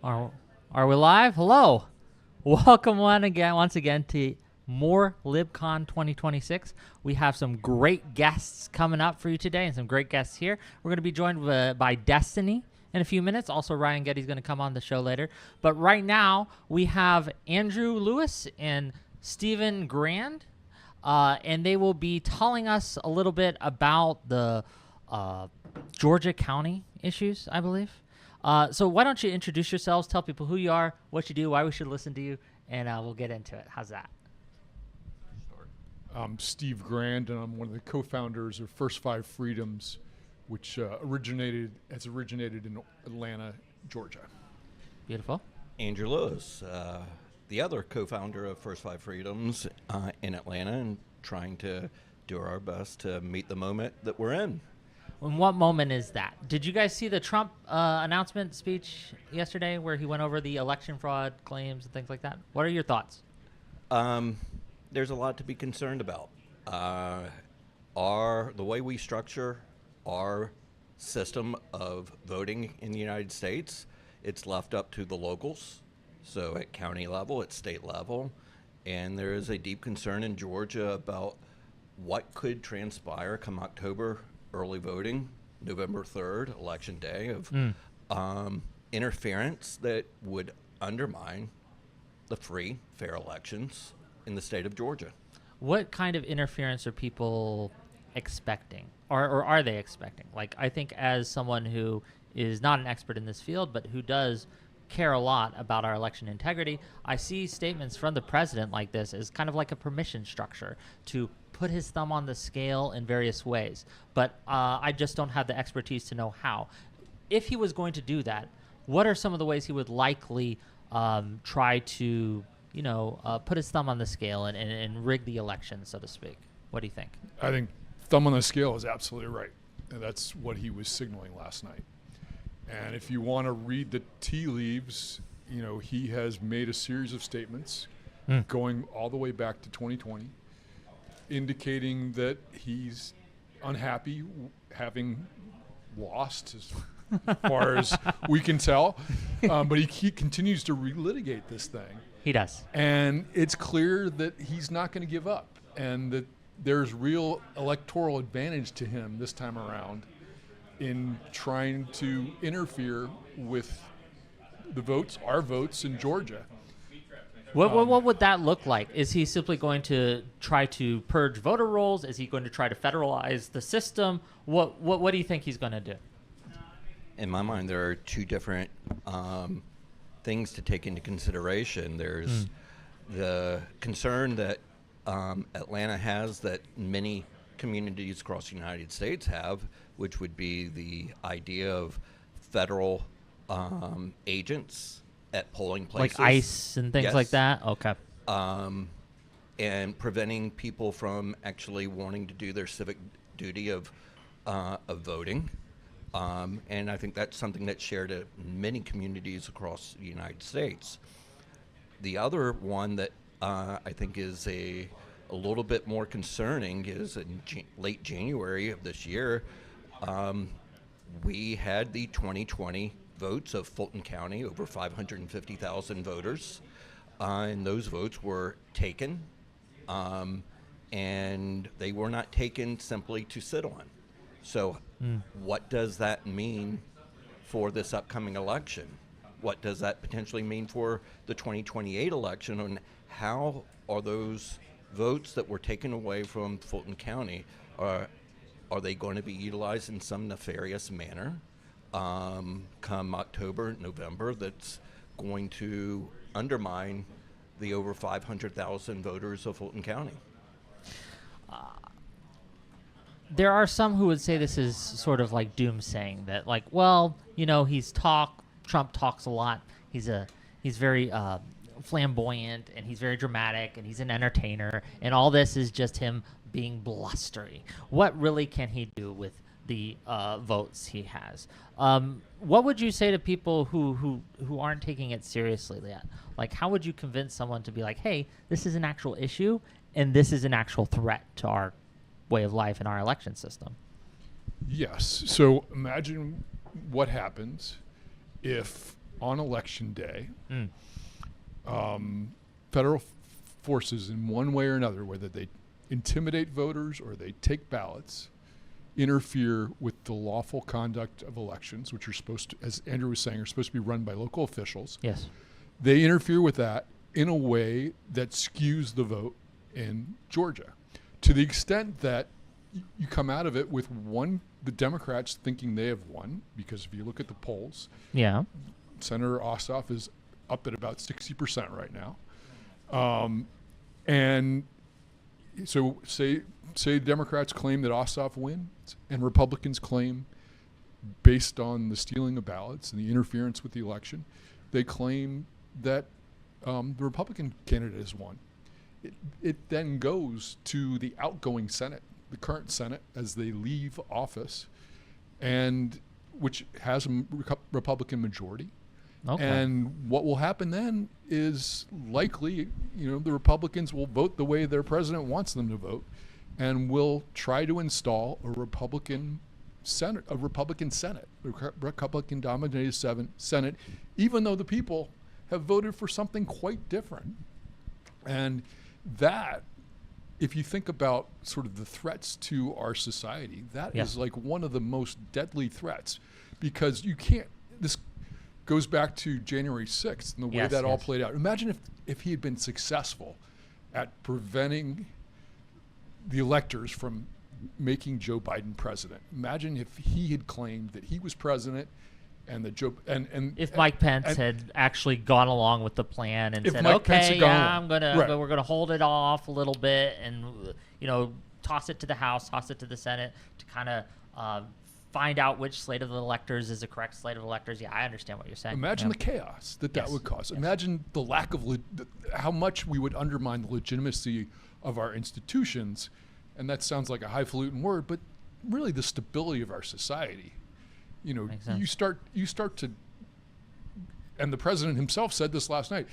Are we live? Hello. Welcome once again to more Libcon 2026. We have some great guests coming up for you today and some great guests here. We're going to be joined by Destiny in a few minutes. Also, Ryan Geddie's going to come on the show later. But right now, we have Andrew Lewis and Stephen Grand, and they will be telling us a little bit about the Georgia County issues, I believe. So why don't you introduce yourselves, tell people who you are, what you do, why we should listen to you, and we'll get into it. How's that? I'm Steve Grand, and I'm one of the co-founders of First Five Freedoms, which originated in Atlanta, Georgia. Beautiful. Andrew Lewis, the other co-founder of First Five Freedoms in Atlanta, and trying to do our best to meet the moment that we're in. And what moment is that? Did you guys see the Trump announcement speech yesterday where he went over the election fraud claims and things like that? What are your thoughts? There's a lot to be concerned about. The way we structure our system of voting in the United States, it's left up to the locals, so at county level, at state level, and there is a deep concern in Georgia about what could transpire come October early voting, November 3rd, election day, of interference that would undermine the free, fair elections in the state of Georgia. What kind of interference are people expecting, or are they expecting? Like, I think as someone who is not an expert in this field, but who does care a lot about our election integrity, I see statements from the president like this as kind of like a permission structure to put his thumb on the scale in various ways. But I just don't have the expertise to know how. If he was going to do that, what are some of the ways he would likely try to, put his thumb on the scale and rig the election, so to speak? What do you think? I think thumb on the scale is absolutely right, and that's what he was signaling last night. And if you want to read the tea leaves, he has made a series of statements going all the way back to 2020, indicating that he's unhappy having lost as far as we can tell. But he continues to relitigate this thing. He does. And it's clear that he's not going to give up, and that there's real electoral advantage to him this time around in trying to interfere with the votes, our votes in Georgia. What would that look like? Is he simply going to try to purge voter rolls? Is he going to try to federalize the system? What do you think he's going to do? In my mind, there are two different things to take into consideration. There's the concern that Atlanta has, that many communities across the United States have, which would be the idea of federal agents at polling places. Like ICE and things like that? Okay. And preventing people from actually wanting to do their civic duty of voting. And I think that's something that's shared in many communities across the United States. The other one that I think is a little bit more concerning is in late January of this year, we had the 2020 votes of Fulton County, over 550,000 voters, and those votes were taken, and they were not taken simply to sit on. So what does that mean for this upcoming election? What does that potentially mean for the 2028 election, and how are those votes that were taken away from Fulton County, are they going to be utilized in some nefarious manner come October, November, that's going to undermine the over 500,000 voters of Fulton County? There are some who would say this is sort of like doomsaying, that like, Trump talks a lot. He's very flamboyant, and he's very dramatic, and he's an entertainer, and all this is just him being blustery. What really can he do with the votes he has? What would you say to people who aren't taking it seriously yet? Like, how would you convince someone to be like, hey, this is an actual issue, and this is an actual threat to our way of life and our election system? Yes. So imagine what happens if on election day, federal forces in one way or another, whether they intimidate voters or they take ballots, interfere with the lawful conduct of elections, which are supposed to, as Andrew was saying, are supposed to be run by local officials. Yes. They interfere with that in a way that skews the vote in Georgia, to the extent that you come out of it with the Democrats thinking they have won, because if you look at the polls, Yeah. Senator Ossoff is up at about 60% right now. And so say Democrats claim that Ossoff wins, and Republicans claim, based on the stealing of ballots and the interference with the election, they claim that the Republican candidate has won. It then goes to the outgoing Senate, the current Senate, as they leave office, and which has a Republican majority. Okay. And what will happen then is likely, the Republicans will vote the way their president wants them to vote, and will try to install a Republican Senate, a Republican-dominated Senate, even though the people have voted for something quite different. And that, if you think about sort of the threats to our society, that is like one of the most deadly threats, because you can't. This goes back to January 6th and the way that all played out. Imagine if he had been successful at preventing the electors from making Joe Biden president. Imagine if he had claimed that he was president, and that if Mike Pence had actually gone along with the plan and said, Mike Pence had gone we're gonna hold it off a little bit, and toss it to the House, toss it to the Senate to kind of find out which slate of the electors is the correct slate of electors. Yeah, I understand what you're saying. Imagine the chaos that would cause. Imagine the lack of how much we would undermine the legitimacy of our institutions, and that sounds like a highfalutin word, but really the stability of our society. You start to, and the president himself said this last night,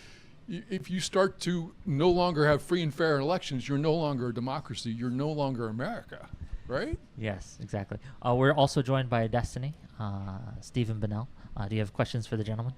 if you start to no longer have free and fair elections, you're no longer a democracy, you're no longer America, right? Yes, exactly. We're also joined by Destiny, Stephen Bennell. Do you have questions for the gentleman?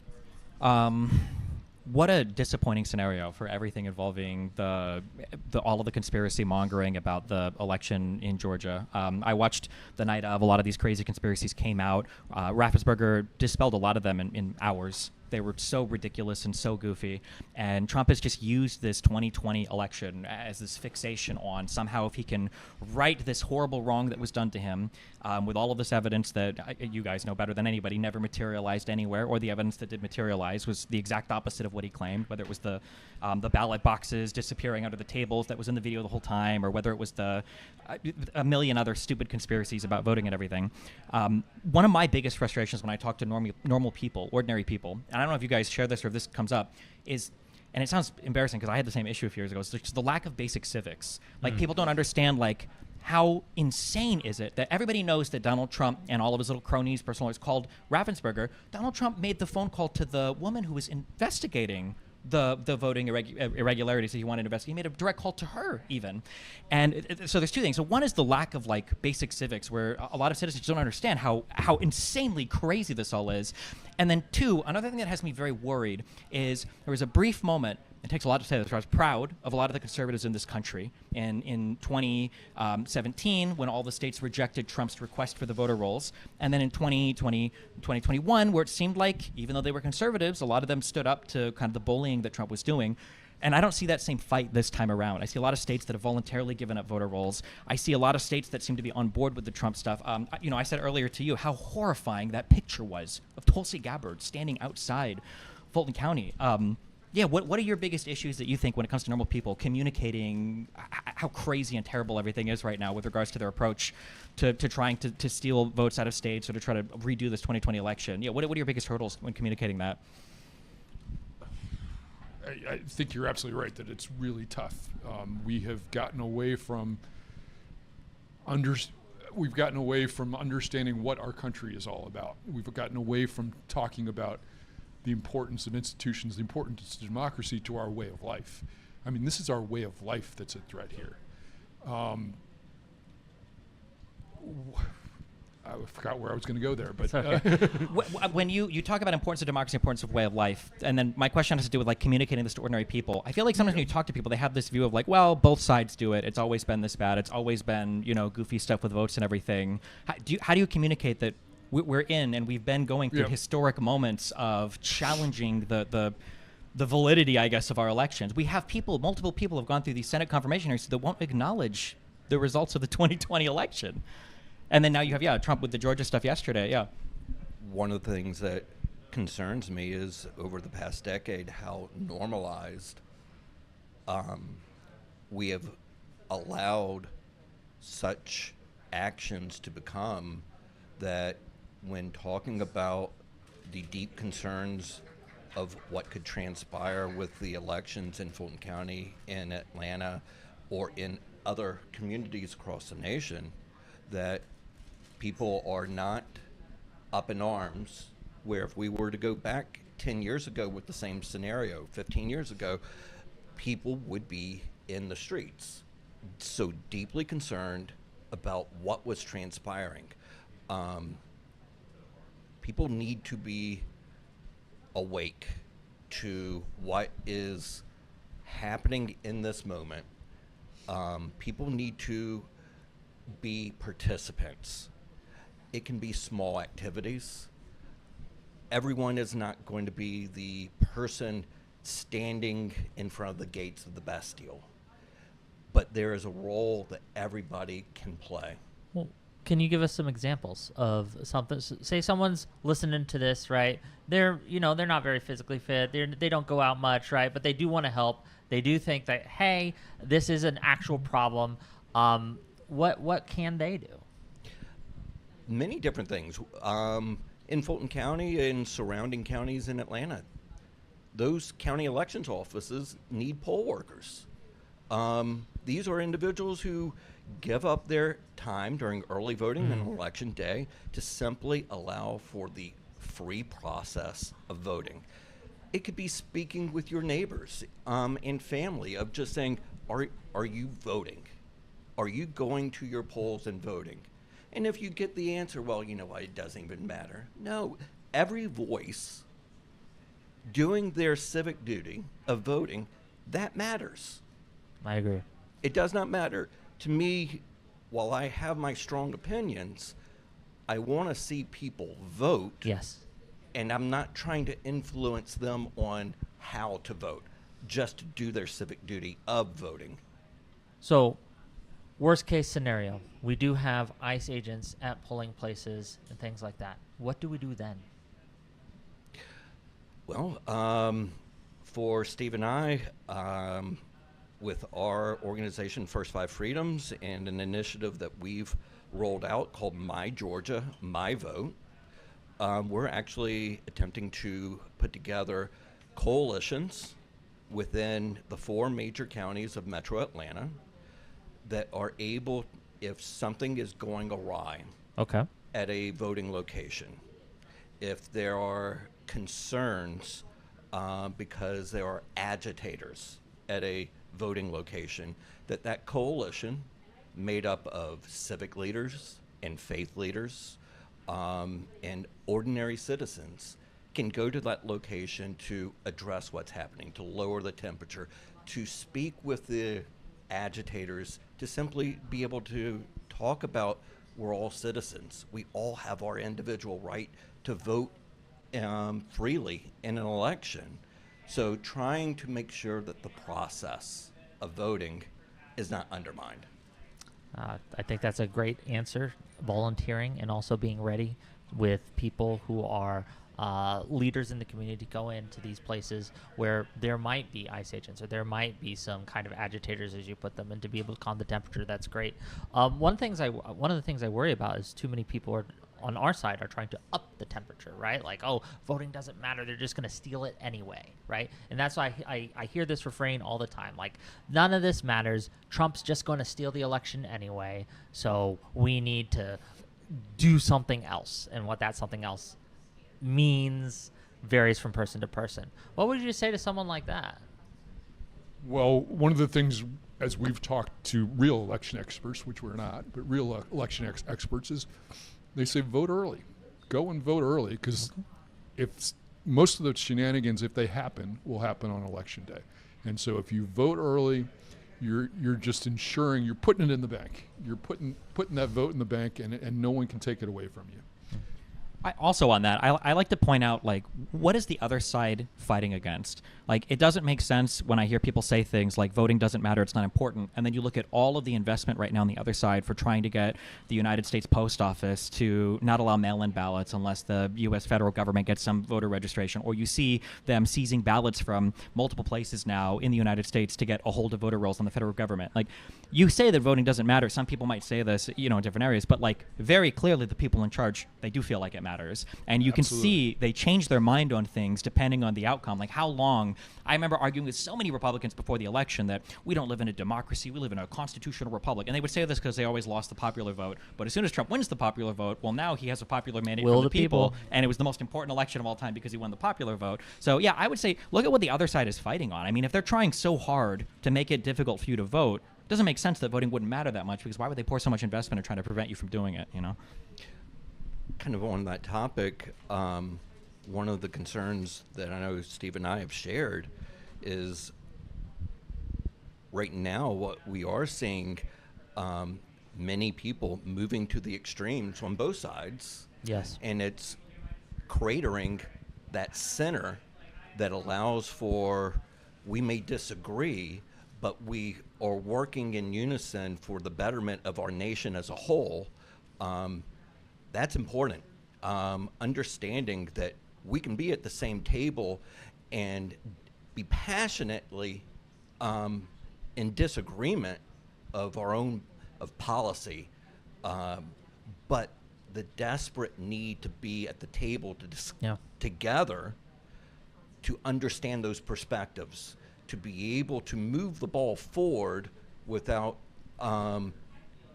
What a disappointing scenario for everything involving all of the conspiracy mongering about the election in Georgia. I watched the night of a lot of these crazy conspiracies came out. Raffensperger dispelled a lot of them in hours. They were so ridiculous and so goofy. And Trump has just used this 2020 election as this fixation on somehow if he can right this horrible wrong that was done to him, with all of this evidence that you guys know better than anybody never materialized anywhere, or the evidence that did materialize was the exact opposite of what he claimed, whether it was the ballot boxes disappearing under the tables that was in the video the whole time, or whether it was a million other stupid conspiracies about voting and everything. One of my biggest frustrations when I talk to normal people, ordinary people, and I don't know if you guys share this or if this comes up, is, and it sounds embarrassing because I had the same issue a few years ago, it's just the lack of basic civics. Like, people don't understand, like, how insane is it that everybody knows that Donald Trump and all of his little cronies, personal lawyers, called Raffensperger. Donald Trump made the phone call to the woman who was investigating the voting irregularities that he wanted to investigate. He made a direct call to her, even. And so there's two things. So one is the lack of basic civics, where a lot of citizens don't understand how insanely crazy this all is. And then two, another thing that has me very worried is there was a brief moment, it takes a lot to say this, I was proud of a lot of the conservatives in this country. And in 2017, when all the states rejected Trump's request for the voter rolls, and then in 2021, where it seemed like, even though they were conservatives, a lot of them stood up to kind of the bullying that Trump was doing. And I don't see that same fight this time around. I see a lot of states that have voluntarily given up voter rolls. I see a lot of states that seem to be on board with the Trump stuff. I said earlier to you how horrifying that picture was of Tulsi Gabbard standing outside Fulton County. What are your biggest issues that you think when it comes to normal people communicating how crazy and terrible everything is right now with regards to their approach to trying to steal votes out of states or to try to redo this 2020 election? What are your biggest hurdles when communicating that? I think you're absolutely right that it's really tough. We have gotten away from understanding what our country is all about. We've gotten away from talking about the importance of institutions, the importance of democracy to our way of life. I mean, this is our way of life that's at threat here. I forgot where I was going to go there, but When you talk about importance of democracy, importance of way of life, and then my question has to do with like communicating this to ordinary people. I feel like sometimes when you talk to people, they have this view of like, well, both sides do it. It's always been this bad. It's always been, you know, goofy stuff with votes and everything. How do you communicate that we're in and we've been going through historic moments of challenging the validity, I guess, of our elections? We have multiple people have gone through these Senate confirmation hearings that won't acknowledge the results of the 2020 election. And then now you have, Trump with the Georgia stuff yesterday, One of the things that concerns me is over the past decade how normalized we have allowed such actions to become, that when talking about the deep concerns of what could transpire with the elections in Fulton County, in Atlanta, or in other communities across the nation, that people are not up in arms, where if we were to go back 10 years ago with the same scenario, 15 years ago, people would be in the streets, so deeply concerned about what was transpiring. People need to be awake to what is happening in this moment. People need to be participants. It can be small activities. Everyone is not going to be the person standing in front of the gates of the Bastille, but there is a role that everybody can play. Well, can you give us some examples of something? Say someone's listening to this, right? They're not very physically fit. They don't go out much, right? But they do want to help. They do think that, hey, this is an actual problem. What can they do? Many different things. In Fulton County and surrounding counties in Atlanta, those county elections offices need poll workers. These are individuals who give up their time during early voting and election day to simply allow for the free process of voting. It could be speaking with your neighbors and family of just saying, are you voting? Are you going to your polls and voting? And if you get the answer, well, you know what, it doesn't even matter. No, every voice doing their civic duty of voting, that matters. I agree. It does not matter. To me, while I have my strong opinions, I want to see people vote. Yes. And I'm not trying to influence them on how to vote, just to do their civic duty of voting. So, worst case scenario, we do have ICE agents at polling places and things like that. What do we do then? Well, for Steve and I, with our organization First Five Freedoms and an initiative that we've rolled out called My Georgia, My Vote, we're actually attempting to put together coalitions within the 4 major counties of Metro Atlanta that are able, if something is going awry at a voting location, if there are concerns because there are agitators at a voting location, that coalition made up of civic leaders and faith leaders and ordinary citizens can go to that location to address what's happening, to lower the temperature, to speak with the agitators, to simply be able to talk about we're all citizens. We all have our individual right to vote freely in an election. So trying to make sure that the process of voting is not undermined. I think that's a great answer. Volunteering and also being ready with people who are leaders in the community to go into these places where there might be ICE agents or there might be some kind of agitators, as you put them, and to be able to calm the temperature. That's great. One of the things I worry about is too many people are on our side are trying to up the temperature, right? Like, oh, voting doesn't matter. They're just going to steal it anyway, right? And that's why I hear this refrain all the time. Like, none of this matters. Trump's just going to steal the election anyway. So we need to do something else. And what that something else means varies from person to person. What would you say to someone like that? Well, one of the things, as we've talked to real election experts, which we're not, but real election experts, is They say vote early. Go and vote early, because most of the shenanigans, if they happen, will happen on election day. And so if you vote early, you're just ensuring you're putting it in the bank. You're putting that vote in the bank, and no one can take it away from you. Also on that, I like to point out, like, what is the other side fighting against? Like, it doesn't make sense when I hear people say things like voting doesn't matter, it's not important, and then you look at all of the investment right now on the other side for trying to get the United States Post Office to not allow mail-in ballots unless the U.S. federal government gets some voter registration, or you see them seizing ballots from multiple places now in the United States to get a hold of voter rolls on the federal government. Like, you say that voting doesn't matter. Some people might say this, in different areas, but, like, very clearly the people in charge, they do feel like it matters. And you can see they change their mind on things depending on the outcome. Like, how long? I remember arguing with so many Republicans before the election that we don't live in a democracy, we live in a constitutional republic. And they would say this because they always lost the popular vote. But as soon as Trump wins the popular vote, well, now he has a popular mandate from the people. And it was the most important election of all time because he won the popular vote. So, yeah, I would say look at what the other side is fighting on. I mean, if they're trying so hard to make it difficult for you to vote, it doesn't make sense that voting wouldn't matter that much, because why would they pour so much investment in trying to prevent you from doing it, Kind of on that topic, one of the concerns that I know Steve and I have shared is right now what we are seeing, many people moving to the extremes on both sides. Yes. And it's cratering that center that allows for, we may disagree, but we are working in unison for the betterment of our nation as a whole. That's important. Understanding that we can be at the same table and be passionately in disagreement of our own policy, but the desperate need to be at the table to together to understand those perspectives, to be able to move the ball forward without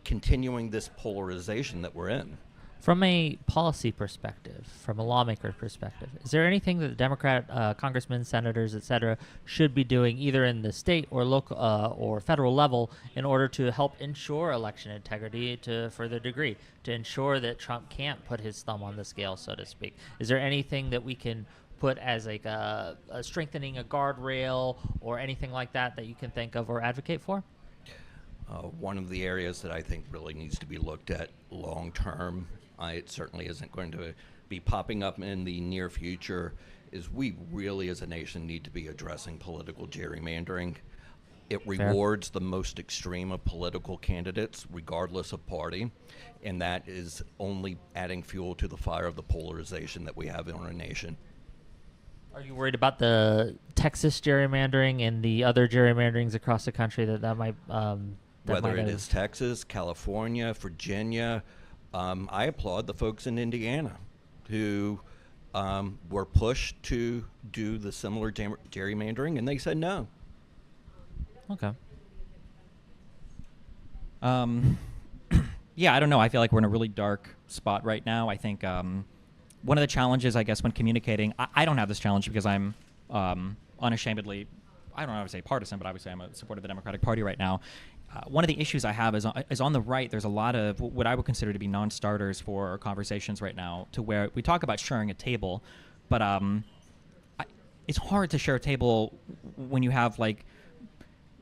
continuing this polarization that we're in. From a policy perspective, from a lawmaker perspective, is there anything that the Democrat congressmen, senators, et cetera, should be doing either in the state or local or federal level in order to help ensure election integrity to a further degree, to ensure that Trump can't put his thumb on the scale, so to speak? Is there anything that we can put as like a strengthening a guardrail or anything like that that you can think of or advocate for? One of the areas that I think really needs to be looked at long term, it certainly isn't going to be popping up in the near future, is we really as a nation need to be addressing political gerrymandering. It rewards the most extreme of political candidates, regardless of party, and that is only adding fuel to the fire of the polarization that we have in our nation. Are you worried about the Texas gerrymandering and the other gerrymanderings across the country that might... Whether it is Texas, California, Virginia, I applaud the folks in Indiana who were pushed to do the similar gerrymandering, and they said no. Okay. Yeah, I don't know. I feel like we're in a really dark spot right now. I think one of the challenges, I guess, when communicating, I don't have this challenge because I'm unashamedly, I don't know how to say partisan, but obviously I'm a supporter of the Democratic Party right now. One of the issues I have is on the right, there's a lot of what I would consider to be non-starters for conversations right now, to where we talk about sharing a table, but it's hard to share a table when you have, like,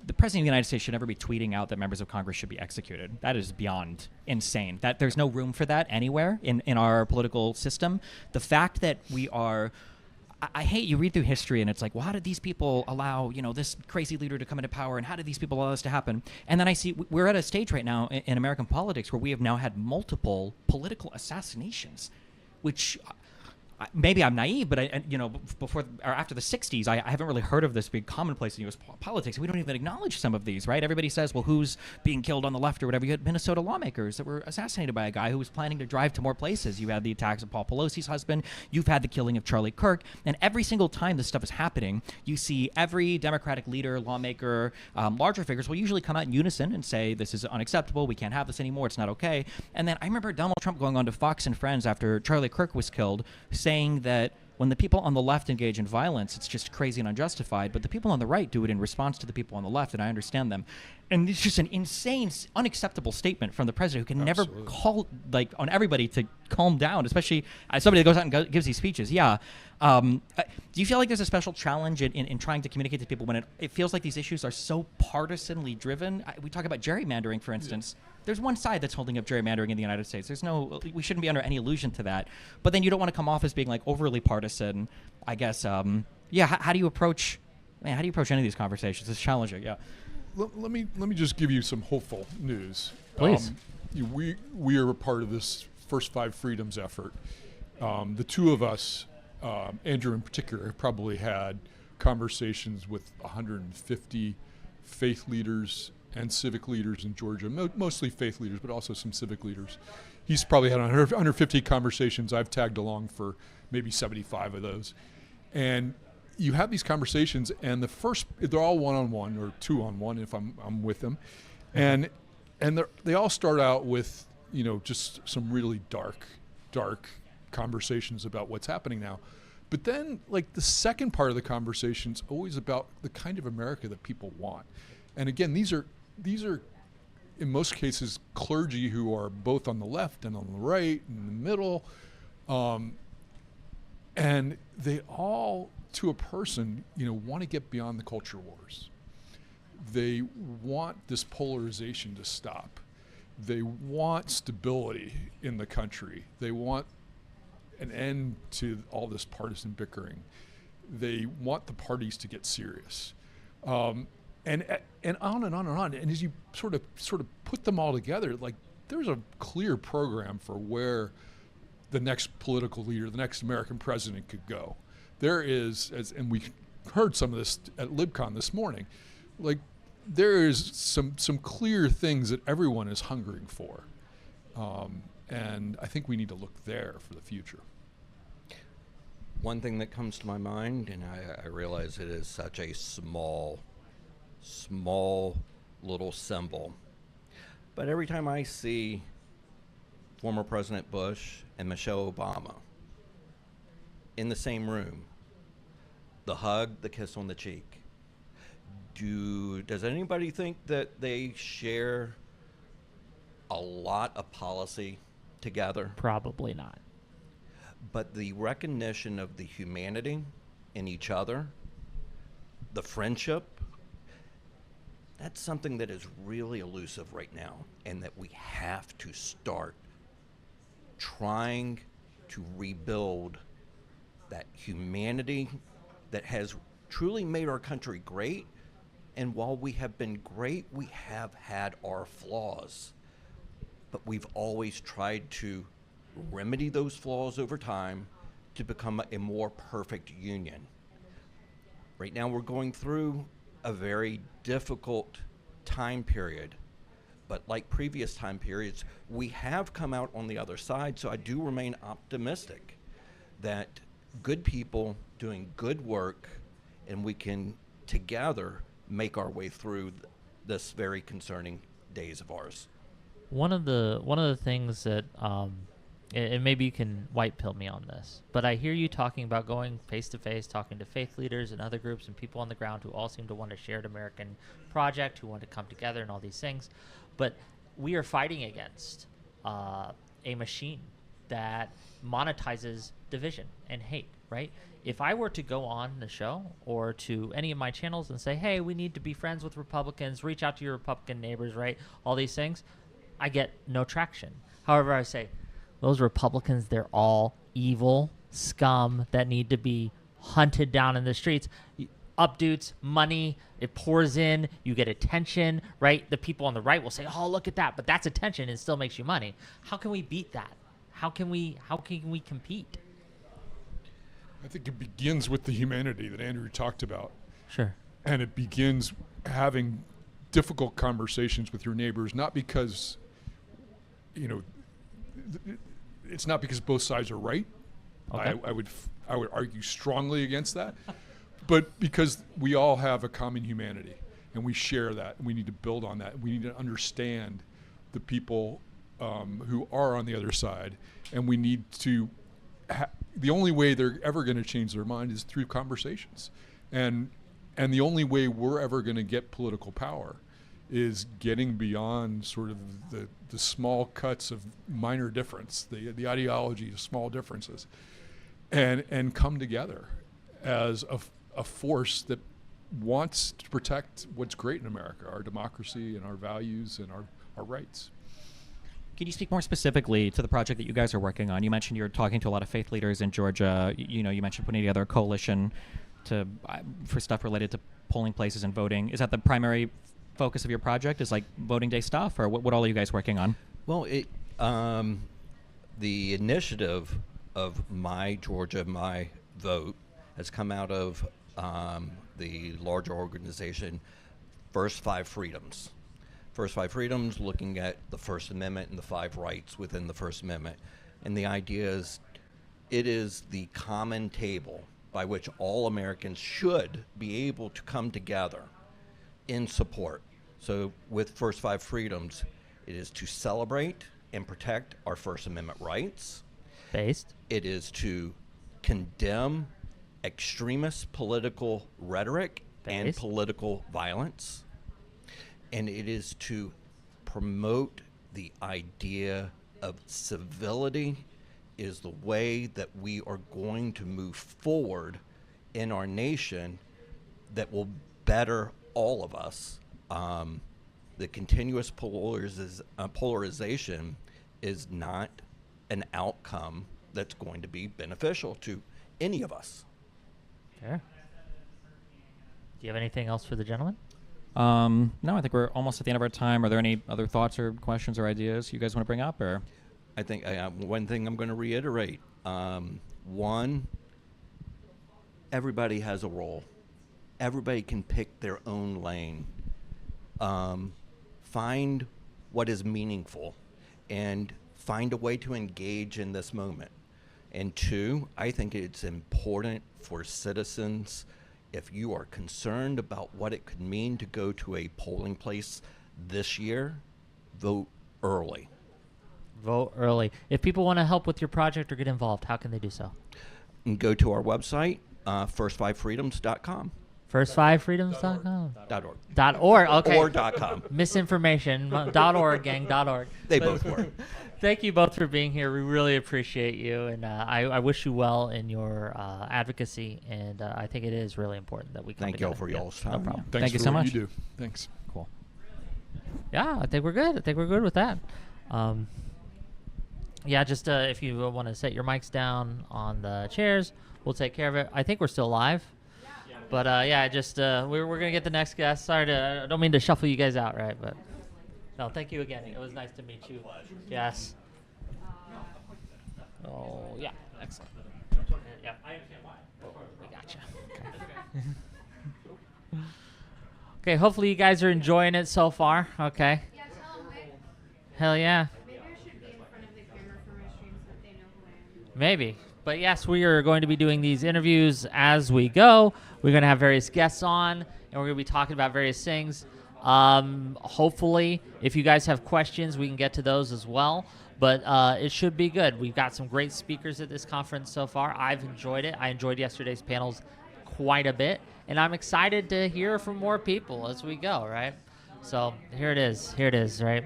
the President of the United States should never be tweeting out that members of Congress should be executed. That is beyond insane. That there's no room for that anywhere in our political system. The fact that we are... I hate, you read through history and it's like, well, how did these people allow, this crazy leader to come into power, and how did these people allow this to happen? And then I see we're at a stage right now in American politics where we have now had multiple political assassinations, which maybe I'm naive, but before or after the 60s, I haven't really heard of this being commonplace in U.S. politics. We don't even acknowledge some of these, right? Everybody says, well, who's being killed on the left or whatever? You had Minnesota lawmakers that were assassinated by a guy who was planning to drive to more places. You had the attacks of Paul Pelosi's husband. You've had the killing of Charlie Kirk. And every single time this stuff is happening, you see every Democratic leader, lawmaker, larger figures will usually come out in unison and say, this is unacceptable. We can't have this anymore. It's not okay. And then I remember Donald Trump going on to Fox and Friends after Charlie Kirk was killed, saying that when the people on the left engage in violence, it's just crazy and unjustified. But the people on the right do it in response to the people on the left, and I understand them. And it's just an insane, unacceptable statement from the president, who can never call on everybody to calm down, especially as somebody that goes out and gives these speeches. Yeah. Do you feel like there's a special challenge in trying to communicate to people when it feels like these issues are so partisanly driven? We talk about gerrymandering, for instance. There's one side that's holding up gerrymandering in the United States. We shouldn't be under any illusion to that. But then you don't want to come off as being like overly partisan, I guess. How do you approach any of these conversations? It's challenging, yeah. Let me just give you some hopeful news. Please. We are a part of this First Five Freedoms effort. The two of us, Andrew in particular, have probably had conversations with 150 faith leaders and civic leaders in Georgia, mostly faith leaders, but also some civic leaders. He's probably had 150 conversations. I've tagged along for maybe 75 of those. And you have these conversations, and they're all one-on-one or two-on-one if I'm with them. And they all start out with, just some really dark conversations about what's happening now. But then, the second part of the conversation is always about the kind of America that people want. And again, these are in most cases clergy who are both on the left and on the right and in the middle, and they all, to a person, want to get beyond the culture wars. They want this polarization to stop. They want stability in the country. They want an end to all this partisan bickering. They want the parties to get serious. And on and on and on. And as you sort of put them all together, there's a clear program for where the next political leader, the next American president could go. There is, and we heard some of this at Libcon this morning, there is some clear things that everyone is hungering for. And I think we need to look there for the future. One thing that comes to my mind, and I realize it is such a small little symbol, but every time I see former President Bush and Michelle Obama in the same room, the hug, the kiss on the cheek, does anybody think that they share a lot of policy together? Probably not. But the recognition of the humanity in each other, the friendship, that's something that is really elusive right now, and that we have to start trying to rebuild that humanity that has truly made our country great. And while we have been great, we have had our flaws, but we've always tried to remedy those flaws over time to become a more perfect union. Right now we're going through a very difficult time period, but like previous time periods, we have come out on the other side. So I do remain optimistic that good people doing good work, and we can together make our way through this very concerning days of ours. One of the things that and maybe you can white pill me on this, but I hear you talking about going face to face, talking to faith leaders and other groups and people on the ground who all seem to want a shared American project, who want to come together and all these things. But we are fighting against a machine that monetizes division and hate, right? If I were to go on the show or to any of my channels and say, hey, we need to be friends with Republicans, reach out to your Republican neighbors, right? All these things, I get no traction. However, I say, those Republicans, they're all evil scum that need to be hunted down in the streets. Updutes, money, it pours in, you get attention, right? The people on the right will say, oh, look at that, but that's attention and it still makes you money. How can we beat that? How can we compete? I think it begins with the humanity that Andrew talked about. Sure. And it begins having difficult conversations with your neighbors, not because, it's not because both sides are right. Okay. I would argue strongly against that, but because we all have a common humanity and we share that, and we need to build on that. We need to understand the people who are on the other side, and we need to the only way they're ever going to change their mind is through conversations, and the only way we're ever going to get political power is getting beyond sort of the small cuts of minor difference, the ideology of small differences, and come together as a force that wants to protect what's great in America, our democracy and our values and our rights. Can you speak more specifically to the project that you guys are working on? You mentioned you're talking to a lot of faith leaders in Georgia. You mentioned putting together a coalition for stuff related to polling places and voting. Is that the primary focus of your project? Is like voting day stuff, or what all are you guys working on? Well, the initiative of My Georgia, My Vote has come out of the larger organization, First Five Freedoms. First Five Freedoms, looking at the First Amendment and the five rights within the First Amendment. And the idea is it is the common table by which all Americans should be able to come together in support. So with First Five Freedoms, it is to celebrate and protect our First Amendment rights. Based. It is to condemn extremist political rhetoric and Based. political violence. And it is to promote the idea of civility is the way that we are going to move forward in our nation that will better all of us. The continuous polarization is not an outcome that's going to be beneficial to any of us. Sure. Do you have anything else for the gentleman? No, I think we're almost at the end of our time. Are there any other thoughts or questions or ideas you guys want to bring up? Or I think one thing I'm going to reiterate. One, everybody has a role. Everybody can pick their own lane. Find what is meaningful and find a way to engage in this moment. And two, I think it's important for citizens, if you are concerned about what it could mean to go to a polling place this year, vote early. Vote early. If people want to help with your project or get involved, how can they do so? And go to our website, first5freedoms.com. First5freedoms.com. .org. .org. Okay. Or .com. Misinformation. .org, gang. .org. They both work. Thank you both for being here. We really appreciate you, and I wish you well in your advocacy. And I think it is really important that we come Thank you all together. for y'all's No time. problem. Thanks Thank you for so what much. you do. Thanks. cool. Yeah, I think we're good. I think we're good with that. Yeah, just if you want to set your mics down on the chairs, we'll take care of it. I think we're still live. But yeah, just we're gonna get the next guest. Sorry to, I don't mean to shuffle you guys out, right? But no, thank you again. It was nice to meet you. Yes. Oh yeah, excellent. Yeah, I understand why. We gotcha. Okay. Okay. Hopefully you guys are enjoying it so far. Okay. Yeah, tell them, Wick. Hell yeah. Maybe I should be in front of the camera for my stream so that they know who I am. Maybe. But yes, we are going to be doing these interviews as we go. We're going to have various guests on, and we're going to be talking about various things. Hopefully, if you guys have questions, we can get to those as well. But it should be good. We've got some great speakers at this conference so far. I've enjoyed it. I enjoyed yesterday's panels quite a bit, and I'm excited to hear from more people as we go, right? So here it is. Here it is, right?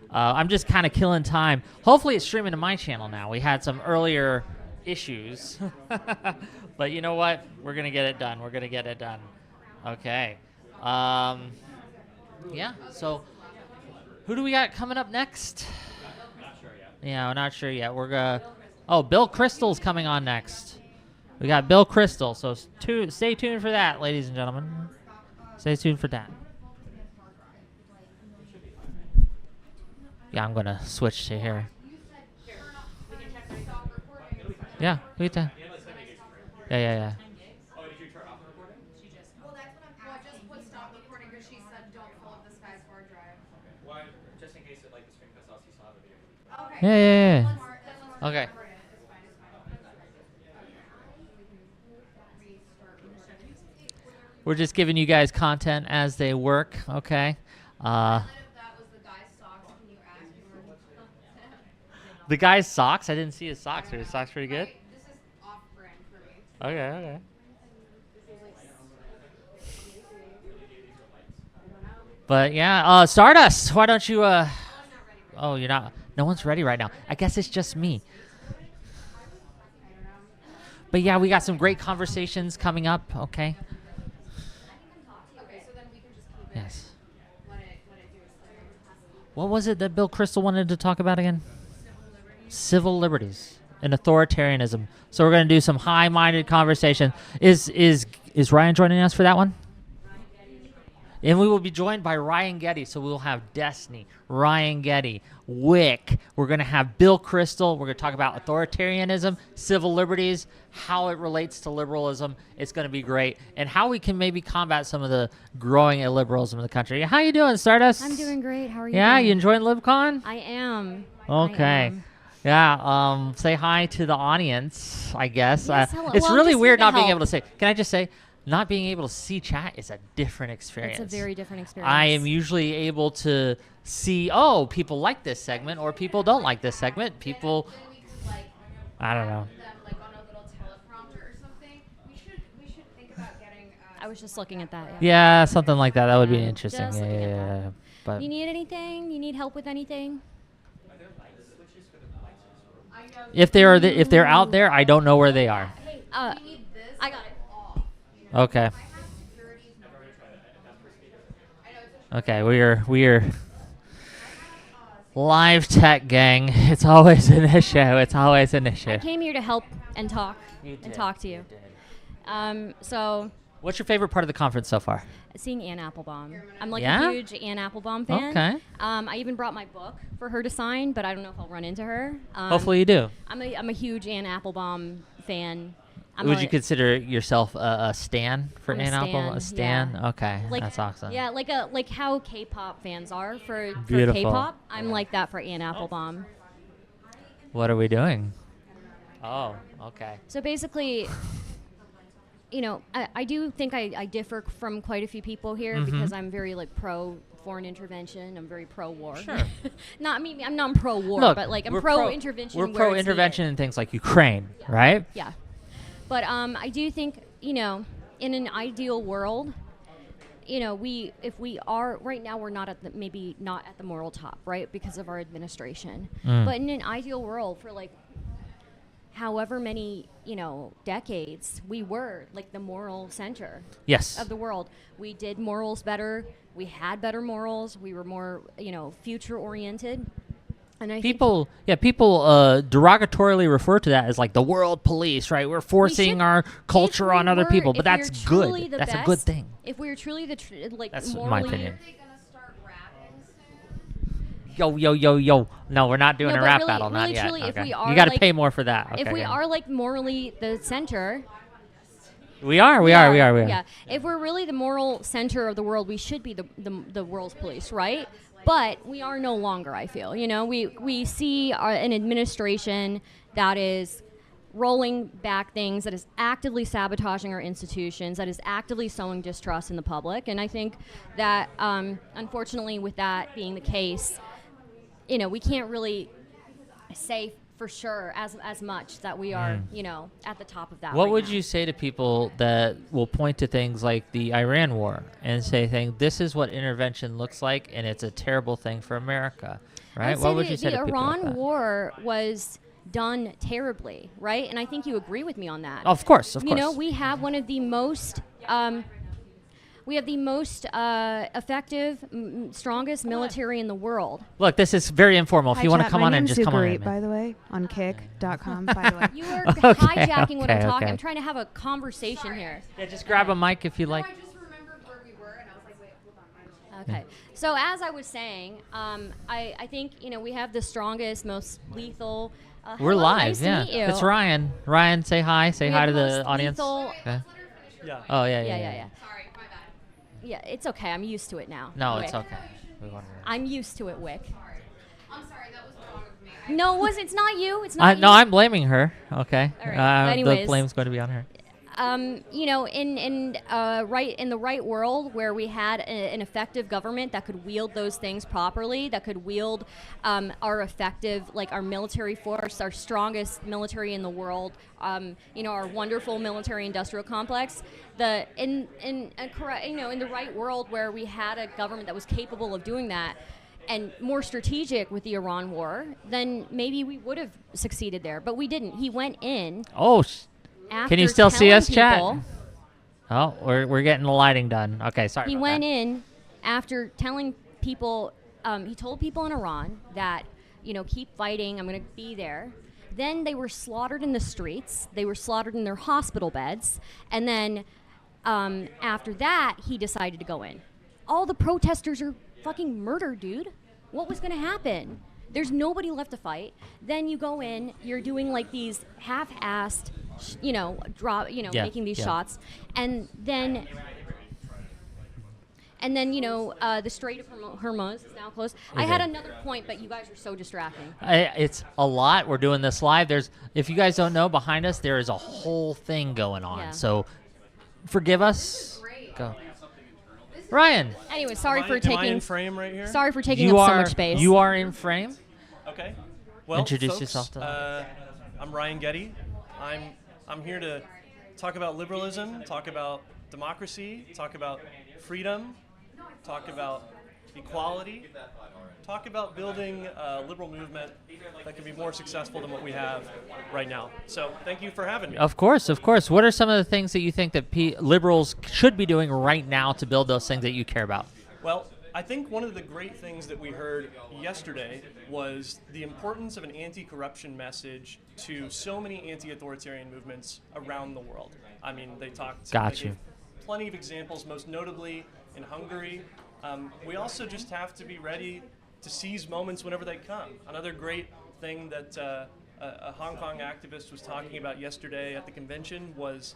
I'm just kind of killing time. Hopefully, it's streaming to my channel now. We had some earlier issues. But you know what? We're going to get it done. We're going to get it done. Okay. Yeah, so who do we got coming up next? Not sure yet. Yeah, we're not sure yet. We're going to... Oh, Bill Crystal's coming on next. We got Bill Crystal, so stay tuned for that, ladies and gentlemen. Stay tuned for that. Yeah, I'm going to switch to here. Yeah, we can. Yeah. Well, that's what I just put stop recording because she said don't pull up this guy's hard drive. Why? Just in case it like the screen cuts off, you still have a video. Okay. Yeah. Let's Okay. record it. It's fine. We're just giving you guys content as they work, okay? If that was the guy's socks, can you ask him? The guy's socks? I didn't see his socks. Are his socks pretty good? This is off Okay. But yeah, Stardust. Why don't you? Oh, you're not. No one's ready right now. I guess it's just me. But yeah, we got some great conversations coming up. Okay. Okay, so then we can just keep it. Yes. Let it do its thing. What was it that Bill Crystal wanted to talk about again? Civil liberties and authoritarianism. So we're going to do some high-minded conversation. Is Ryan joining us for that one? And we will be joined by Ryan Geddie. So we'll have Destiny, Ryan Geddie, Wick. We're going to have Bill Crystal. We're going to talk about authoritarianism, civil liberties, how it relates to liberalism. It's going to be great. And how we can maybe combat some of the growing illiberalism in the country. How you doing, Stardust? I'm doing great. How are you Yeah, doing? you enjoying Libcon? I am. Okay. I am. Yeah, say hi to the audience, I guess. Yes, hello. It's Well, I'm really just weird here to not being help. able to say. Can I just say, not being able to see chat is a different experience. It's a very different experience. I am usually able to see, people like this segment or people don't like this segment. People, Then we could like I don't know. them like on a little teleprompter or something. We should think about getting. I was just looking at that. Yeah. Yeah, something like that. That would be Yeah, interesting. just Yeah, looking at yeah, that. yeah. But You need anything? You need help with anything? if they're out there, I don't know where they are. Uh, We need this I got it. off. Okay. I have securities. I know it's a Okay, we are live tech gang. It's always an issue. It's always an issue. I came here to help and talk You and did. talk to you. So What's your favorite part of the conference so far? seeing Anne Applebaum. I'm like Yeah? a huge Anne Applebaum fan. Okay. I even brought my book for her to sign, but I don't know if I'll run into her. Hopefully you do. I'm a huge Anne Applebaum fan. Would you consider yourself a stan for I'm a Ann Apple? A stan, stan? yeah. Okay, like that's awesome. Yeah, like how K-pop fans are for Beautiful. K-pop. I'm like that for Anne Applebaum. What are we doing? Oh, okay. So basically, I do think I differ from quite a few people here Mhm. because I'm very like pro foreign intervention. I'm very pro war. Sure. I'm not pro war, Look, but like I'm we're pro intervention. We're where pro it's intervention needed. in things like Ukraine, right? Yeah. But I do think, in an ideal world, if we are right now, we're not maybe not at the moral top, right, because of our administration. Mm. But in an ideal world, for like however many decades, we were like the moral center Yes. of the world. We did morals better. We had better morals. We were more future oriented. And I think People derogatorily refer to that as like the world police, right? We're forcing should- our culture if we on other were- people, if but we were that's truly good. the That's a good best, thing. If we were truly That's my morally, opinion. Are they gonna start rapping soon? Yo. No, we're not doing No, a but rap really- battle, not really yet. truly, if Okay. we You are, got to like- pay more for that. if Okay, we okay. are like morally the center, we are. Yeah. If we're really the moral center of the world, we should be the world's police, right? But we are no longer. I feel. We see an administration that is rolling back things, that is actively sabotaging our institutions, that is actively sowing distrust in the public, and I think that unfortunately, with that being the case, we can't really say for sure as much that we are, at the top of that. What right would now. you say to people that will point to things like the Iran war and say, this is what intervention looks like, and it's a terrible thing for America, right? I'd say What would you say the to people like Iran that? war was done terribly, right? And I think you agree with me on that. Of course. We have one of the most effective, strongest military in the world. Look, this is very informal. If you want to Chat, come my on and name's just come on Sugarit, in. by the way, on kick.com, by the way. You are Okay, hijacking what I'm okay, talking. okay. I'm trying to have a conversation here. Yeah, just grab a mic if you like. No, I just remembered where we were, and I was like, wait, hold on. Okay. So as I was saying, I think we have the strongest, most lethal. We're hello, live, nice yeah. To meet you. It's Ryan. Ryan, say hi. Say We hi have to the the most audience. lethal- Okay. Let's let her finish her point. Oh, yeah. Yeah. Sorry, my bad. Yeah, it's okay. I'm used to it now. No, Wick. it's okay. We wanted to- I'm used to it, Wick. I'm sorry, that was wrong of me. No, it's not you. It's not you. No, I'm blaming her. Okay. All right. The Anyways. blame's going to be on her. you know, in the right world where we had an effective government that could wield those things properly, that could wield our effective, like our military force, our strongest military in the world, you know, our wonderful military-industrial complex. In the right world where we had a government that was capable of doing that, and more strategic with the Iran war, then maybe we would have succeeded there. But we didn't. He went in. Oh. Can you still see us, chat? People, Oh, we're getting the lighting done. Okay, sorry. He about went that. in after telling people. He told people in Iran that, you know, keep fighting. I'm going to be there. Then they were slaughtered in the streets. They were slaughtered in their hospital beds. And then after that, he decided to go in. All the protesters are fucking murdered, dude. What was going to happen? There's nobody left to fight. Then you go in, you're doing like these half-assed, making these shots, and then you know, the Strait of Hormuz is now closed. I had another point, but you guys are so distracting. It's a lot. We're doing this live. If you guys don't know, behind us there is a whole thing going on. Yeah. So forgive us. Go. Ryan. Anyway, sorry Am for I taking in frame right here? Sorry for taking You up so are much space. You are in frame. Okay. Well, Introduce folks, yourself to them. I'm Ryan Geddie. I'm here to talk about liberalism, talk about democracy, talk about freedom, talk about equality, talk about building a liberal movement that can be more successful than what we have right now. So thank you for having me. Of course, of course. What are some of the things that you think that liberals should be doing right now to build those things that you care about? Well, I think one of the great things that we heard yesterday was the importance of an anti-corruption message to so many anti-authoritarian movements around the world. I mean, they talked. Got they you. gave plenty of examples, most notably in Hungary. We also just have to be ready to seize moments whenever they come. Another great thing that a Hong Kong activist was talking about yesterday at the convention was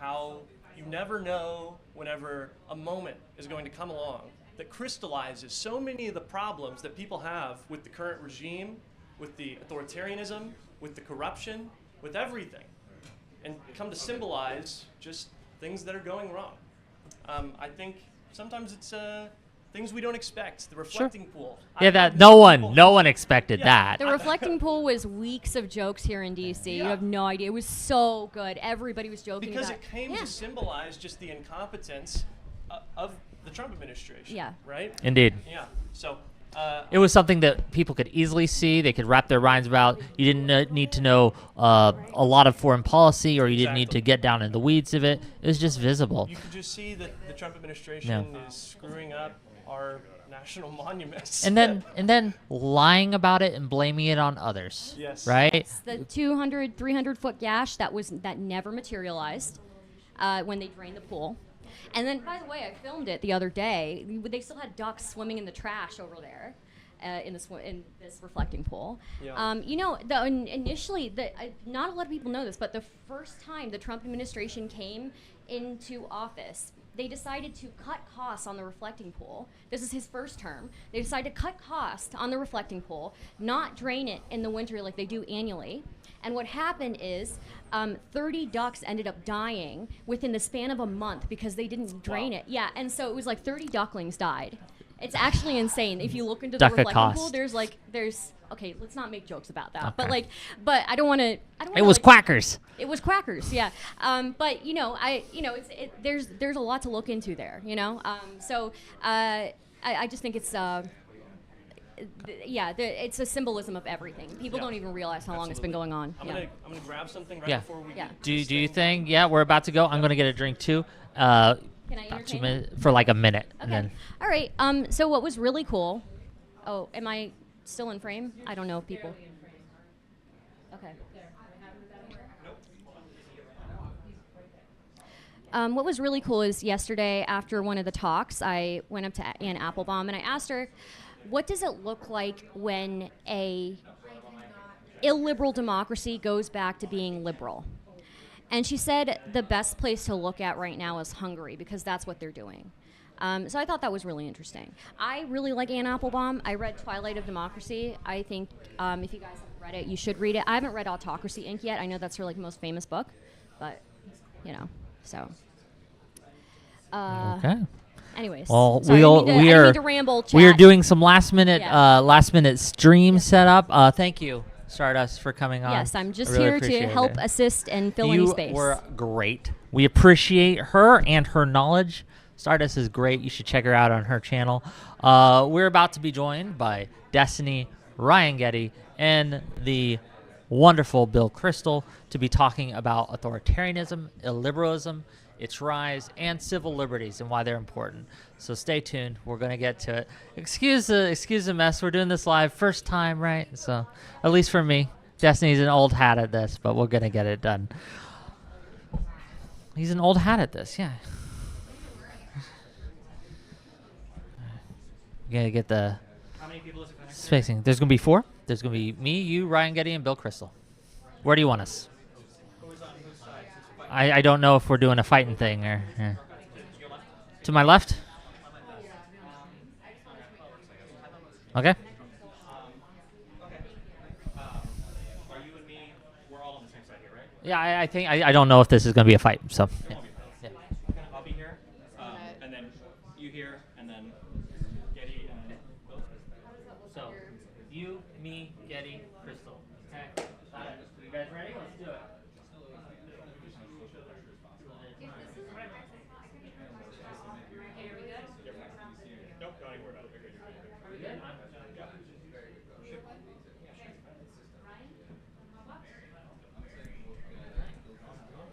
how you never know whenever a moment is going to come along that crystallizes so many of the problems that people have with the current regime, with the authoritarianism, with the corruption, with everything, and come to symbolize just things that are going wrong. I think sometimes it's things we don't expect. The reflecting pool. Yeah, I've that had no people- one expected that. The reflecting pool was weeks of jokes here in DC. You Yeah. have no idea. It was so good. Everybody was joking Because about it came to symbolize just the incompetence of the Trump administration. Yeah. Right? Indeed. Yeah. So It was something that people could easily see. They could wrap their minds about. You didn't need to know a lot of foreign policy, or you didn't need to get down in the weeds of it. It was just visible. you could just see that the Trump administration is screwing up our national monuments. And then lying about it and blaming it on others. Yes. Right? the 200, 300-foot gash that never materialized when they drained the pool. And then, by the way, I filmed it the other day. They still had ducks swimming in the trash over there in this reflecting pool. Yeah. You know, initially, not a lot of people know this, but the first time the Trump administration came into office, they decided to cut costs on the reflecting pool. This is his first term. They decided to cut costs on the reflecting pool, not drain it in the winter like they do annually. And what happened is 30 ducks ended up dying within the span of a month because they didn't drain it. Yeah, and so it was like 30 ducklings died. It's actually insane. If you look into the Duck a reflecting pool, cost. there's okay, let's not make jokes about that. Okay. But I don't want to. It was quackers. It was quackers, yeah. But there's a lot to look into there, you know. I just think it's it's a symbolism of everything. People don't even realize how long it's been going on. I'm gonna grab something right Yeah. before we Yeah. Do you think? Yeah, we're about to go. I'm gonna get a drink too. Can I About 2 entertain? minutes for like a minute, and Okay. then All right. So what was really cool? Oh, am I still in frame? I don't know, people. Okay. What was really cool is yesterday after one of the talks, I went up to Ann Applebaum and I asked her, what does it look like when a illiberal democracy goes back to being liberal? And she said the best place to look at right now is Hungary because that's what they're doing. So I thought that was really interesting. I really like Ann Applebaum. I read Twilight of Democracy. I think if you guys haven't read it, you should read it. I haven't read Autocracy Inc. yet. I know that's her most famous book, but you know. So. Okay. Anyways, Well, sorry, I didn't mean to ramble. we are chat. doing some last minute Yeah. stream setup. Thank you, Stardust, for coming on. Yes, I'm just I really here to appreciate help it. assist and fill any You space. were great. We appreciate her and her knowledge. Stardust is great. You should check her out on her channel. We're about to be joined by Destiny, Ryan Geddie, and the wonderful Bill Crystal to be talking about authoritarianism, illiberalism, its rise, and civil liberties and why they're important. So stay tuned. We're going to get to it. Excuse the mess. We're doing this live first time, right? So at least for me, Destiny's an old hat at this, but we're going to get it done. He's an old hat at this, yeah. We're going to get the spacing. There's going to be 4. There's going to be me, you, Ryan Geddie, and Bill Crystal. Where do you want us? I don't know if we're doing a fighting thing or to my left. Okay. Are you and me? We're all on the same side here, right? Yeah, I think I don't know if this is going to be a fight. So. Yeah. Yeah. I'll be here, and then you here, and then Geddie and then Bill. So, you, me, Geddie, Crystal. Okay. You guys ready? Let's do it. Nope, don't even worry about it. You're good.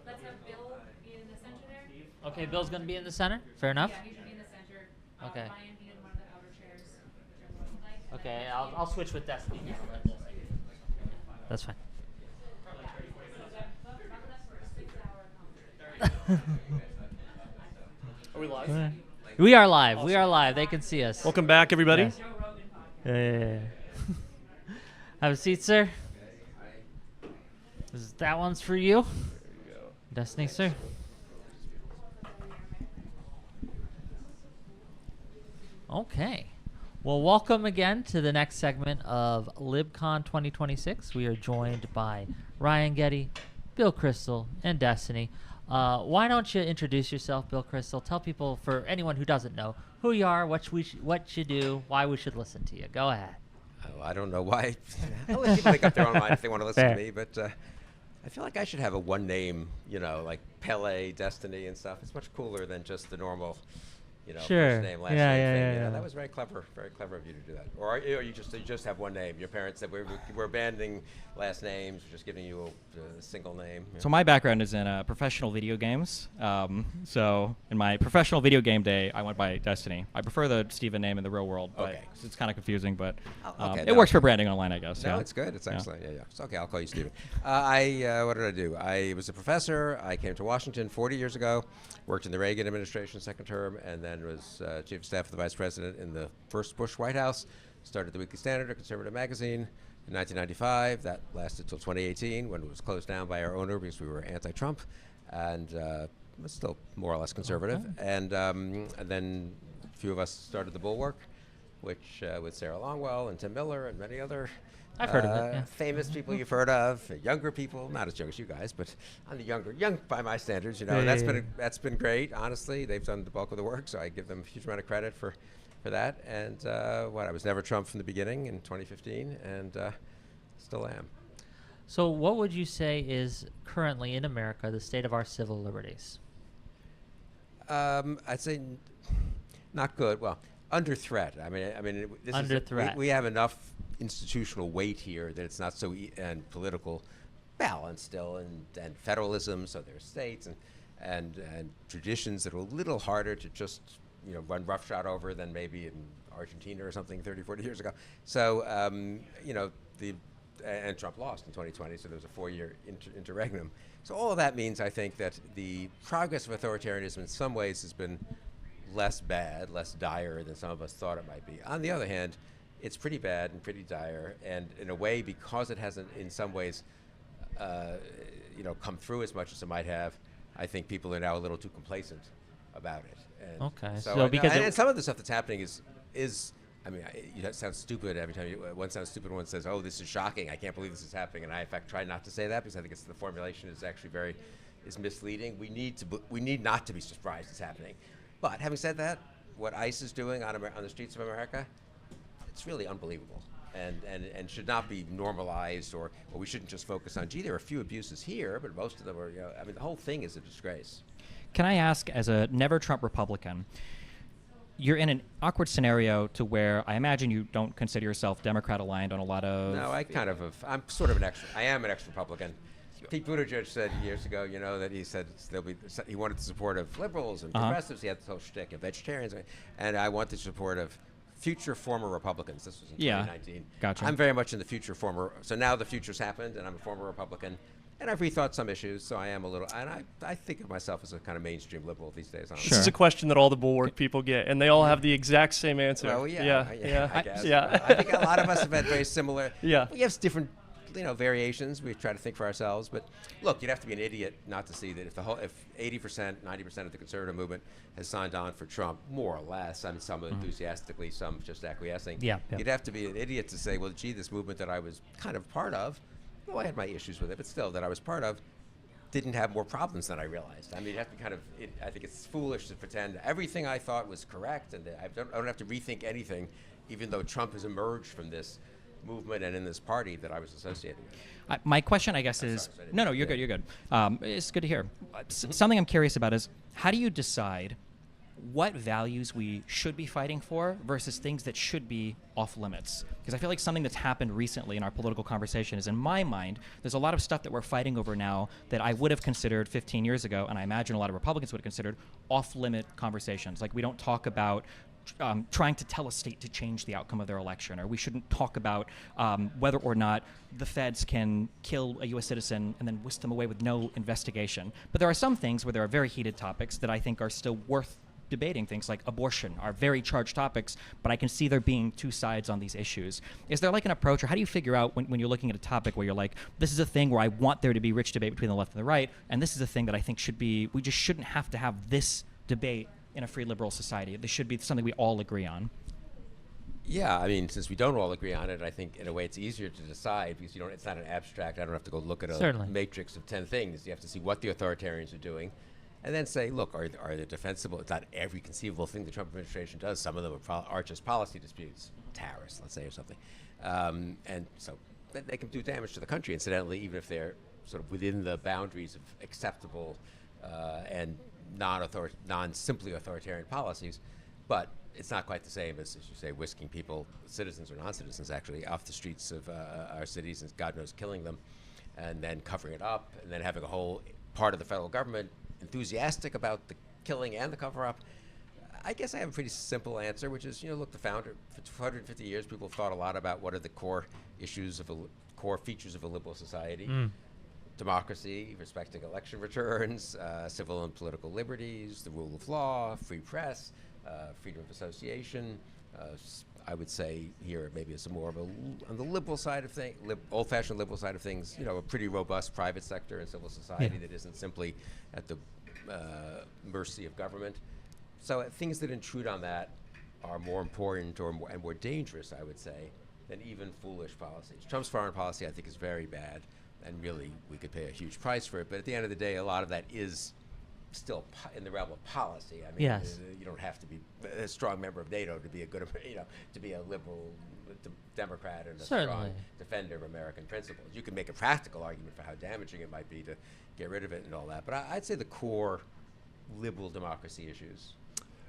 Let's have Bill be in the center there. Okay, Bill's going to be in the center. Fair enough. Yeah, he should be in the center. Okay. Ryan be in one of the outer chairs. whichever one you'd like. Okay, I'll switch with Destiny. That's fine. Are we live? We are live. We are live. They can see us. Welcome back, everybody. Yes. Yeah. Have a seat, sir. That one's for you. Destiny, sir. Okay. Well, welcome again to the next segment of Libcon 2026. We are joined by Ryan Geddie, Bill Crystal, and Destiny. Why don't you introduce yourself, Bill Crystal? Tell people, for anyone who doesn't know, who you are, what you do, why we should listen to you. Go ahead. Oh, I don't know why. I'll let people make up their own mind if they want to listen Fair. to me, but I feel like I should have a one name, like Pele, Destiny, and stuff. It's much cooler than just the normal, Sure. first name, last Yeah, name yeah, thing. yeah. That was very clever of you to do that. Or you just have one name. Your parents said we're abandoning last names, we're just giving you a single name. So my background is in professional video games. So in my professional video game day, I went by Destiny. I prefer the Steven name in the real world, but Okay. it's kind of confusing, but Okay, it no. works for branding online, I guess. No, yeah. it's good. It's Yeah. excellent. Yeah. It's okay. I'll call you Steven. What did I do? I was a professor. I came to Washington 40 years ago, worked in the Reagan administration second term, and then was chief of staff of the vice president in the first Bush White House. Started the Weekly Standard, a conservative magazine, in 1995. That lasted till 2018 when it was closed down by our owner because we were anti-Trump, and was still more or less conservative. Okay. And then a few of us started the Bulwark, which with Sarah Longwell and Tim Miller and many other I've heard of it, yeah. famous people you've heard of, younger people, not as young as you guys, but on the young by my standards, and that's been great. Honestly, they've done the bulk of the work, so I give them a huge amount of credit for that. And I was never Trump from the beginning in 2015, and still am. So what would you say is currently in America the state of our civil liberties? I'd say not good. Well, under threat. This Under is threat. We have enough institutional weight here that it's not so and political balance still, and federalism. So there are states and traditions that are a little harder to just run roughshod over than maybe in Argentina or something 30, 40 years ago. So and Trump lost in 2020, so there was a 4-year interregnum. So all of that means, I think, that the progress of authoritarianism in some ways has been less bad, less dire than some of us thought it might be. On the other hand, it's pretty bad and pretty dire, and in a way, because it hasn't, in some ways, come through as much as it might have, I think people are now a little too complacent about it. And Okay, So, so because and it- some of the stuff that's happening is that sounds stupid every time one sounds stupid, one says, "Oh, this is shocking! I can't believe this is happening." And I, in fact, try not to say that because I think the formulation is actually very is misleading. We need not to be surprised it's happening. But having said that, what ICE is doing on the streets of America, it's really unbelievable, and should not be normalized, or we shouldn't just focus on, gee, there are a few abuses here, but most of them are, I mean, the whole thing is a disgrace. Can I ask, as a never Trump Republican, you're in an awkward scenario to where I imagine you don't consider yourself Democrat aligned on a lot of. No, I'm sort of an extra. I am an ex-Republican. Pete Buttigieg said years ago, that he said he wanted the support of liberals and progressives. He had this whole shtick of vegetarians, and I want the support of future former Republicans. This was in 2019. Gotcha. I'm very much in the future former. So now the future's happened, and I'm a former Republican. And I've rethought some issues, so I am a little. And I think of myself as a kind of mainstream liberal these days. Honestly. This is a question that all the Bulwark people get, and they all have the exact same answer. Well, yeah. I guess. Yeah. I think a lot of us have had very similar. Yeah. We have different, variations. We try to think for ourselves, but look, you'd have to be an idiot not to see that if 80%, 90% of the conservative movement has signed on for Trump, more or less. I mean, some enthusiastically, some just acquiescing. Yeah. You'd have to be an idiot to say, well, gee, this movement that I was kind of part of, though I had my issues with it, but still, that I was part of, didn't have more problems than I realized. I mean, you have to kind of. I think it's foolish to pretend everything I thought was correct, and I don't have to rethink anything, even though Trump has emerged from this movement and in this party that I was associated with. My question, I guess, is no, you're good. You're good. It's good to hear. Something I'm curious about is how do you decide what values we should be fighting for versus things that should be off limits? Because I feel like something that's happened recently in our political conversation is, in my mind, there's a lot of stuff that we're fighting over now that I would have considered 15 years ago, and I imagine a lot of Republicans would have considered off-limit conversations. Like, we don't talk about trying to tell a state to change the outcome of their election, or we shouldn't talk about whether or not the feds can kill a U.S. citizen and then whisk them away with no investigation. But there are some things where there are very heated topics that I think are still worth debating. Things like abortion are very charged topics, but I can see there being two sides on these issues. Is there like an approach, or how do you figure out when you're looking at a topic where you're like, this is a thing where I want there to be rich debate between the left and the right, and this is a thing that I think we just shouldn't have to have this debate in a free liberal society. This should be something we all agree on. Yeah, I mean, since we don't all agree on it, I think in a way it's easier to decide because it's not an abstract. I don't have to go look at a matrix of 10 things. You have to see what the authoritarians are doing. And then say, look, are they defensible? It's not every conceivable thing the Trump administration does. Some of them are just policy disputes, tariffs, let's say, or something. And so they can do damage to the country, incidentally, even if they're sort of within the boundaries of acceptable and non-simply authoritarian policies. But it's not quite the same as you say, whisking people, citizens or non-citizens actually, off the streets of our cities and God knows killing them, and then covering it up, and then having a whole part of the federal government enthusiastic about the killing and the cover-up. I guess I have a pretty simple answer, which is, look, the founder, for 250 years, people have thought a lot about what are the core issues core features of a liberal society. Democracy, respecting election returns, civil and political liberties, the rule of law, free press, freedom of association. I would say here maybe it's more of on the liberal side of things, old-fashioned liberal side of things, a pretty robust private sector and civil society that isn't simply at the mercy of government. So things that intrude on that are more important and more dangerous, I would say, than even foolish policies. Trump's foreign policy, I think, is very bad, and really we could pay a huge price for it. But at the end of the day, a lot of that is still in the realm of policy. I mean, you don't have to be a strong member of NATO to be a good, to be a liberal Democrat and a strong defender of American principles. You can make a practical argument for how damaging it might be to get rid of it and all that. But I'd say the core liberal democracy issues.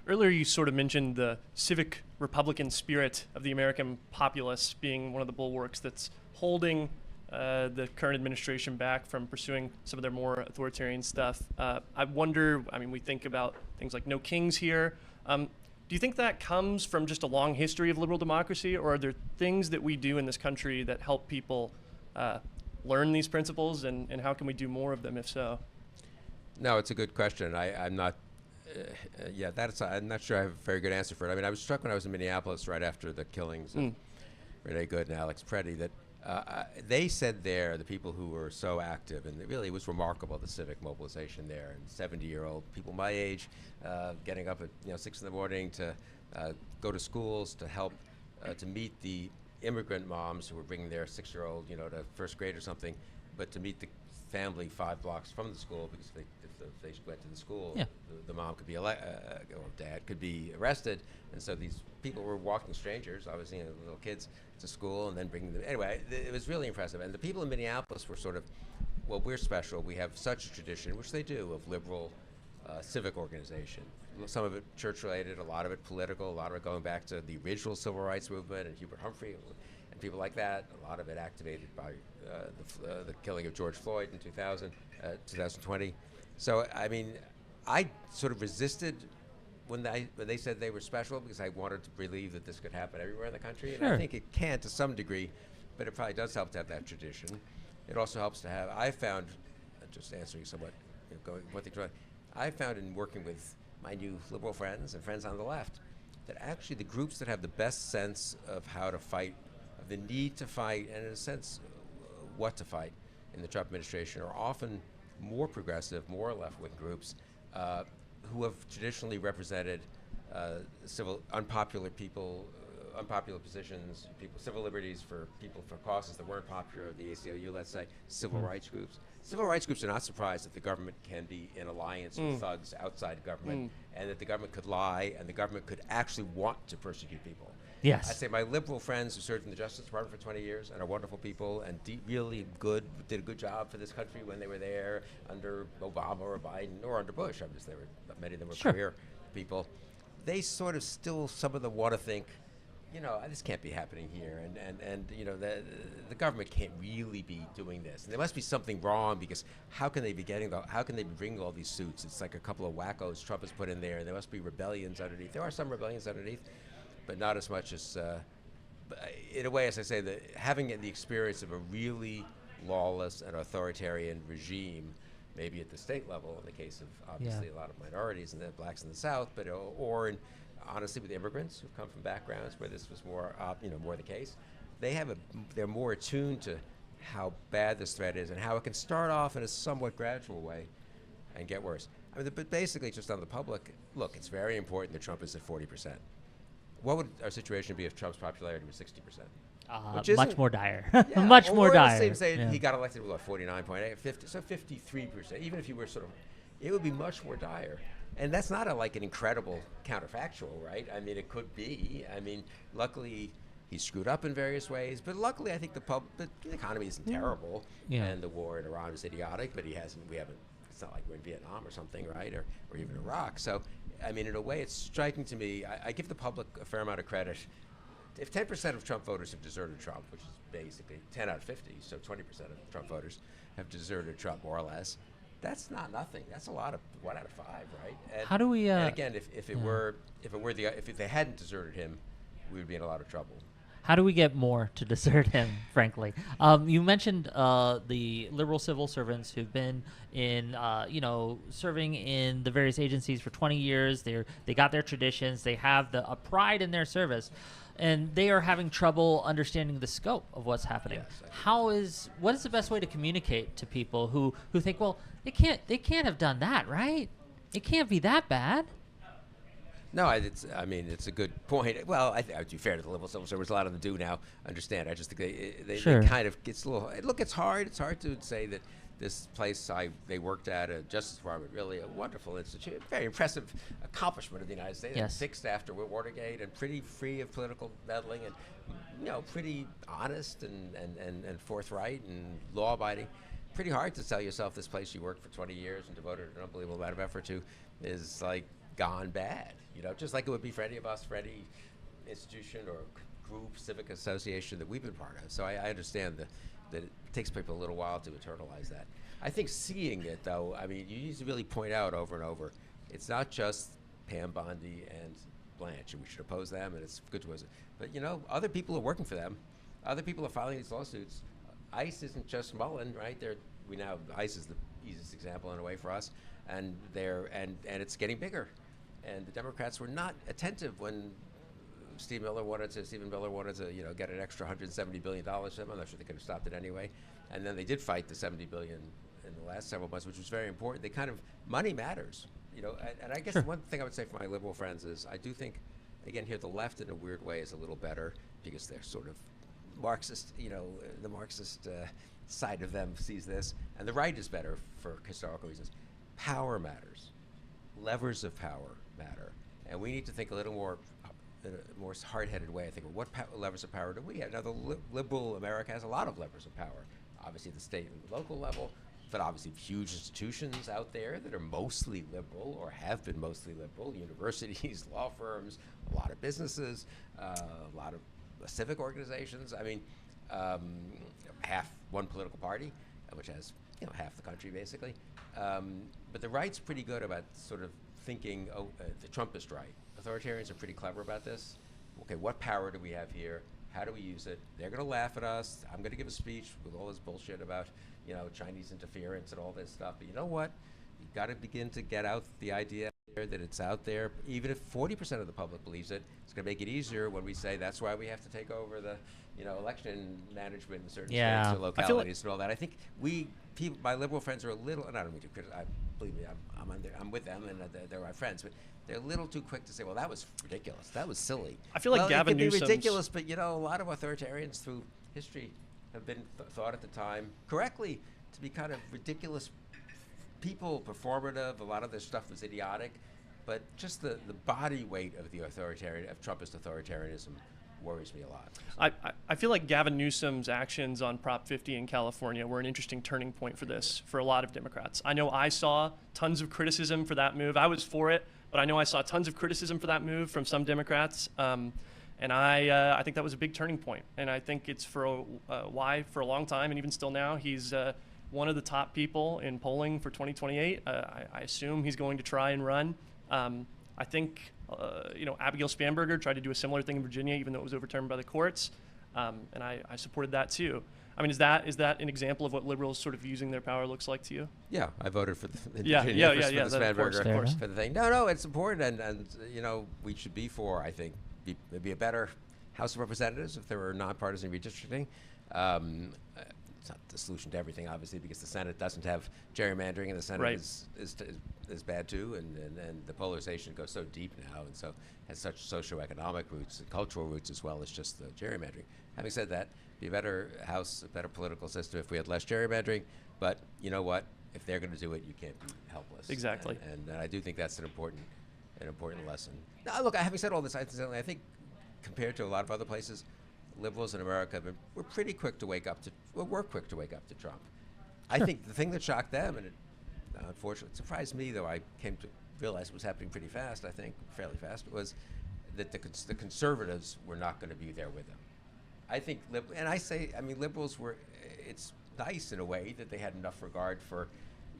Earlier, you sort of mentioned the civic Republican spirit of the American populace being one of the bulwarks that's holding the current administration back from pursuing some of their more authoritarian stuff. I wonder, we think about things like no kings here. Do you think that comes from just a long history of liberal democracy, or are there things that we do in this country that help people learn these principles, and how can we do more of them, if so? No, it's a good question. I'm not I'm not sure I have a very good answer for it. I was struck when I was in Minneapolis right after the killings of Renee Good and Alex Preddy that they said there, the people who were so active, and it was remarkable, the civic mobilization there, and 70-year-old people my age getting up at 6 in the morning to go to schools to help to meet the immigrant moms who were bringing their 6-year-old to first grade or something, but to meet the family 5 blocks from the school because if they went to the school, Yeah. the mom could be or dad could be arrested, and so these people were walking strangers, obviously, little kids, to school and then bringing them. Anyway, it was really impressive, and the people in Minneapolis were sort of, well, we're special. We have such a tradition, which they do, of liberal civic organization. Some of it church-related, a lot of it political, a lot of it going back to the original civil rights movement and Hubert Humphrey and people like that. A lot of it activated by the killing of George Floyd in 2020. So, I mean, I sort of resisted when they said they were special because I wanted to believe that this could happen everywhere in the country. And I think it can to some degree, but it probably does help to have that tradition. It also helps to have, I found, just answering somewhat, going one thing to another, I found in working with my new liberal friends and friends on the left that actually the groups that have the best sense of how to fight, of the need to fight, and in a sense, what to fight in the Trump administration are often more progressive, more left-wing groups who have traditionally represented unpopular people, unpopular positions, civil liberties for people for causes that weren't popular, the ACLU, let's say, civil rights groups. Civil rights groups are not surprised that the government can be in alliance with thugs outside government, and that the government could lie, and the government could actually want to persecute people. Yes. I say my liberal friends who served in the Justice Department for 20 years and are wonderful people and really good, did a good job for this country when they were there under Obama or Biden or under Bush. Obviously, many of them were career people. They sort of still, some of them want to think, this can't be happening here, and the government can't really be doing this. And there must be something wrong because how can they be bringing all these suits? It's like a couple of wackos Trump has put in there, and there must be rebellions underneath. There are some rebellions underneath, but not as much as, in a way, as I say, having the experience of a really lawless and authoritarian regime, maybe at the state level, in the case of obviously a lot of minorities and the blacks in the South, but honestly, with immigrants who've come from backgrounds where this was more, more the case, they're more attuned to how bad this threat is and how it can start off in a somewhat gradual way and get worse. I mean, but basically, just on the public, look, it's very important that Trump is at 40%. What would our situation be if Trump's popularity was 60%? Much more dire. Much more dire. He got elected with 49.8, 50, so 53%. Even if you were sort of, it would be much more dire. And that's not an incredible counterfactual, right? I mean, it could be. I mean, luckily he's screwed up in various ways, but luckily I think the economy isn't terrible, and the war in Iran is idiotic. But it's not like we're in Vietnam or something, right? Or even Iraq. So, I mean, in a way, it's striking to me. I give the public a fair amount of credit. If 10% of Trump voters have deserted Trump, which is basically 10 out of 50, so 20% of Trump voters have deserted Trump more or less. That's not nothing. That's a lot of 1 out of 5, right? And, how do we? And again, if they hadn't deserted him, we would be in a lot of trouble. How do we get more to desert him, frankly? You mentioned the liberal civil servants who've been in, serving in the various agencies for 20 years. They got their traditions. They have a pride in their service. And they are having trouble understanding the scope of what's happening. Yes, What is the best way to communicate to people who think, well, they can't have done that, right? It can't be that bad. No, it's a good point. Well, I would be fair to the liberal civil servants. A lot of them do now understand. I just think they kind of gets a little. Look, it's hard. It's hard to say that this place they worked at, a Justice Department, really a wonderful institute, very impressive accomplishment of the United States. Yes. Fixed after Watergate and pretty free of political meddling and pretty honest and forthright and law-abiding. Pretty hard to tell yourself this place you worked for 20 years and devoted an unbelievable amount of effort to is gone bad. Just like it would be for any of us, for any institution or group, civic association that we've been part of. So I understand that it takes people a little while to internalize that. I think seeing it, though, I mean, you need to really point out over and over, it's not just Pam Bondi and Blanche, and we should oppose them, and it's good to oppose it. But, other people are working for them. Other people are filing these lawsuits. ICE isn't just Mullen, right? ICE is the easiest example in a way for us, and it's getting bigger. And the Democrats were not attentive when Stephen Miller wanted to, get an extra $170 billion from him. I'm not sure they could have stopped it anyway. And then they did fight the $70 billion in the last several months, which was very important. Money matters, and I guess one thing I would say for my liberal friends is I do think, again, here the left in a weird way is a little better because they're sort of Marxist, the Marxist side of them sees this, and the right is better for historical reasons. Power matters. Levers of power matter, and we need to think a little more in a more hard-headed way. I think, well, what levers of power do we have? Now, the liberal America has a lot of levers of power. Obviously, the state and the local level, but obviously huge institutions out there that are mostly liberal or have been mostly liberal, universities, law firms, a lot of businesses, a lot of civic organizations. I mean, one political party, which has half the country basically. But the right's pretty good about sort of thinking, the Trumpist right. Authoritarians are pretty clever about this. Okay, what power do we have here? How do we use it? They're going to laugh at us. I'm going to give a speech with all this bullshit about, Chinese interference and all this stuff. But you know what? You've got to begin to get out the idea that it's out there. Even if 40% of the public believes it, it's going to make it easier when we say that's why we have to take over the, election management in certain states or localities and all that. I think my liberal friends are a little, and I don't mean to criticize, believe me, I'm with them and they're my friends, but they're a little too quick to say, well, that was ridiculous. That was silly. I feel like Gavin Newsom's... It could be ridiculous, but, a lot of authoritarians through history have been thought at the time, correctly, to be kind of ridiculous people, performative. A lot of their stuff was idiotic. But just the body weight of the Trumpist authoritarianism worries me a lot. I feel like Gavin Newsom's actions on Prop 50 in California were an interesting turning point for this, for a lot of Democrats. I know I saw tons of criticism for that move. I was for it, but I know I saw tons of criticism for that move from some Democrats. And I think that was a big turning point. And I think it's why for a long time, and even still now, he's one of the top people in polling for 2028. I assume he's going to try and run. I think, Abigail Spanberger tried to do a similar thing in Virginia, even though it was overturned by the courts. And I supported that too. I mean, is that an example of what liberals sort of using their power looks like to you? Yeah, I voted for the Spanberger for the thing. No, it's important, and we should be for, I think, maybe a better House of Representatives if there were nonpartisan redistricting. It's not the solution to everything, obviously, because the Senate doesn't have gerrymandering, and the Senate is bad too, and the polarization goes so deep now, and so has such socioeconomic roots and cultural roots as well as just the gerrymandering. Having said that, be a better House, a better political system if we had less gerrymandering. But you know what? If they're going to do it, you can't be helpless. Exactly. And I do think that's an important lesson. Now, look, having said all this, I think compared to a lot of other places, liberals in America were pretty quick to wake up to. Well, we're quick to wake up to Trump. I think the thing that shocked them, and it unfortunately surprised me, though I came to realize it was happening pretty fast. I think fairly fast, was that the conservatives were not going to be there with them. I think, liberals were. It's nice in a way that they had enough regard for,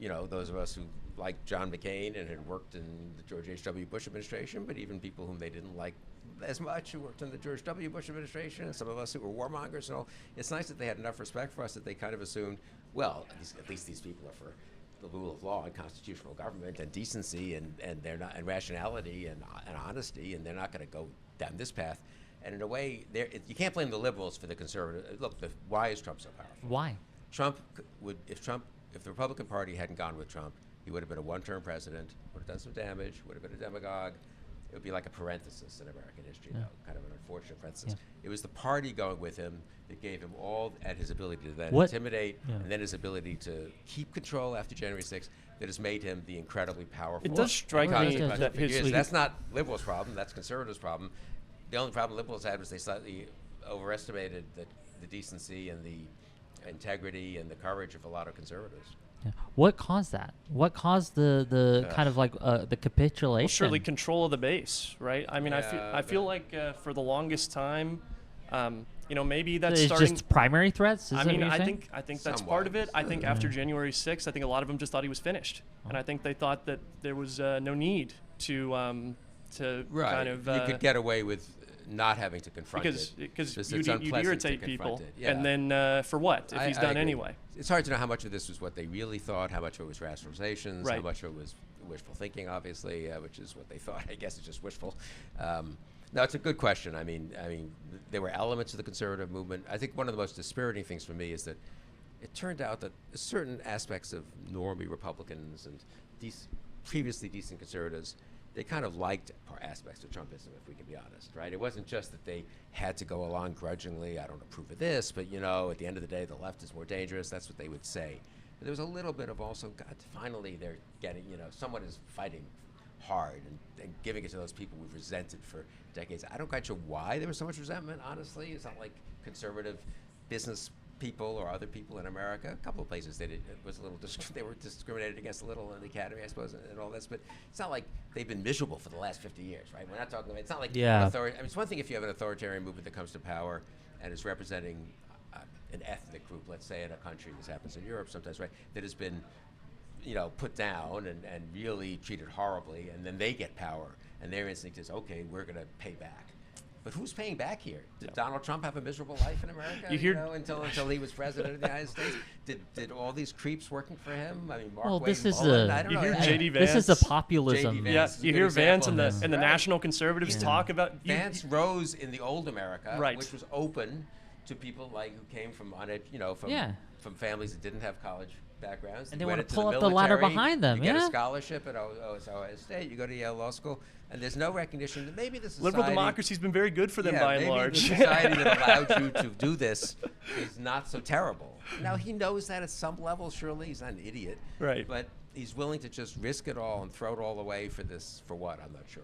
those of us who liked John McCain and had worked in the George H.W. Bush administration, but even people whom they didn't like as much who worked in the George W. Bush administration, and some of us who were warmongers and all. It's nice that they had enough respect for us that they kind of assumed, well, at least these people are for the rule of law and constitutional government and decency and they're not, and rationality and honesty, and they're not going to go down this path. And in a way, you can't blame the liberals for the conservative. Look, why is Trump so powerful? Why? If the Republican Party hadn't gone with Trump, he would have been a one-term president, would have done some damage, would have been a demagogue. It would be like a parenthesis in American history, though, kind of an unfortunate parenthesis. It was the party going with him that gave him all, and his ability to then intimidate, and then his ability to keep control after January 6th, that has made him the incredibly powerful. It does strike me that that's not liberals' problem, that's conservatives' problem. The only problem liberals had was they slightly overestimated the decency and the integrity and the courage of a lot of conservatives. Yeah. What caused that? What caused the kind of like the capitulation? Well, surely control of the base, right? I mean, I feel like for the longest time, maybe that's starting. Just primary threats. I think that's part of it. I think after January 6th, I think a lot of them just thought he was finished, and I think they thought that there was no need to kind of. You could get away with not having to confront it. Because you'd irritate people. And then for what, if he's done anyway? It's hard to know how much of this was what they really thought, how much of it was rationalizations, how much of it was wishful thinking, obviously, which is what they thought. I guess it's just wishful. No, it's a good question. I mean, there were elements of the conservative movement. I think one of the most dispiriting things for me is that it turned out that certain aspects of normie Republicans and previously decent conservatives, they kind of liked aspects of Trumpism, if we can be honest, right? It wasn't just that they had to go along grudgingly, I don't approve of this, but at the end of the day, the left is more dangerous. That's what they would say. But there was a little bit of also, God, finally they're getting, someone is fighting hard and giving it to those people we've resented for decades. I don't quite sure why there was so much resentment, honestly. It's not like conservative business people or other people in America. A couple of places they did, it was a little they were discriminated against a little in the academy, I suppose, and all this. But it's not like they've been miserable for the last 50 years, right? We're not talking about. It's not like it's one thing if you have an authoritarian movement that comes to power and is representing an ethnic group, let's say in a country. This happens in Europe sometimes, right? That has been put down and really treated horribly, and then they get power, and their instinct is, okay, we're going to pay back. But who's paying back here? Did Donald Trump have a miserable life in America? Until he was president of the United States? Did all these creeps working for him? I mean, Mark Wade, this is you hear J.D. Vance. This is the populism. Yeah, you hear Vance and the national conservatives talk about. Vance rose in the old America, right, which was open to people who came from from families that didn't have college backgrounds. And they want to pull up the ladder behind them. You get a scholarship at Ohio State. You go to Yale Law School, and there's no recognition that maybe the society. Liberal democracy's been very good for them by and large. The society that allowed you to do this is not so terrible. Now he knows that at some level. Surely he's not an idiot, right? But he's willing to just risk it all and throw it all away for this. For what? I'm not sure.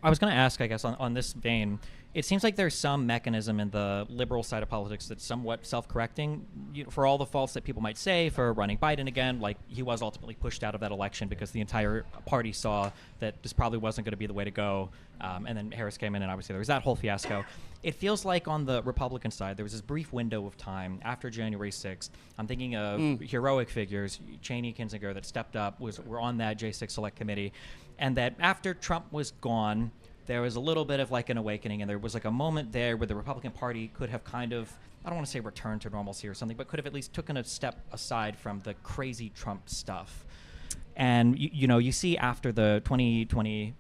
I was going to ask, I guess, on this vein, it seems like there's some mechanism in the liberal side of politics that's somewhat self-correcting for all the faults that people might say for running Biden again. Like, he was ultimately pushed out of that election because the entire party saw that this probably wasn't going to be the way to go. And then Harris came in, and obviously there was that whole fiasco. It feels like on the Republican side, there was this brief window of time after January 6th. I'm thinking of heroic figures, Cheney, Kinzinger, that stepped up, were on that J6 Select Committee. And that after Trump was gone, there was a little bit of like an awakening, and there was like a moment there where the Republican Party could have kind of, I don't want to say returned to normalcy or something, but could have at least taken a step aside from the crazy Trump stuff. And you see after the 2020,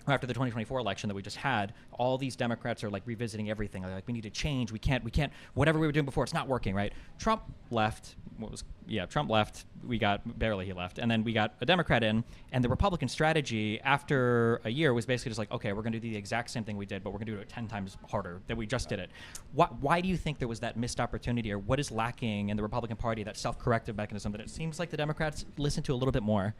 after the 2024 election that we just had, all these Democrats are like revisiting everything. They're like, we need to change. We can't. Whatever we were doing before, it's not working, right? Trump left. Trump left. He left, and then we got a Democrat in, and the Republican strategy after a year was basically just like, okay, we're going to do the exact same thing we did, but we're going to do it 10 times harder than we just did it. Why do you think there was that missed opportunity, or what is lacking in the Republican Party, that self-corrective mechanism that it seems like the Democrats listen to a little bit more?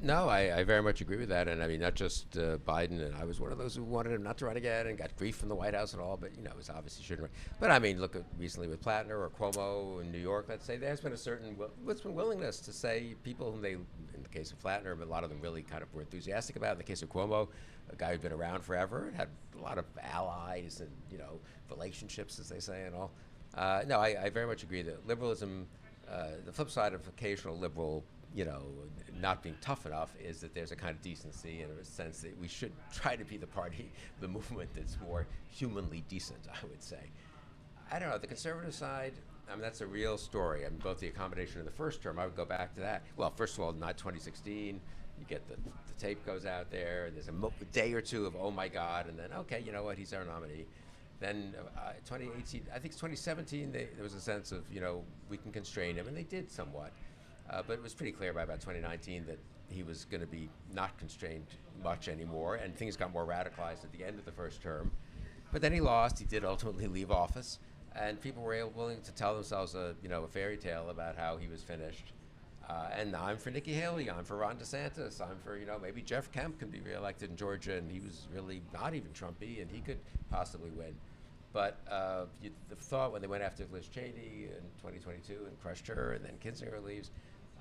No, I very much agree with that, and I mean, not just Biden, and I was one of those who wanted him not to run again and got grief from the White House and all, but it was obviously shouldn't run. But I mean, look at recently with Plattner or Cuomo in New York, let's say, there's been a certain willingness to say people whom they, in the case of Plattner, a lot of them really kind of were enthusiastic about. In the case of Cuomo, a guy who'd been around forever, had a lot of allies and relationships, as they say, and all. No, I very much agree that liberalism, the flip side of occasional liberal not being tough enough is that there's a kind of decency and a sense that we should try to be the party, the movement that's more humanly decent, I would say. I don't know, the conservative side, I mean, that's a real story. I mean, both the accommodation in the first term, I would go back to that. Well, first of all, not 2016, you get the tape goes out there, and there's a day or two of, oh my God, and then, okay, you know what, he's our nominee. Then 2018, I think it's 2017, there was a sense of, we can constrain him, and they did somewhat. But it was pretty clear by about 2019 that he was going to be not constrained much anymore, and things got more radicalized at the end of the first term. But then he lost. He did ultimately leave office, and people were willing to tell themselves a fairy tale about how he was finished. And I'm for Nikki Haley. I'm for Ron DeSantis. I'm for maybe Jeff Kemp can be reelected in Georgia, and he was really not even Trumpy, and he could possibly win. But the thought when they went after Liz Cheney in 2022 and crushed her, and then Kinzinger leaves.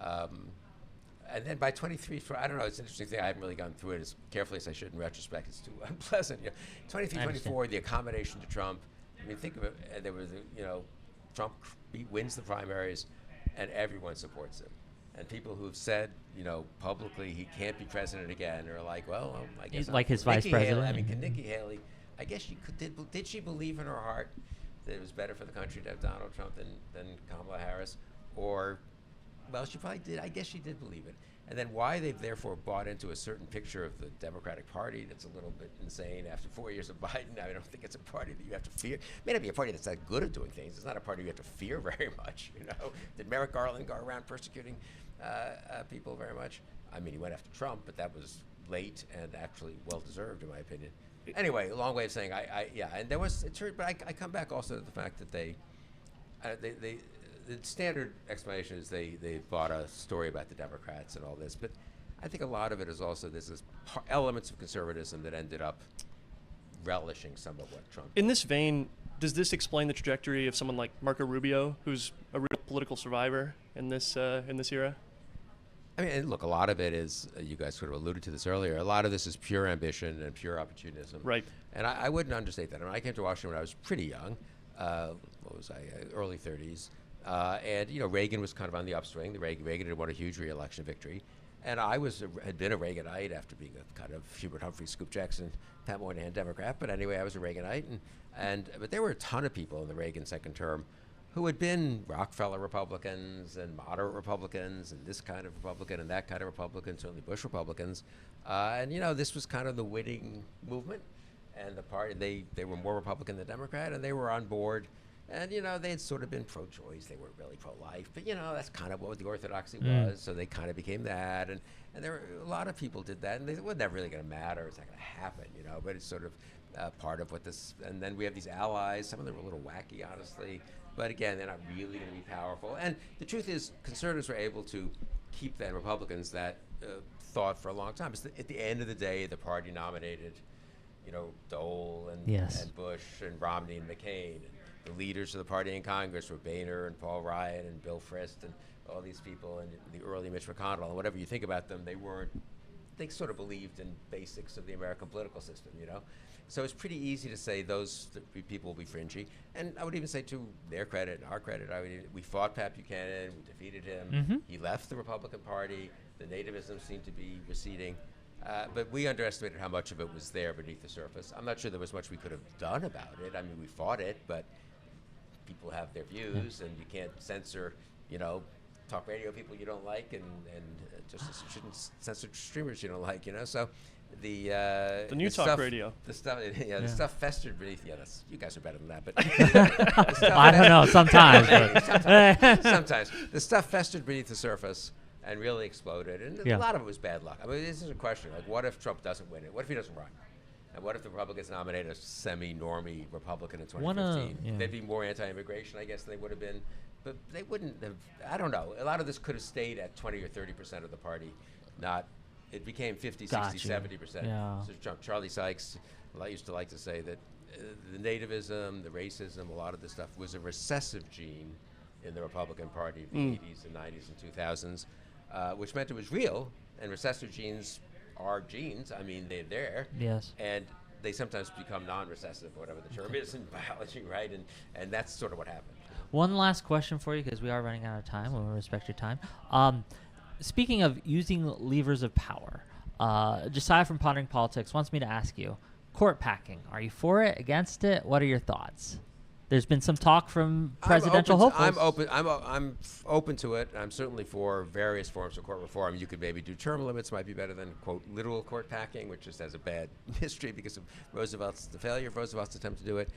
And then by 23, I don't know, it's an interesting thing. I haven't really gone through it as carefully as I should in retrospect. It's too unpleasant. 23, 24, the accommodation to Trump. I mean, think of it. There was, Trump wins the primaries, and everyone supports him. And people who've said, publicly he can't be president again are like, well, I guess like his vice president. I mean, Nikki Haley, I guess did she believe in her heart that it was better for the country to have Donald Trump than Kamala Harris? Or, well, she probably did. I guess she did believe it. And then why they've therefore bought into a certain picture of the Democratic Party that's a little bit insane after 4 years of Biden. I don't think it's a party that you have to fear. It may not be a party that's that good at doing things. It's not a party you have to fear very much, Did Merrick Garland go around persecuting people very much. I mean, he went after Trump, but that was late and actually well-deserved, in my opinion. Anyway, a long way of saying, and there was, but I come back also to the fact that the standard explanation is they bought a story about the Democrats and all this, but I think a lot of it is also there's this elements of conservatism that ended up relishing some of what Trump. In this vein, does this explain the trajectory of someone like Marco Rubio, who's a real political survivor in this era? I mean, and look, a lot of it is, you guys sort of alluded to this earlier, a lot of this is pure ambition and pure opportunism. Right. And I wouldn't understate that. I mean, I came to Washington when I was pretty young. What was I? Early 30s. And, Reagan was kind of on the upswing. Reagan had won a huge re-election victory. And I had been a Reaganite after being a kind of Hubert Humphrey, Scoop Jackson, Pat Moynihan Democrat. But anyway, I was a Reaganite. But there were a ton of people in the Reagan second term who had been Rockefeller Republicans and moderate Republicans and this kind of Republican and that kind of Republican, certainly Bush Republicans. This was kind of the winning movement. And the party, they were more Republican than Democrat, and they were on board. And, they had sort of been pro-choice. They weren't really pro-life. But, that's kind of what the orthodoxy was. So they kind of became that. And there were a lot of people did that. And they were never really going to matter. It's not going to happen, But it's sort of part of what this. And then we have these allies. Some of them were a little wacky, honestly. But again, they're not really going to be powerful. And the truth is, conservatives were able to keep that Republicans that thought for a long time. At the end of the day, the party nominated, Dole and Bush and Romney and McCain. And the leaders of the party in Congress were Boehner and Paul Ryan and Bill Frist and all these people, and the early Mitch McConnell. And whatever you think about them, they sort of believed in basics of the American political system, So it's pretty easy to say those people will be fringy. And I would even say, to their credit and our credit, we fought Pat Buchanan, we defeated him. Mm-hmm. He left the Republican Party. The nativism seemed to be receding. But we underestimated how much of it was there beneath the surface. I'm not sure there was much we could have done about it. I mean, we fought it, but people have their views, and you can't censor, talk radio people you don't like, and just as you shouldn't censor streamers you don't like, So the new the talk stuff, radio. The stuff, the stuff festered beneath. Yeah, you guys are better than that, but I don't know. Sometimes, sometimes the stuff festered beneath the surface and really exploded, and a lot of it was bad luck. I mean, this is a question like, what if Trump doesn't win it? What if he doesn't run? And what if the Republicans nominate a semi-normie Republican in 2015? They'd be more anti-immigration, I guess, than they would have been. But they wouldn't have, I don't know. A lot of this could have stayed at 20 or 30% of the party. It became 50, 60, 70%. Yeah. So Charlie Sykes used to like to say that the nativism, the racism, a lot of this stuff was a recessive gene in the Republican Party of the 80s and 90s and 2000s, which meant it was real. And recessive genes are genes. I mean, they're there. Yes. And they sometimes become non-recessive, whatever the term is in biology, right? And that's sort of what happened. One last question for you, because we are running out of time. We'll respect your time. Speaking of using levers of power, Josiah from Pondering Politics wants me to ask you, court packing, are you for it, against it? What are your thoughts? There's been some talk from presidential hopefuls. I'm open to it. I'm certainly for various forms of court reform. You could maybe do term limits, might be better than, quote, literal court packing, which just has a bad history because of the failure of Roosevelt's attempt to do it.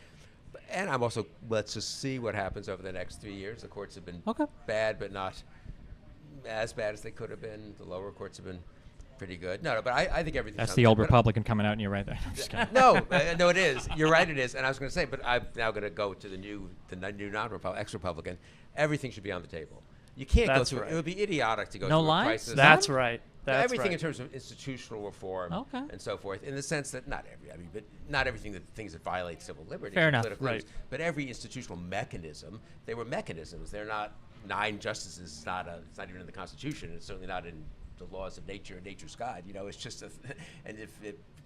And I'm also, let's just see what happens over the next 3 years. The courts have been bad, but not as bad as they could have been. The lower courts have been pretty good. No, but I think everything. That's the old Republican coming out, and you're right there. I'm just kidding. No, it is. You're right, it is. And I was going to say, but I'm now going to go to the new non-Republican, ex-Republican. Everything should be on the table. You can't go through. It would be idiotic to go through a crisis. That's right. Everything in terms of institutional reform and so forth, in the sense that not everything that things that violate civil liberties. Fair enough. Right. But every institutional mechanism, they were mechanisms. They're not 9 justices. It's not even in the Constitution. It's certainly not in the laws of nature and nature's God. It's just and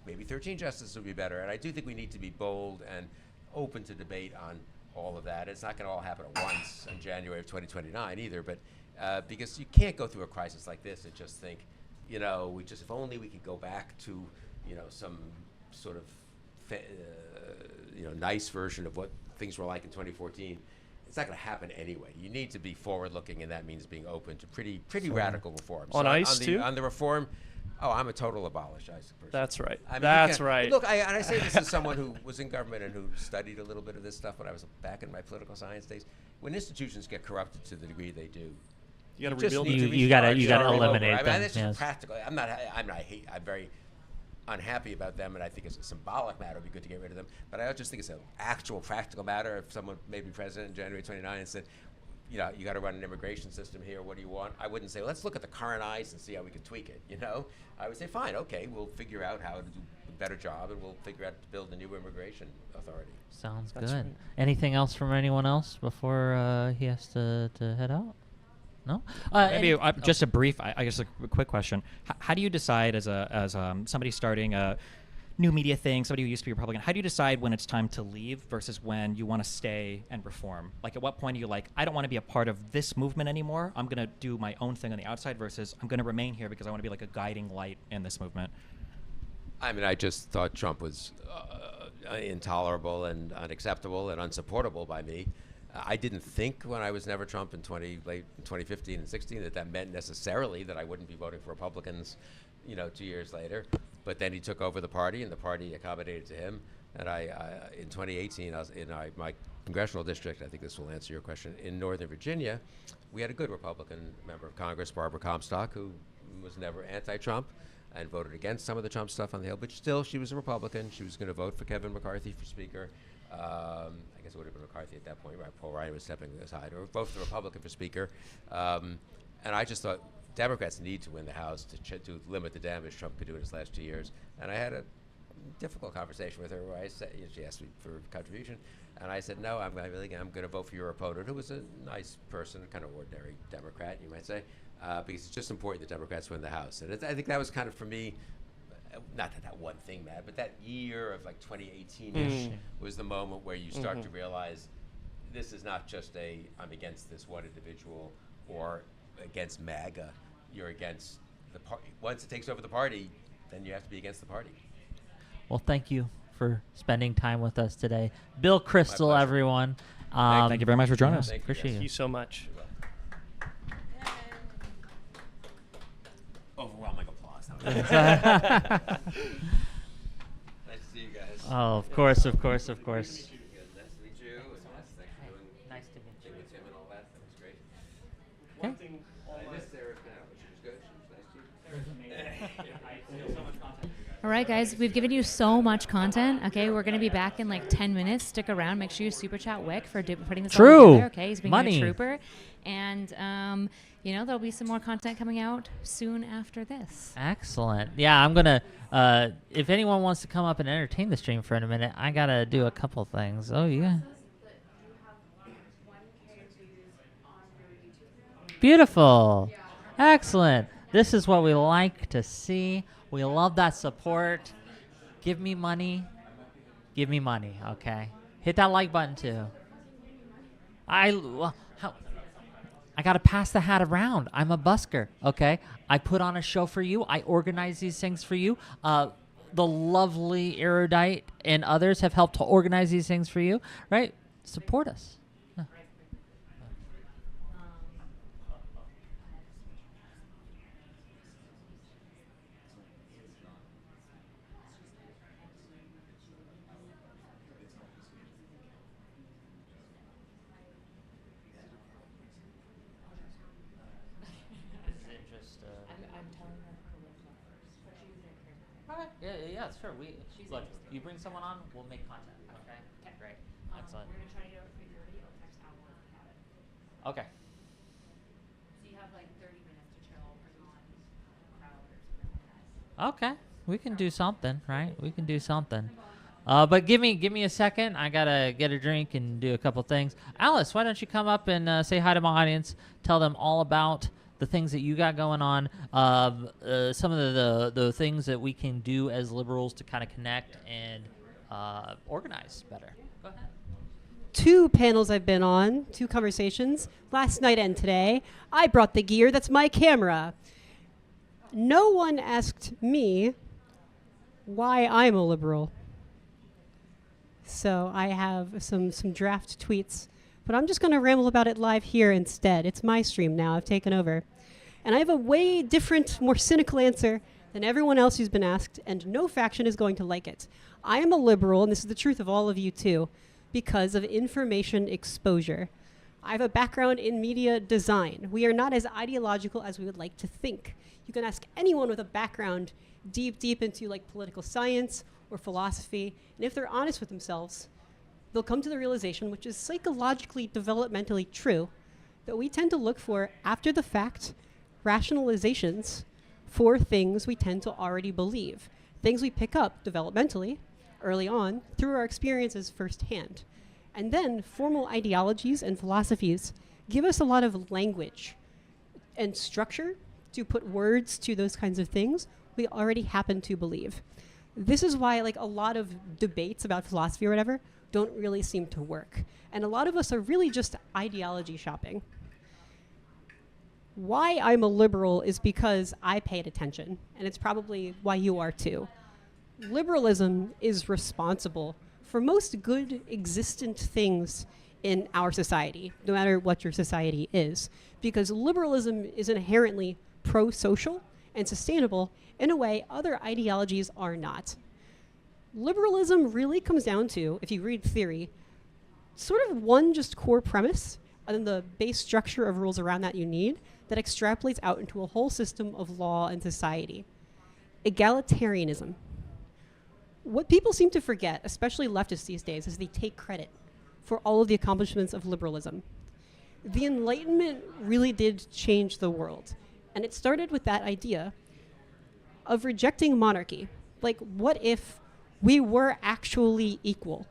maybe 13 justices would be better. And I do think we need to be bold and open to debate on all of that. It's not going to all happen at once in January of 2029 either. But because you can't go through a crisis like this and just think, if only we could go back to, some sort of, nice version of what things were like in 2014. It's not going to happen anyway. You need to be forward-looking, and that means being open to pretty radical reforms. On ICE, too? On the reform, I'm a total abolish ICE person. That's right. I mean, That's right. Look, I say this as someone who was in government and who studied a little bit of this stuff when I was back in my political science days. When institutions get corrupted to the degree they do, You got to Just rebuild need the to You gotta start over. eliminate I mean, them, that's yes. just practical. I'm very unhappy about them, and I think it's a symbolic matter. It'd be good to get rid of them. But I just think it's an actual practical matter. If someone made me president in January 29 and said, you know, you got to run an immigration system here. What do you want? I wouldn't say, well, let's look at the current ICE and see how we can tweak it. You know, I would say, fine, okay, we'll figure out how to do a better job, and we'll figure out to build a new immigration authority. Sounds That's good. right. Anything else from anyone else before he has to head out? No. Maybe any- just a brief, I guess, a quick question. How do you decide as somebody starting a new media thing, somebody who used to be Republican, how do you decide when it's time to leave versus when you want to stay and reform? Like, at what point are you like, I don't want to be a part of this movement anymore. I'm going to do my own thing on the outside versus I'm going to remain here because I want to be like a guiding light in this movement. I mean, I just thought Trump was intolerable and unacceptable and unsupportable by me. I didn't think when I was Never Trump in late 2015 and 16 that meant necessarily that I wouldn't be voting for Republicans, you know, 2 years later. But then he took over the party, and the party accommodated to him. And in 2018, I was in my congressional district. I think this will answer your question. In Northern Virginia, we had a good Republican member of Congress, Barbara Comstock, who was never anti-Trump and voted against some of the Trump stuff on the Hill. But still, she was a Republican. She was going to vote for Kevin McCarthy for Speaker. I guess it would have been McCarthy at that point, right? Paul Ryan was stepping aside, or vote for the Republican for Speaker. And I just thought Democrats need to win the House to limit the damage Trump could do in his last 2 years. And I had a difficult conversation with her where I said, she asked me for contribution, and I said, no, I'm going to vote for your opponent, who was a nice person, kind of ordinary Democrat, you might say, because it's just important that Democrats win the House. And I think that was kind of, for me, not that one thing mattered, but that year of like 2018-ish was the moment where you start to realize this is not just I'm against this one individual or against MAGA. You're against the party. Once it takes over the party, then you have to be against the party. Well, thank you for spending time with us today. Bill Crystal, pleasure. everyone. Thank you very much for joining us. Thank you, Appreciate guys. Thank you so much. Overwhelming applause. Nice to see you guys. Oh, of course, of course, of course. Nice to meet you. Thanks for doing Nice to meet thing with Tim and all that. That was great. One thing, I missed Sarah now, but she was good. She was nice to you. All right, guys, we've given you so much content. Okay, we're going to be back in like 10 minutes. Stick around. Make sure you super chat Wick for putting this all True. together. Okay, he's being Money. a trooper. And, you know, there'll be some more content coming out soon after this. Excellent. Yeah, I'm going to, if anyone wants to come up and entertain the stream for a minute, I got to do a couple things. Oh, yeah. Beautiful. Excellent. This is what we like to see. We love that support. Give me money. Give me money, okay? Hit that like button, too. I got to pass the hat around. I'm a busker, okay? I put on a show for you. I organize these things for you. The lovely Erudite and others have helped to organize these things for you, right? Support us. Yeah. Yeah, sure. Look, you bring someone on, we'll make content. Okay. Great. Excellent. We're going to try to get over your video text out when we have it. Okay. So you have like 30 minutes to chill for non-crowd or something like that. Okay. We can do something, right? We can do something. But give me a second. I gotta get a drink and do a couple things. Alice, why don't you come up and say hi to my audience? Tell them all about the things that you got going on. Some of the things that we can do as liberals to kind of connect and organize better. Go ahead. 2 panels I've been on, 2 conversations, last night and today. I brought the gear. That's my camera. No one asked me why I'm a liberal. So I have some draft tweets, but I'm just going to ramble about it live here instead. It's my stream now. I've taken over. And I have a way different, more cynical answer than everyone else who's been asked, and no faction is going to like it. I am a liberal, and this is the truth of all of you too, because of information exposure. I have a background in media design. We are not as ideological as we would like to think. You can ask anyone with a background deep into like political science or philosophy, and if they're honest with themselves, they'll come to the realization, which is psychologically, developmentally true, that we tend to look for, after the fact, rationalizations for things we tend to already believe, things we pick up developmentally, early on, through our experiences firsthand. And then formal ideologies and philosophies give us a lot of language and structure to put words to those kinds of things we already happen to believe. This is why like a lot of debates about philosophy or whatever don't really seem to work. And a lot of us are really just ideology shopping. Why I'm a liberal is because I paid attention, and it's probably why you are too. Liberalism is responsible for most good existent things in our society, no matter what your society is, because liberalism is inherently pro-social and sustainable in a way other ideologies are not. Liberalism really comes down to, if you read theory, sort of one just core premise, and then the base structure of rules around that you need, that extrapolates out into a whole system of law and society. Egalitarianism. What people seem to forget, especially leftists these days, is they take credit for all of the accomplishments of liberalism. The Enlightenment really did change the world, and it started with that idea of rejecting monarchy. Like, what if we were actually equal?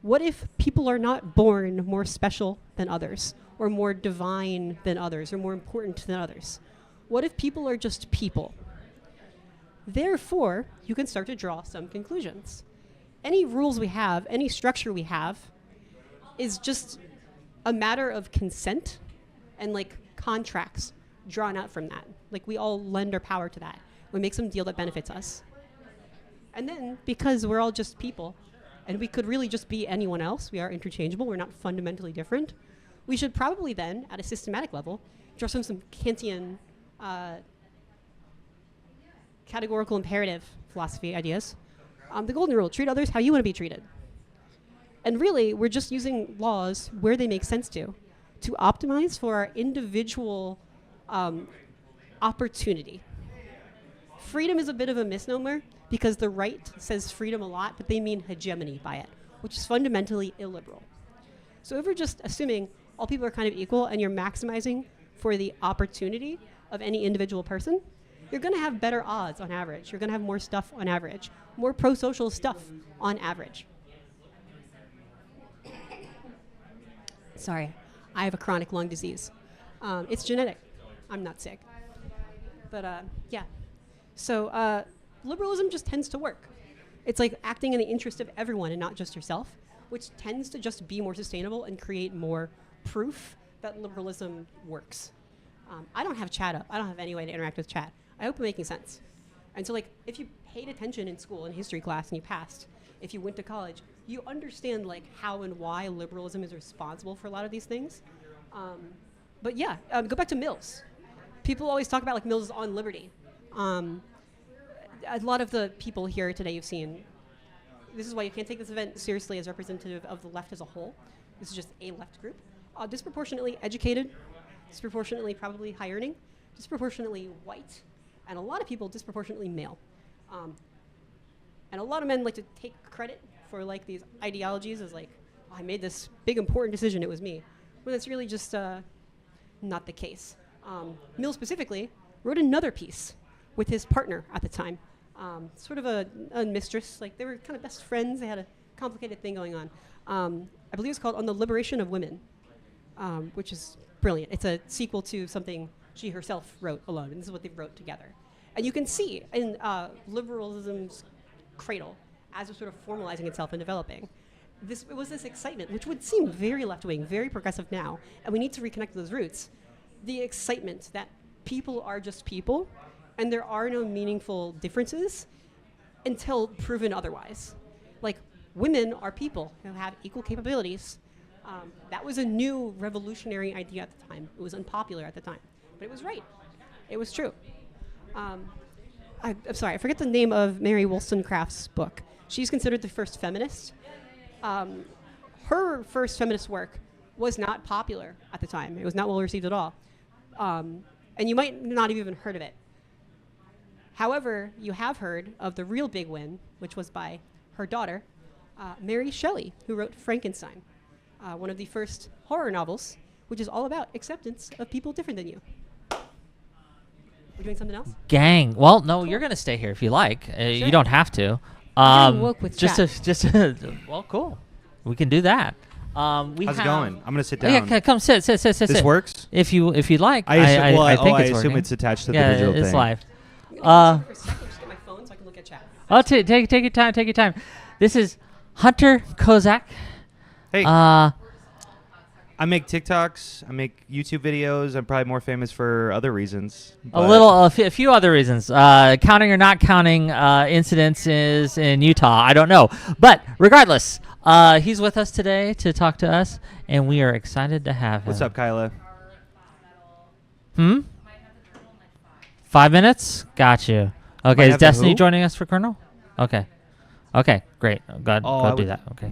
What if people are not born more special than others, or more divine than others, or more important than others? What if people are just people? Therefore, you can start to draw some conclusions. Any rules we have, any structure we have, is just a matter of consent and like contracts drawn out from that. Like we all lend our power to that. We make some deal that benefits us. And then, because we're all just people, and we could really just be anyone else, we are interchangeable, we're not fundamentally different, we should probably then, at a systematic level, draw some Kantian categorical imperative philosophy ideas. The golden rule, treat others how you want to be treated. And really, we're just using laws where they make sense to optimize for our individual opportunity. Freedom is a bit of a misnomer because the right says freedom a lot, but they mean hegemony by it, which is fundamentally illiberal. So if we're just assuming all people are kind of equal and you're maximizing for the opportunity of any individual person, you're going to have better odds on average. You're going to have more stuff on average, more pro-social stuff on average. Sorry, I have a chronic lung disease. It's genetic. I'm not sick. But yeah. So liberalism just tends to work. It's like acting in the interest of everyone and not just yourself, which tends to just be more sustainable and create more proof that liberalism works. I don't have chat up. I don't have any way to interact with chat. I hope I'm making sense. And so like, if you paid attention in school in history class and you passed, if you went to college, you understand like how and why liberalism is responsible for a lot of these things. But yeah, go back to Mills. People always talk about like Mills on liberty. A lot of the people here today you've seen, this is why you can't take this event seriously as representative of the left as a whole. This is just a left group. Disproportionately educated, disproportionately probably high earning, disproportionately white, and a lot of people disproportionately male. And a lot of men like to take credit for like these ideologies as like, oh, I made this big important decision, it was me. When that's really just not the case. Mill specifically wrote another piece with his partner at the time. Sort of a mistress, like they were kind of best friends, they had a complicated thing going on. I believe it's called On the Liberation of Women, which is brilliant. It's a sequel to something she herself wrote alone, and this is what they wrote together. And you can see in liberalism's cradle, as it was sort of formalizing itself and developing, it was this excitement, which would seem very left-wing, very progressive now, and we need to reconnect those roots. The excitement that people are just people, and there are no meaningful differences until proven otherwise. Like, women are people who have equal capabilities. That was a new revolutionary idea at the time. It was unpopular at the time, but it was right. It was true. I'm sorry, I forget the name of Mary Wollstonecraft's book. She's considered the first feminist. Her first feminist work was not popular at the time. It was not well received at all. And you might not have even heard of it. However, you have heard of the real big win, which was by her daughter, Mary Shelley, who wrote Frankenstein, one of the first horror novels, which is all about acceptance of people different than you. We're doing something else? Gang. Well, no, you're going to stay here if you like. Sure. You don't have to. getting woke with just chat. well, cool. We can do that. How's it going? I'm gonna sit Oh, down. yeah, come sit. This works. If you'd like. I assume, I think I it's assume working. it's attached to yeah, the digital it's thing. live. For a second, just get my phone so I can look at chat. Oh, take your time. Take your time. This is Hunter Kozak. Hey. I make TikToks. I make YouTube videos. I'm probably more famous for other reasons. A few other reasons. Counting or not counting incidences in Utah, I don't know. But regardless, he's with us today to talk to us, and we are excited to have him. What's up, Kyla? 5 minutes? Got you. Okay, Might is have Destiny who? joining us for Colonel? Okay, great. Go I do would- that. Okay.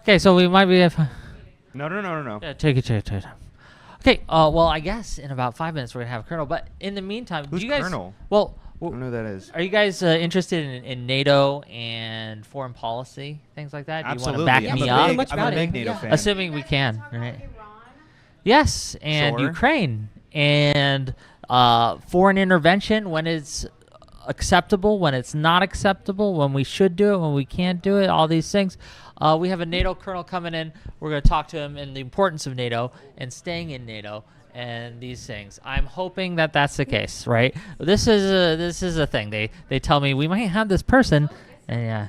Okay, so we might be... No. Yeah, take your time. Okay, well, I guess in about 5 minutes we're going to have Colonel. But in the meantime, Who's do you guys... Colonel? Well, I don't know who that is. are you guys interested in NATO and foreign policy, things like that? Absolutely. Do you want to back me up? I'm a big NATO fan. Assuming we can, right? Yes, and Sure. Ukraine. And foreign intervention when it's acceptable, when it's not acceptable, when we should do it, when we can't do it, all these things. We have a NATO colonel coming in. We're going to talk to him and the importance of NATO and staying in NATO and these things. I'm hoping that that's the case, right? This is a thing. They tell me we might have this person, and yeah.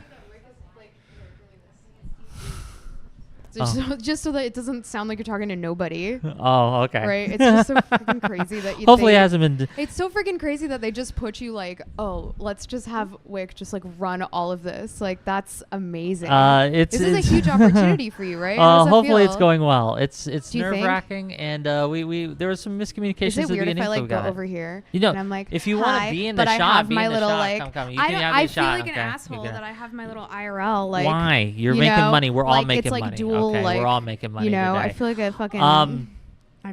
Just so that it doesn't sound like you're talking to nobody. Oh, okay. Right? It's just so freaking crazy that you Hopefully it hasn't been... It's so freaking crazy that they just put you like, oh, let's just have Wick just like run all of this. Like, that's amazing. This is a huge opportunity for you, right? How does that Hopefully feel? it's going well. It's Do you think? nerve-wracking, and we there was some miscommunications Is it at the weird if beginning. I so like we go got it. over here? You know, and I'm like, if you want "Hi," to be in the but I shot, have be my in the little shot. like, Come. You can have I the feel shot. like an okay? asshole You can- that I have my little IRL. Like, Why? You're you making know, money. We're all like, making it's like money. dual, Okay, like, we're all making money. You know, today. I feel like a fucking.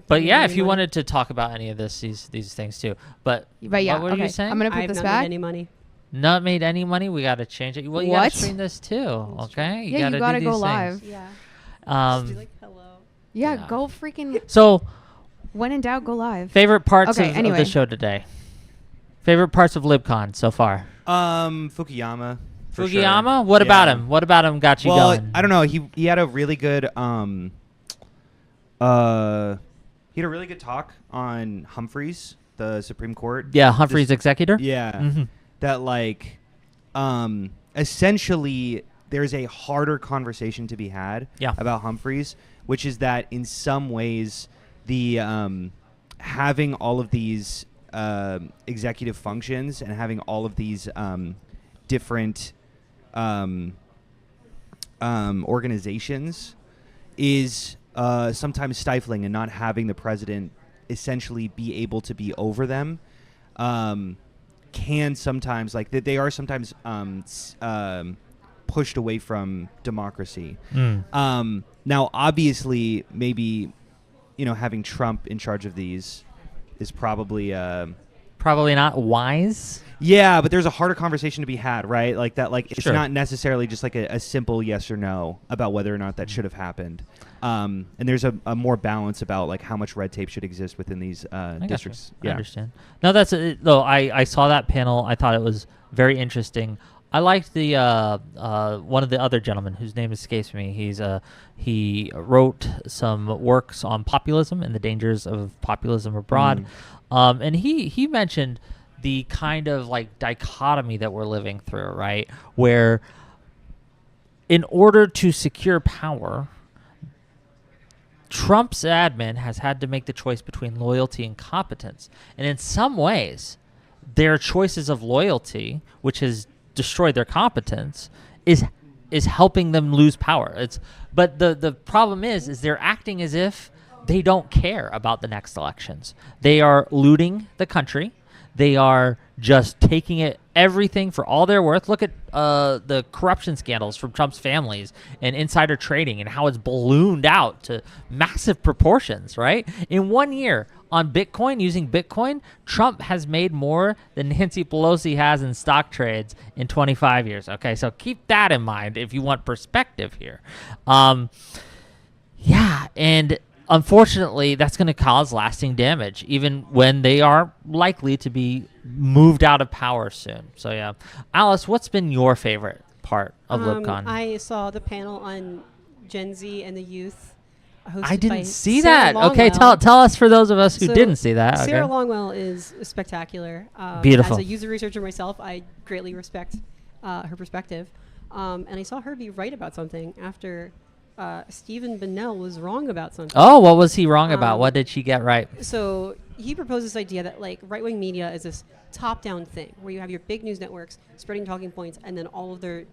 But yeah, if you wanted to talk about any of these things too, but yeah, what were you okay. saying? I'm gonna put I've this not back. made any money. Not made any money. We got to change it. Well, you got What? to stream this too. Okay. Yeah, you gotta do go these live. things. Yeah. Hello. Yeah, Yeah. go freaking. So, When in doubt, go live. favorite parts Okay, of anyway. the show today. Favorite parts of Libcon so far. Fukuyama. for sure. Fukuyama. What about Yeah. him? What about him got you Well, going? I don't know. He had a really good he had a really good talk on Humphreys, the Supreme Court. Yeah, Humphrey's executor. Yeah. Mhm. That like essentially there's a harder conversation to be had Yeah. about Humphreys, which is that in some ways the having all of these executive functions and having all of these different organizations is sometimes stifling, and not having the president essentially be able to be over them can sometimes, like, they are sometimes pushed away from democracy. Now, obviously, maybe, having Trump in charge of these is probably Probably not wise. yeah, but there's a harder conversation to be had, right? Like that, like it's Sure. not necessarily just like a simple yes or no about whether or not that should have happened. And there's a more balance about like how much red tape should exist within these I gotcha. districts. I understand. No, that's it. Though I saw that panel. I thought it was very interesting. I liked the one of the other gentlemen whose name escapes me. He wrote some works on populism and the dangers of populism abroad, and he mentioned the kind of like dichotomy that we're living through, right? Where in order to secure power, Trump's admin has had to make the choice between loyalty and competence. And in some ways, their choices of loyalty, which has destroyed their competence, is helping them lose power. But the problem is they're acting as if they don't care about the next elections. They are looting the country. They are just taking everything for all they're worth. Look at the corruption scandals from Trump's families and insider trading and how it's ballooned out to massive proportions, right? In 1 year on Bitcoin, using Bitcoin, Trump has made more than Nancy Pelosi has in stock trades in 25 years. Okay, so keep that in mind if you want perspective here. Yeah, and unfortunately, that's going to cause lasting damage, even when they are likely to be moved out of power soon. So, yeah. Alice, what's been your favorite part of Libcon? I saw the panel on Gen Z and the youth. I didn't see Sarah that. Okay, tell us for those of us who didn't see that. Sarah Okay. Longwell is spectacular. Beautiful. As a user researcher myself, I greatly respect her perspective. And I saw her be right about something after Stephen Bennell was wrong about something. Oh, what was he wrong about? What did she get right? So he proposed this idea that like right-wing media is this top-down thing where you have your big news networks spreading talking points, and then all of their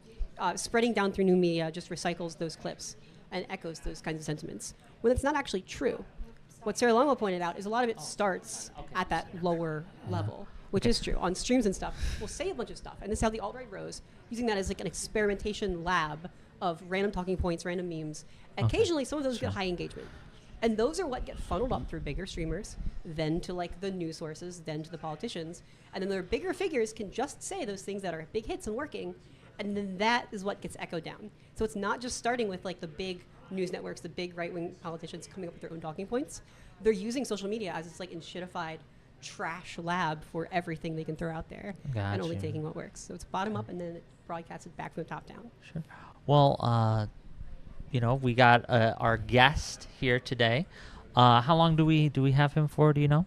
spreading down through new media just recycles those clips and echoes those kinds of sentiments. When it's not actually true. What Sarah Longwell pointed out is a lot of it starts at that lower level, which is true. On streams and stuff, we'll say a bunch of stuff, and this is how the alt-right rose, using that as like an experimentation lab of random talking points, random memes. Occasionally, some of those get high engagement. And those are what get funneled up through bigger streamers, then to like the news sources, then to the politicians. And then their bigger figures can just say those things that are big hits and working, and then that is what gets echoed down. So it's not just starting with like the big news networks, the big right-wing politicians coming up with their own talking points. They're using social media as this like enshittified trash lab for everything they can throw out there, and only taking what works. So it's bottom up, and then it broadcasted back from the top down. Sure. Well, we got our guest here today. How long do we have him for? Do you know?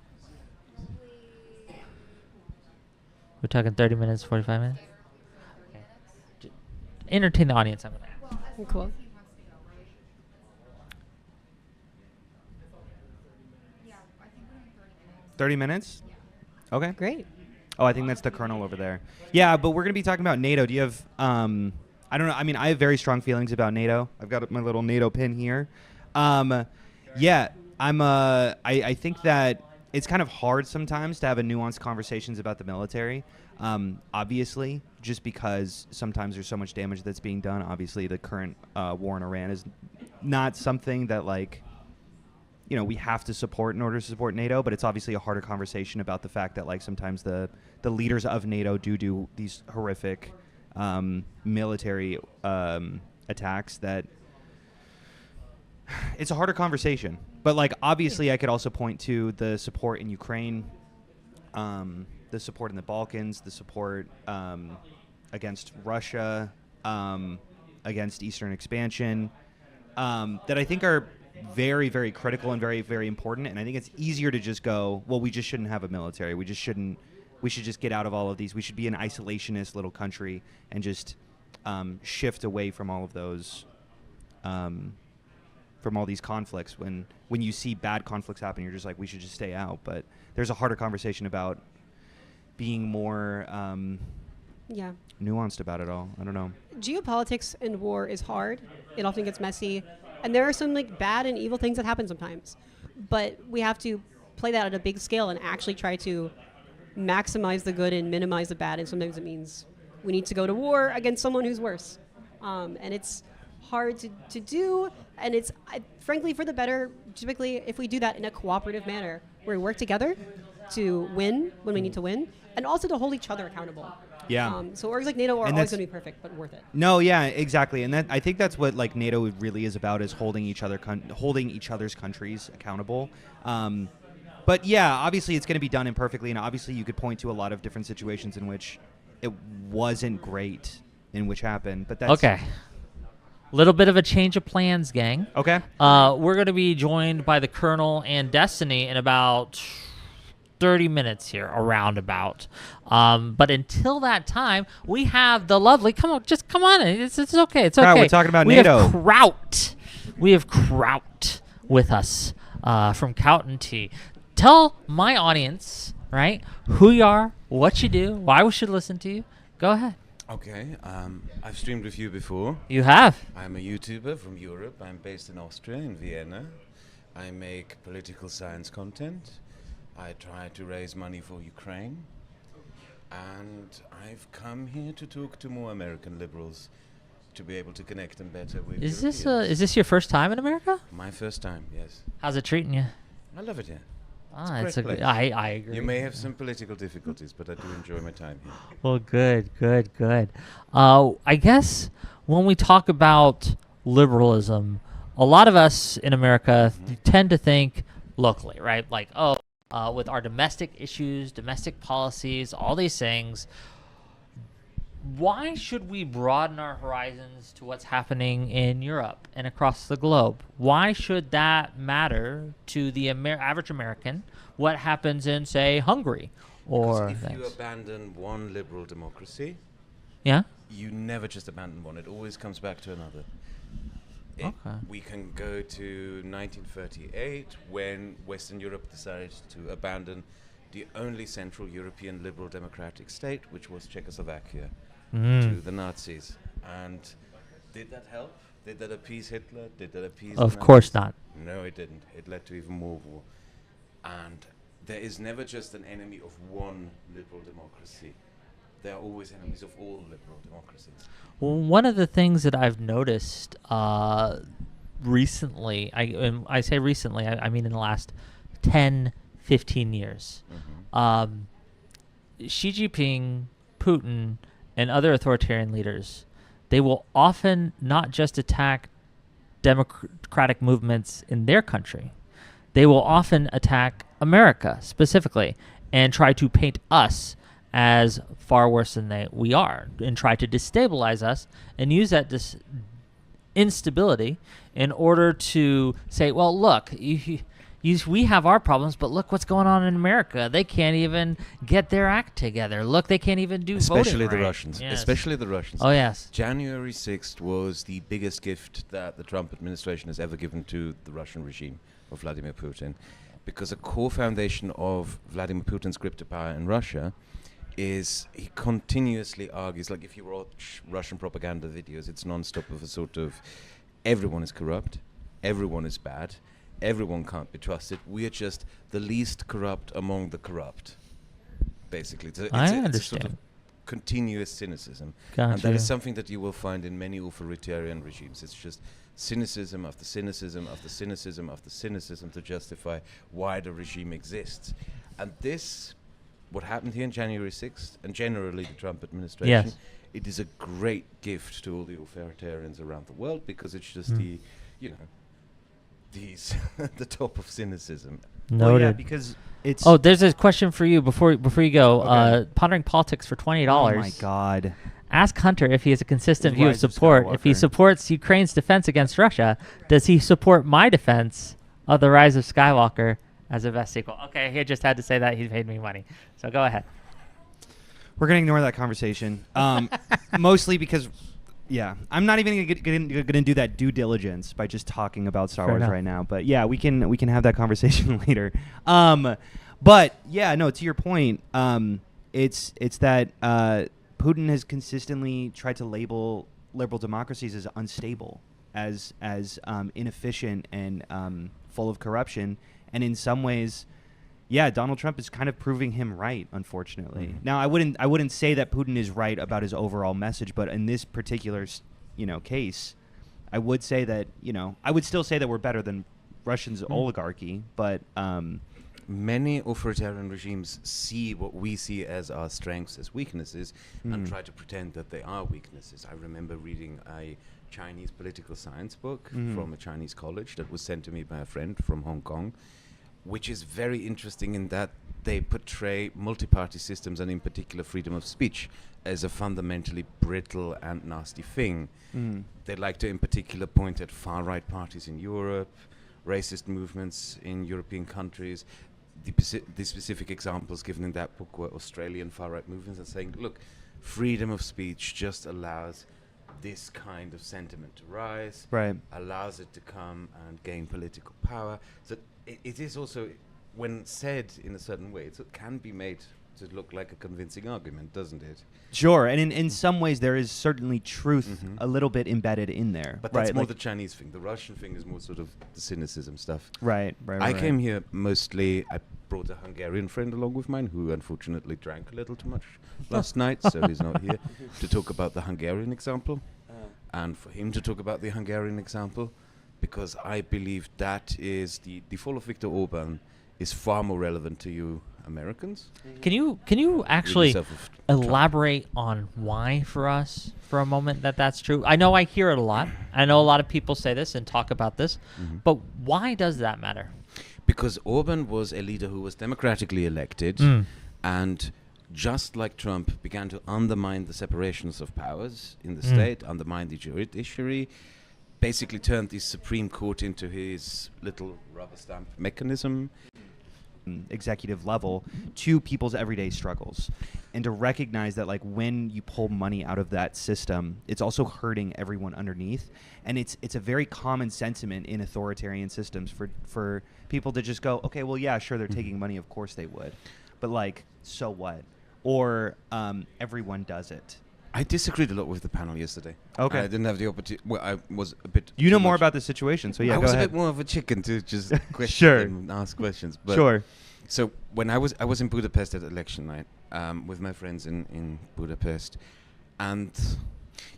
We're talking 30 minutes, 45 minutes. Okay. Entertain the audience. I'm gonna ask. Cool. Yeah, 30 minutes? Okay. Great. Oh, I think that's the colonel over there. Yeah, but we're going to be talking about NATO. Do you have, I don't know. I mean, I have very strong feelings about NATO. I've got my little NATO pin here. Yeah, I think that it's kind of hard sometimes to have a nuanced conversations about the military. Obviously, just because sometimes there's so much damage that's being done. Obviously, the current war in Iran is not something that we have to support in order to support NATO, but it's obviously a harder conversation about the fact that sometimes the leaders of NATO do these horrific military attacks that it's a harder conversation. But obviously I could also point to the support in Ukraine, the support in the Balkans, the support against Russia, against Eastern expansion, that I think are very, very critical and very, very important. And I think it's easier to just go, well, we just shouldn't have a military. We should just get out of all of these. We should be an isolationist little country and just shift away from all of those, from all these conflicts. When you see bad conflicts happen, you're just like, we should just stay out. But there's a harder conversation about being more nuanced about it all. I don't know. Geopolitics and war is hard. It often gets messy. And there are some bad and evil things that happen sometimes. But we have to play that at a big scale and actually try to maximize the good and minimize the bad. And sometimes it means we need to go to war against someone who's worse. And it's hard to do. And it's, frankly, for the better, typically, if we do that in a cooperative manner, where we work together to win when we need to win, and also to hold each other accountable. Yeah. So orgs like NATO are always going to be perfect, but worth it. No, yeah, exactly. And I think that's what NATO really is about, is holding each other's countries accountable. But yeah, obviously it's going to be done imperfectly, and obviously you could point to a lot of different situations in which it wasn't great in which happened. But that's okay. Little bit of a change of plans, gang. Okay. We're going to be joined by the Colonel and Destiny in about 30 minutes here, around about. But until that time, we have the lovely. Come on. It's okay. It's okay. We're talking about NATO. We have Kraut with us from Kaut and Tea. Tell my audience, right, who you are, what you do, why we should listen to you. Go ahead. Okay, I've streamed with you before. You have? I'm a YouTuber from Europe. I'm based in Austria, in Vienna. I make political science content. I try to raise money for Ukraine. And I've come here to talk to more American liberals to be able to connect them better with Is this your first time in America? My first time, yes. How's it treating you? I love it here. It's a great place. I agree. You may have some political difficulties, but I do enjoy my time here. Well, good. I guess when we talk about liberalism, a lot of us in America tend to think locally, right? Like, with our domestic issues, domestic policies, all these things, why should we broaden our horizons to what's happening in Europe and across the globe? Why should that matter to the average American? What happens in, say, Hungary or because if you abandon one liberal democracy, you never just abandon one. It always comes back to another. We can go to 1938 when Western Europe decided to abandon the only Central European liberal democratic state, which was Czechoslovakia, to the Nazis. And did that help? Did that appease Hitler? Did that appease the Of Nazis? course not. No, it didn't. It led to even more war. And there is never just an enemy of one liberal democracy. There are always enemies of all liberal democracies. Well, one of the things that I've noticed recently, I say recently, I mean in the last 10, 15 years, Xi Jinping, Putin, and other authoritarian leaders, they will often not just attack democratic movements in their country. They will often attack America specifically and try to paint us as far worse than we are, and try to destabilize us and use that instability in order to say, well, look, we have our problems, but look what's going on in America. They can't even get their act together. Look, they can't even do Especially voting the right. Russians. Yes. Especially the Russians. Oh, yes. January 6th was the biggest gift that the Trump administration has ever given to the Russian regime of Vladimir Putin, because a core foundation of Vladimir Putin's grip to power in Russia is he continuously argues, like if you watch Russian propaganda videos, it's non-stop of a sort of everyone is corrupt, everyone is bad, everyone can't be trusted, we are just the least corrupt among the corrupt, basically. It's a sort of continuous cynicism. And that is something that you will find in many authoritarian regimes. It's just cynicism after cynicism after cynicism after cynicism to justify why the regime exists. And this, what happened here on January 6th, and generally the Trump administration, it is a great gift to all the authoritarians around the world, because it's just the top of cynicism. Noted. Well, yeah, because it's... Oh, there's a question for you before you go. Okay. Pondering Politics for $20. Oh, my God. Ask Hunter if he has a consistent view of support. If he supports Ukraine's defense against Russia, does he support my defense of the Rise of Skywalker as a best sequel? Okay, he just had to say that. He paid me money. So go ahead. We're going to ignore that conversation. Mostly because, I'm not even going to do that due diligence by just talking about Star Wars right now. But yeah, we can have that conversation later. But yeah, no, to your point, it's that Putin has consistently tried to label liberal democracies as unstable, as inefficient and full of corruption. And in some ways, Donald Trump is kind of proving him right, unfortunately. Now, I wouldn't say that Putin is right about his overall message, but in this particular, case, I would say that, I would still say that we're better than Russia's oligarchy, but many authoritarian regimes see what we see as our strengths as weaknesses and try to pretend that they are weaknesses. I remember reading a Chinese political science book from a Chinese college that was sent to me by a friend from Hong Kong, which is very interesting in that they portray multi-party systems, and in particular freedom of speech, as a fundamentally brittle and nasty thing. They like to in particular point at far-right parties in Europe, racist movements in European countries. The specific examples given in that book were Australian far-right movements, and saying, look, freedom of speech just allows this kind of sentiment to rise, allows it to come and gain political power. So it is also, when said in a certain way, it can be made to look like a convincing argument, doesn't it? Sure, and in some ways there is certainly truth a little bit embedded in there. But that's right? more the Chinese thing. The Russian thing is more sort of the cynicism stuff. Right. I came here mostly, I brought a Hungarian friend along with mine who unfortunately drank a little too much last night, so he's not here, to talk about the Hungarian example, and for him to talk about the Hungarian example, because I believe that is the fall of Viktor Orban is far more relevant to you Americans. Can you actually elaborate on why for us for a moment that's true? I know I hear it a lot. I know a lot of people say this and talk about this, but why does that matter? Because Orban was a leader who was democratically elected and just like Trump began to undermine the separations of powers in the state, undermine the judiciary, basically turned the Supreme Court into his little rubber stamp mechanism. Executive level to people's everyday struggles, and to recognize that like when you pull money out of that system, it's also hurting everyone underneath. And it's a very common sentiment in authoritarian systems for people to just go, okay, well, yeah, sure, they're taking money, of course they would, but like, so what? Or everyone does it. I disagreed a lot with the panel yesterday. Okay. I didn't have the opportunity. Well, I was a bit. You know more about the situation, so yeah, I go was ahead. a bit more of a chicken to just question Sure. and ask questions. But Sure. So when I was in Budapest at election night with my friends in Budapest, and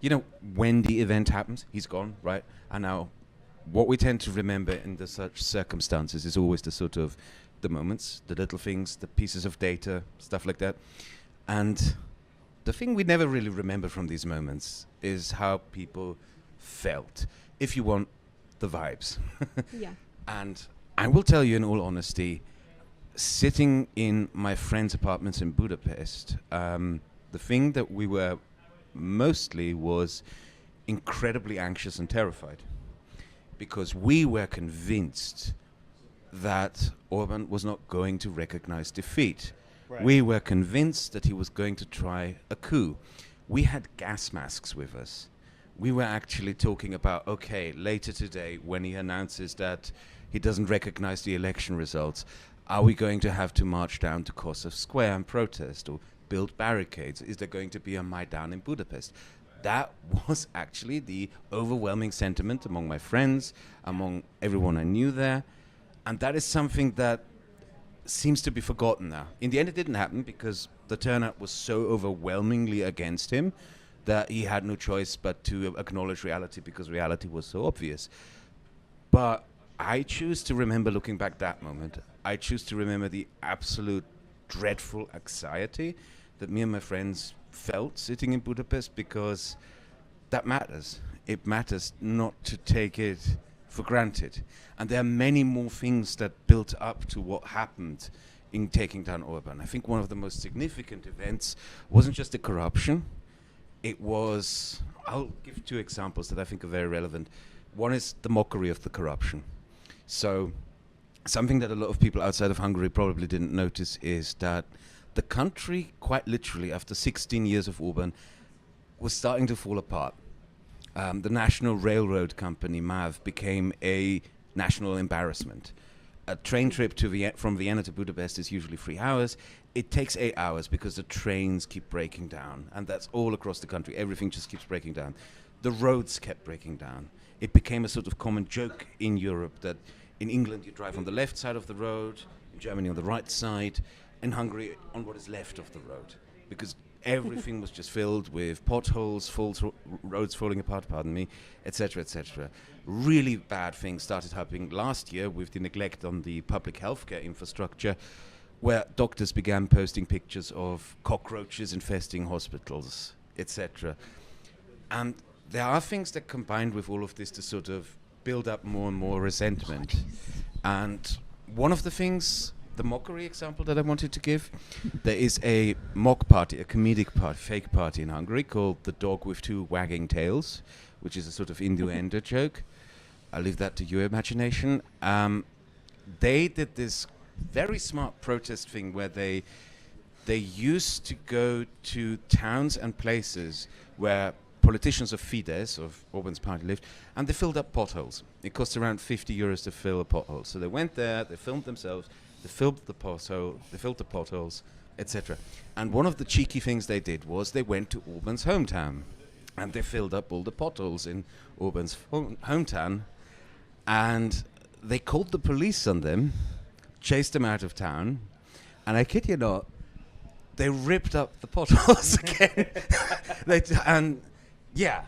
you know when the event happens, he's gone, right? And now, what we tend to remember in the such circumstances is always the sort of the moments, the little things, the pieces of data, stuff like that, and. The thing we never really remember from these moments is how people felt, if you want the vibes. Yeah. And I will tell you in all honesty, sitting in my friend's apartments in Budapest, the thing that we were mostly was incredibly anxious and terrified, because we were convinced that Orban was not going to recognize defeat. Right. We were convinced that he was going to try a coup. We had gas masks with us. We were actually talking about, okay, later today, when he announces that he doesn't recognize the election results, are we going to have to march down to Kossuth Square and protest or build barricades? Is there going to be a Maidan in Budapest? That was actually the overwhelming sentiment among my friends, among everyone I knew there. And that is something that seems to be forgotten now. In the end, it didn't happen because the turnout was so overwhelmingly against him that he had no choice but to acknowledge reality, because reality was so obvious. But I choose to remember, looking back that moment, I choose to remember the absolute dreadful anxiety that me and my friends felt sitting in Budapest, because that matters. It matters not to take it for granted. And there are many more things that built up to what happened in taking down Orban. I think one of the most significant events wasn't just the corruption. It was, I'll give two examples that I think are very relevant. One is the mockery of the corruption. So something that a lot of people outside of Hungary probably didn't notice is that the country, quite literally, after 16 years of Orban, was starting to fall apart. The National Railroad Company, MÁV, became a national embarrassment. A train trip to from Vienna to Budapest is usually 3 hours. It takes 8 hours because the trains keep breaking down. And that's all across the country. Everything just keeps breaking down. The roads kept breaking down. It became a sort of common joke in Europe that in England you drive on the left side of the road, in Germany on the right side, in Hungary on what is left of the road. Because everything was just filled with potholes, roads falling apart, etc., etc. Really bad things started happening last year with the neglect on the public healthcare infrastructure, where doctors began posting pictures of cockroaches infesting hospitals, etc. And there are things that combined with all of this to sort of build up more and more resentment. And one of the things, the mockery example that I wanted to give, there is a mock party, a comedic party, fake party in Hungary called The Dog with Two Wagging Tails, which is a sort of innuendo joke. I'll leave that to your imagination. They did this very smart protest thing where they used to go to towns and places where politicians of Fidesz, of Orban's party, lived, and they filled up potholes. It cost around 50 euros to fill a pothole. So they went there, they filmed themselves, they filled the potholes, etc. And one of the cheeky things they did was they went to Orban's hometown, and they filled up all the potholes in Orban's hometown, and they called the police on them, chased them out of town, and I kid you not, they ripped up the potholes again. And yeah,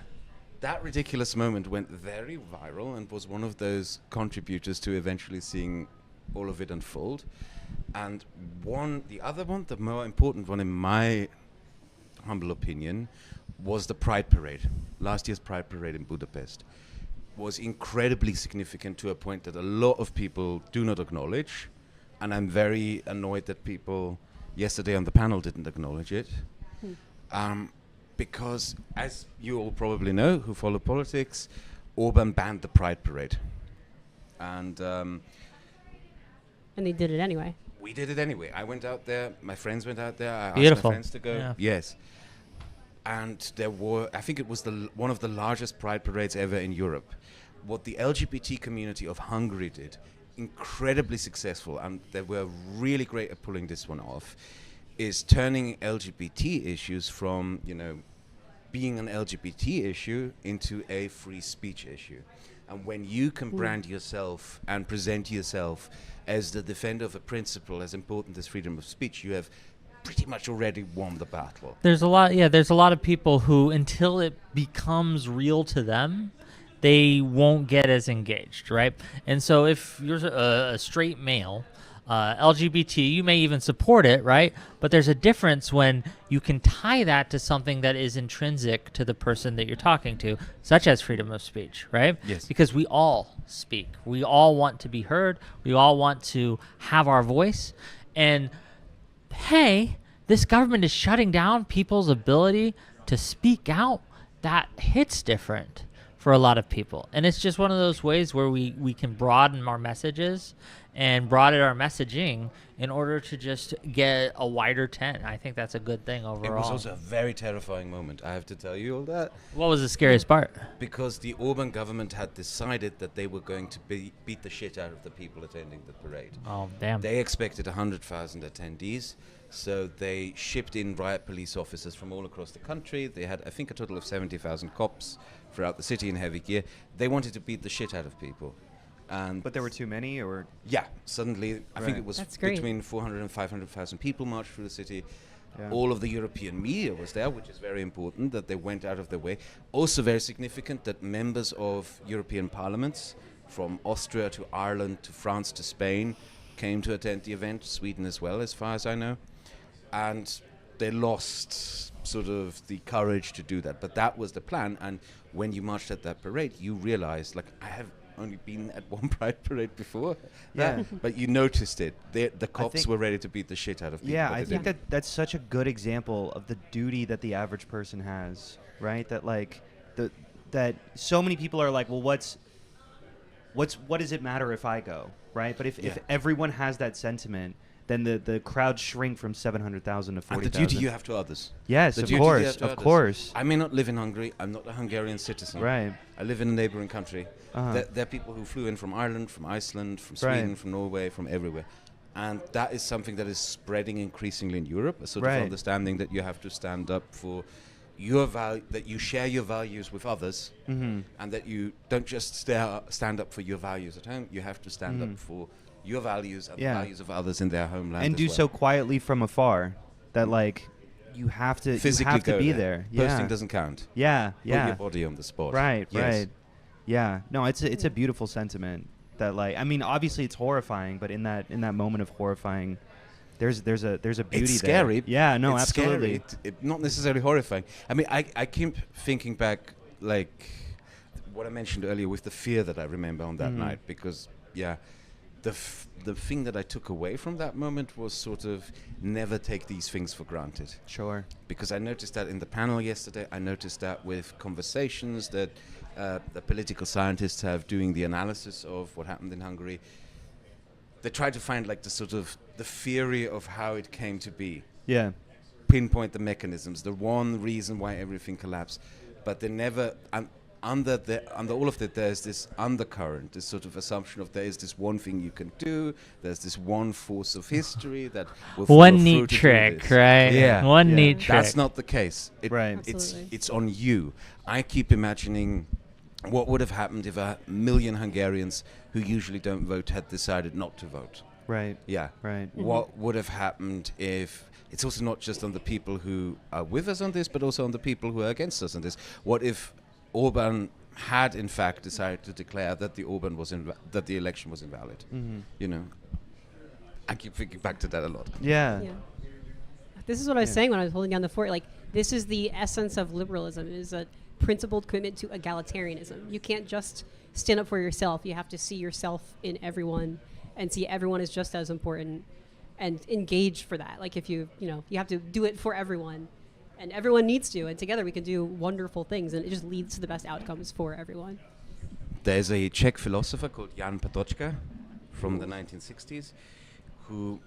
that ridiculous moment went very viral and was one of those contributors to eventually seeing all of it unfold. And the other one, the more important one in my humble opinion, was the Pride Parade. Last year's Pride Parade in Budapest was incredibly significant to a point that a lot of people do not acknowledge. And I'm very annoyed that people yesterday on the panel didn't acknowledge it. Because, as you all probably know, who follow politics, Orban banned the Pride Parade. And they did it anyway. We did it anyway. I went out there, my friends went out there, I asked Beautiful. my friends to go. Yeah. Yes. And there were, I think it was one of the largest Pride Parades ever in Europe. What the LGBT community of Hungary did, incredibly successful, and they were really great at pulling this one off, is turning LGBT issues from, being an LGBT issue into a free speech issue. And when you can brand yourself and present yourself as the defender of a principle as important as freedom of speech, you have pretty much already won the battle. There's a lot of people who, until it becomes real to them, they won't get as engaged, right? And so if you're a straight male, LGBT, you may even support it, right? But there's a difference when you can tie that to something that is intrinsic to the person that you're talking to, such as freedom of speech, right? Yes. Because we all speak. We all want to be heard. We all want to have our voice. And hey, this government is shutting down people's ability to speak out. That hits different for a lot of people. And it's just one of those ways where we can broaden our messages and broaden our messaging in order to just get a wider tent. I think that's a good thing overall. It was also a very terrifying moment, I have to tell you all that. What was the scariest part? Because the Orban government had decided that they were going to beat the shit out of the people attending the parade. Oh, damn. They expected 100,000 attendees, so they shipped in riot police officers from all across the country. They had, I think, a total of 70,000 cops throughout the city in heavy gear. They wanted to beat the shit out of people. But there were too many, or? Yeah, suddenly, I think it was That's great. between 400 and 500,000 people marched through the city. Yeah. All of the European media was there, which is very important, that they went out of their way. Also very significant that members of European parliaments, from Austria to Ireland to France to Spain, came to attend the event, Sweden as well, as far as I know. And they lost sort of the courage to do that. But that was the plan, and when you marched at that parade, you realized, like, I have only been at one Pride Parade before. Yeah. But you noticed it. The cops were ready to beat the shit out of people. Yeah, I think that's such a good example of the duty that the average person has, right? That that so many people are like, well, what does it matter if I go, right? But if everyone has that sentiment, then the crowd shrink from 700,000 to 40,000. And the duty you have to others. Yes, of course. I may not live in Hungary. I'm not a Hungarian citizen. Right. I live in a neighboring country. Uh-huh. There are people who flew in from Ireland, from Iceland, from Sweden, from Norway, from everywhere. And that is something that is spreading increasingly in Europe, a sort of understanding that you have to stand up for your that you share your values with others, and that you don't just stand up for your values at home. You have to stand up for your values and the values of others in their homeland, and do so quietly from afar. That you have to physically be there. Posting doesn't count. Put your body on the spot. Right. Yeah. No, it's a beautiful sentiment. That I mean, obviously it's horrifying, but in that moment of horrifying, there's a beauty. It's scary. There. Yeah. No, it's absolutely. Scary. Not necessarily horrifying. I mean, I keep thinking back, what I mentioned earlier with the fear that I remember on that night, because the thing that I took away from that moment was sort of never take these things for granted. Sure. Because I noticed that in the panel yesterday, I noticed that with conversations that the political scientists have doing the analysis of what happened in Hungary. They try to find the theory of how it came to be. Yeah. Pinpoint the mechanisms, the one reason why everything collapsed. But they never, under all of that, there's this undercurrent, this sort of assumption of there is this one thing you can do, there's this one force of history that will one neat trick, right? Yeah, one neat trick. That's not the case. It's on you. I keep imagining what would have happened if 1 million Hungarians who usually don't vote had decided not to vote. Right. Yeah. Right. What would have happened if... It's also not just on the people who are with us on this, but also on the people who are against us on this. What if Orban had, in fact, decided to declare that that the election was invalid? You know, I keep thinking back to that a lot. Yeah. This is what I was saying when I was holding down the fort. Like, this is the essence of liberalism: is a principled commitment to egalitarianism. You can't just stand up for yourself. You have to see yourself in everyone and see everyone is just as important. And engage for that. Like if you have to do it for everyone, and everyone needs to, and together we can do wonderful things, and it just leads to the best outcomes for everyone. There's a Czech philosopher called Jan Patočka from the 1960s, who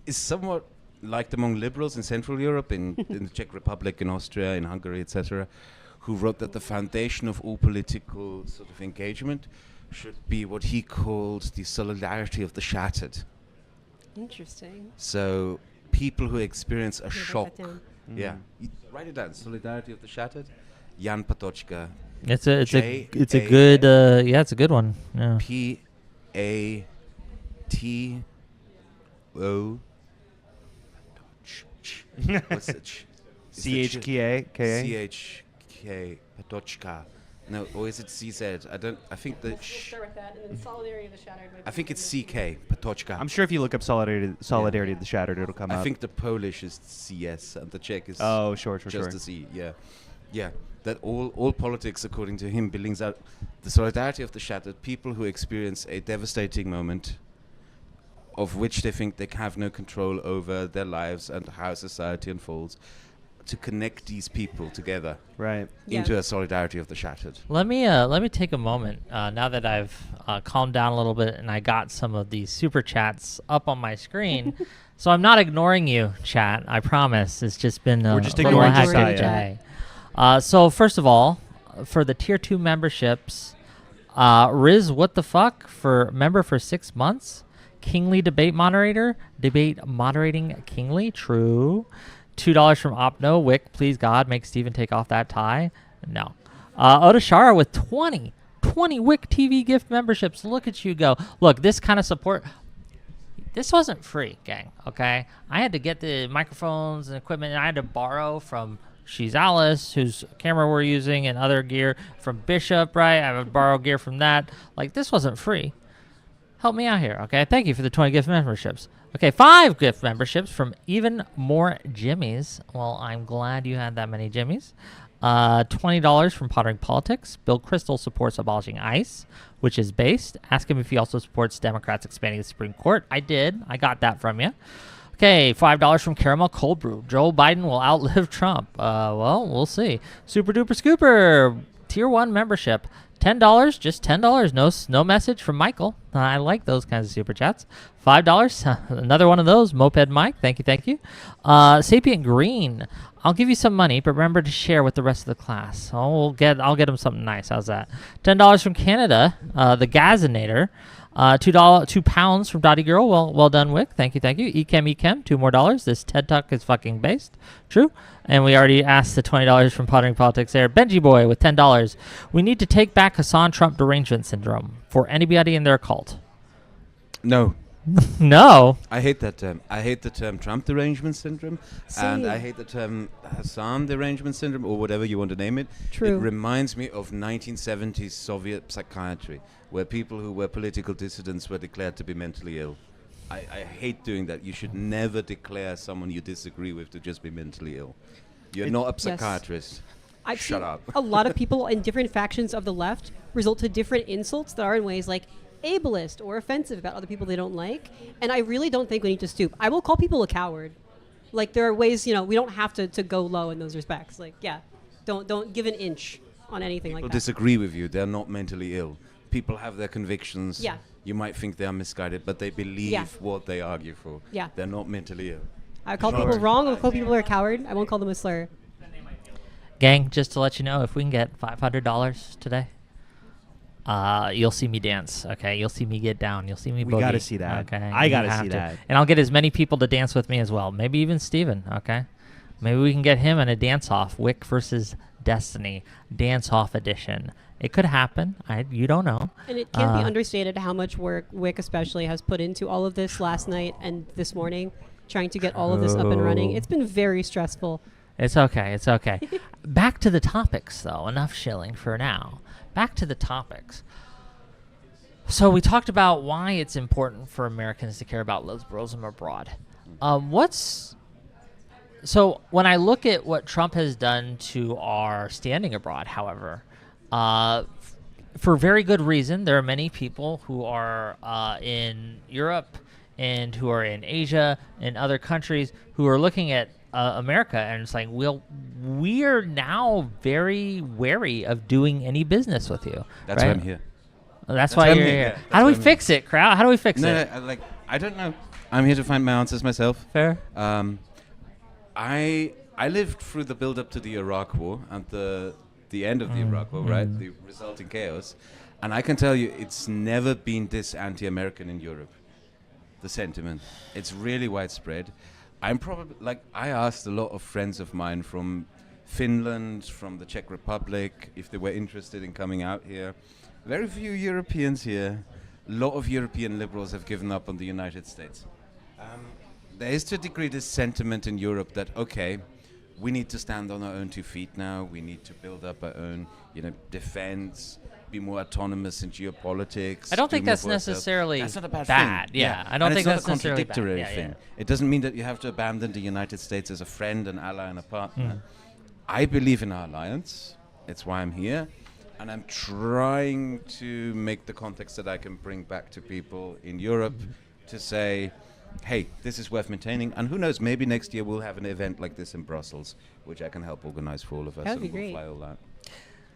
is somewhat liked among liberals in Central Europe, in the Czech Republic, in Austria, in Hungary, etc., who wrote that the foundation of all political sort of engagement should be what he called the solidarity of the shattered. Interesting. So people who experience a shock. Yeah. Write it down. Solidarity of the shattered. Jan Patočka. It's a good it's a good one. Yeah. P-A-T-O. What's it? C-H-K-A? C-H-K. Patočka. No, or is it CZ? I think the... start with that, and then solidarity of the shattered. I think it's CK, Patočka. I'm sure if you look up solidarity of the shattered, it'll come up. I think the Polish is CS, and the Czech is just a C, Yeah, that all politics, according to him, buildings out the solidarity of the shattered, people who experience a devastating moment of which they think they have no control over their lives and how society unfolds, to connect these people together, into a solidarity of the shattered. Let me take a moment now that I've calmed down a little bit and I got some of these super chats up on my screen. So I'm not ignoring you, chat. I promise. It's just been we're just ignoring hectic day. So first of all, for the tier 2 memberships, Riz, what the fuck for member for 6 months? Kingly debate moderating Kingly. True. $2 from Opno. Wick, please God, make Steven take off that tie. No. Odashara with 20 WhickTV gift memberships. Look at you go. Look, this kind of support. This wasn't free, gang, okay? I had to get the microphones and equipment, and I had to borrow from She's Alice, whose camera we're using, and other gear from Bishop, right? I would borrow gear from that. Like, this wasn't free. Help me out here, okay? Thank you for the 20 gift memberships. Okay, 5 gift memberships from Even More Jimmies. Well, I'm glad you had that many Jimmies. $20 from Pottering Politics. Bill Crystal supports abolishing ICE, which is based. Ask him if he also supports Democrats expanding the Supreme Court. I did. I got that from you. Okay, $5 from Caramel Cold Brew. Joe Biden will outlive Trump. Well, we'll see. Super Duper Scooper. Tier 1 membership. $10, just $10. No message from Michael. I like those kinds of super chats. $5, another one of those. Moped Mike, thank you. Sapient Green, I'll give you some money, but remember to share with the rest of the class. I'll get him something nice. How's that? $10 from Canada, the Gazinator. £2 from Dottie Girl. Well done, Wick. Thank you. Ekem, $2 more. This TED Talk is fucking based. True. And we already asked the $20 from Pottering Politics there. Benji Boy with $10. We need to take back Hassan Trump derangement syndrome for anybody in their cult. No. No. I hate that term. I hate the term Trump derangement syndrome. And I hate the term Hassan derangement syndrome, or whatever you want to name it. True. It reminds me of 1970s Soviet psychiatry, where people who were political dissidents were declared to be mentally ill. I hate doing that. You should never declare someone you disagree with to just be mentally ill. You're not a psychiatrist. I've Shut seen up. A lot of people in different factions of the left result to different insults that are in ways like ableist or offensive about other people they don't like. And I really don't think we need to stoop. I will call people a coward. Like, there are ways, we don't have to go low in those respects. Like, don't give an inch on anything like that. People disagree with you. They're not mentally ill. People have their convictions. Yeah. You might think they are misguided, but they believe what they argue for. Yeah. They're not mentally ill. I call people wrong. I'll call people a coward. I won't call them a slur. Gang, just to let you know, if we can get $500 today, you'll see me dance, okay? You'll see me get down. You'll see me boogie. We gotta see that. Okay? I gotta You have see to. that. And I'll get as many people to dance with me as well. Maybe even Steven, okay? Maybe we can get him in a dance-off. Wick versus Destiny. Dance-off edition. It could happen. You don't know. And it can't be understated how much work Wick especially has put into all of this last night and this morning, trying to get all of this up and running. It's been very stressful. It's okay. It's okay. Back to the topics, though. Enough shilling for now. Back to the topics. So we talked about why it's important for Americans to care about liberalism abroad. So when I look at what Trump has done to our standing abroad, however, for very good reason, there are many people who are in Europe and who are in Asia and other countries who are looking at America and saying, we are now very wary of doing any business with you. That's right? why I'm here. That's why you're here. How do we fix it, crowd? How do we fix it? I don't know. I'm here to find my answers myself. Fair. I lived through the build-up to the Iraq War and the end of the Iraq War, right? The resulting chaos. And I can tell you, it's never been this anti-American in Europe, the sentiment. It's really widespread. I'm probably, I asked a lot of friends of mine from Finland, from the Czech Republic, if they were interested in coming out here. Very few Europeans here. A lot of European liberals have given up on the United States. There is to a degree this sentiment in Europe that, okay, we need to stand on our own 2 feet now. We need to build up our own, defense, be more autonomous in geopolitics. I don't think that's necessarily that's not a bad thing. Yeah, I don't think that's not a necessarily contradictory bad. thing. It doesn't mean that you have to abandon the United States as a friend, an ally, and a partner. I believe in our alliance. It's why I'm here. And I'm trying to make the context that I can bring back to people in Europe to say, hey, this is worth maintaining. And who knows, maybe next year we'll have an event like this in Brussels, which I can help organize for all of us. That would be and we'll great. fly all that.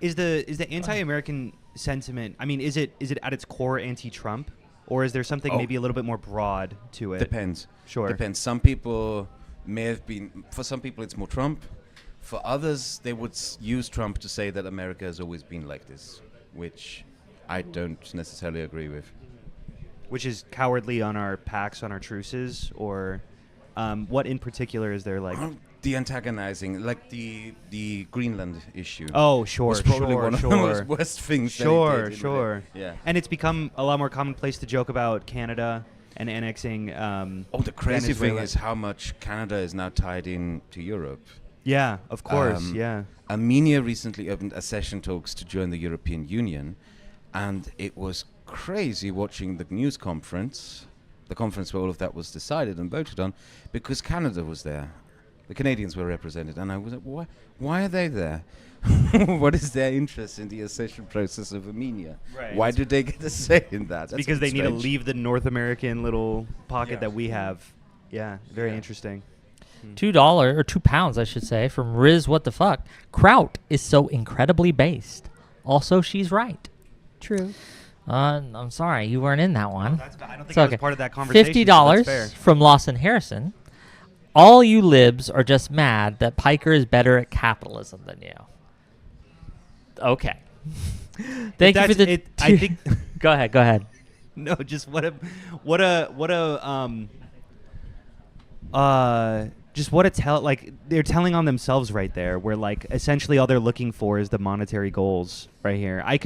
Is the anti-American sentiment, I mean, is it at its core anti-Trump? Or is there something maybe a little bit more broad to it? Depends. Sure. Depends. Some people may have been, for some people it's more Trump. For others, they would use Trump to say that America has always been like this, which I don't necessarily agree with. Which is cowardly on our pacts, on our truces, or what in particular is there like? The antagonizing, like the Greenland issue. Oh, sure, was probably one of the most sure. worst things. Sure, that he did, sure. Yeah. And it's become a lot more commonplace to joke about Canada and annexing. The crazy thing is how much Canada is now tied in to Europe. Yeah, of course, yeah. Armenia recently opened accession talks to join the European Union, and it was crazy watching the news conference, the conference where all of that was decided and voted on, because Canada was there. The Canadians were represented, and I was like, why are they there? What is their interest in the accession process of Armenia? Right. Why do they get a say in that? That's because they need to strange. leave the North American little pocket that we have. Yeah, very interesting. $2 or £2, I should say, from Riz. What the fuck? Kraut is so incredibly based. Also, she's right. True. I'm sorry, you weren't in that one. I don't think I was part of that conversation. $50 from Lawson Harrison. All you libs are just mad that Piker is better at capitalism than you. Okay. Thank you for the. I think. Go ahead. No, just what a they're telling on themselves right there, where like essentially all they're looking for is the monetary goals right here. I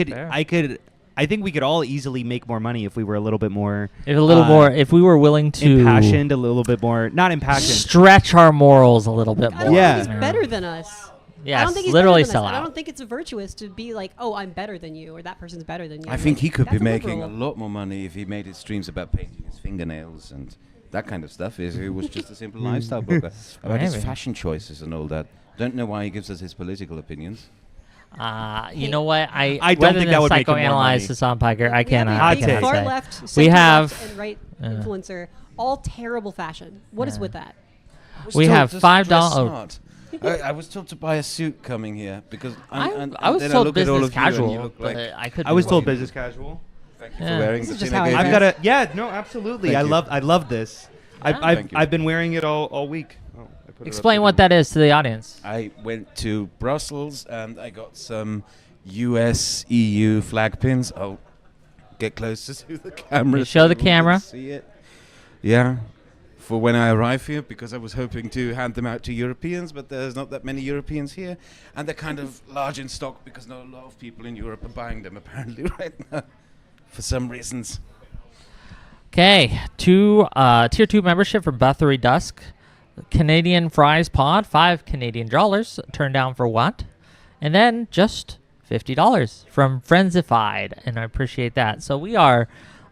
think we could all easily make more money if we were a little bit more if we were willing to impassioned, a little bit more, not impassioned, stretch our morals a little bit more. I don't think he's better than us. Yes, I don't think he's literally better than sell us. out. I don't think it's virtuous to be like, oh, I'm better than you, or that person's better than you. I think he could be That's making a liberal. lot more money if he made his streams about painting his fingernails and that kind of stuff. If it was just a simple lifestyle blogger about his Maybe. fashion choices and all that. Don't know why he gives us his political opinions. You know what? I don't think that would make him more psychoanalyze money. Hassan Piker. I We have cannot. a big far left, We center have left and right influencer, all terrible fashion. What is with that? We have $5. Smart. I was told to buy a suit coming here because I was then told look at all business of you and you casual, look but like I could. I was told business casual. Thank you for wearing the thing. I've got a no, absolutely. Thank you. I love this. Yeah. I've been wearing it all week. Oh, I Explain what that is to the audience. I went to Brussels and I got some US EU flag pins. I'll get closer to the camera. You show the camera. See it. Yeah. For when I arrive here, because I was hoping to hand them out to Europeans, but there's not that many Europeans here, and they're kind of large in stock because not a lot of people in Europe are buying them apparently right now, for some reasons. Okay, tier 2 membership for Bathory Dusk, Canadian Fries Pod, $5 Canadian, turned down for what? And then just $50 from Friendsified, and I appreciate that. So we are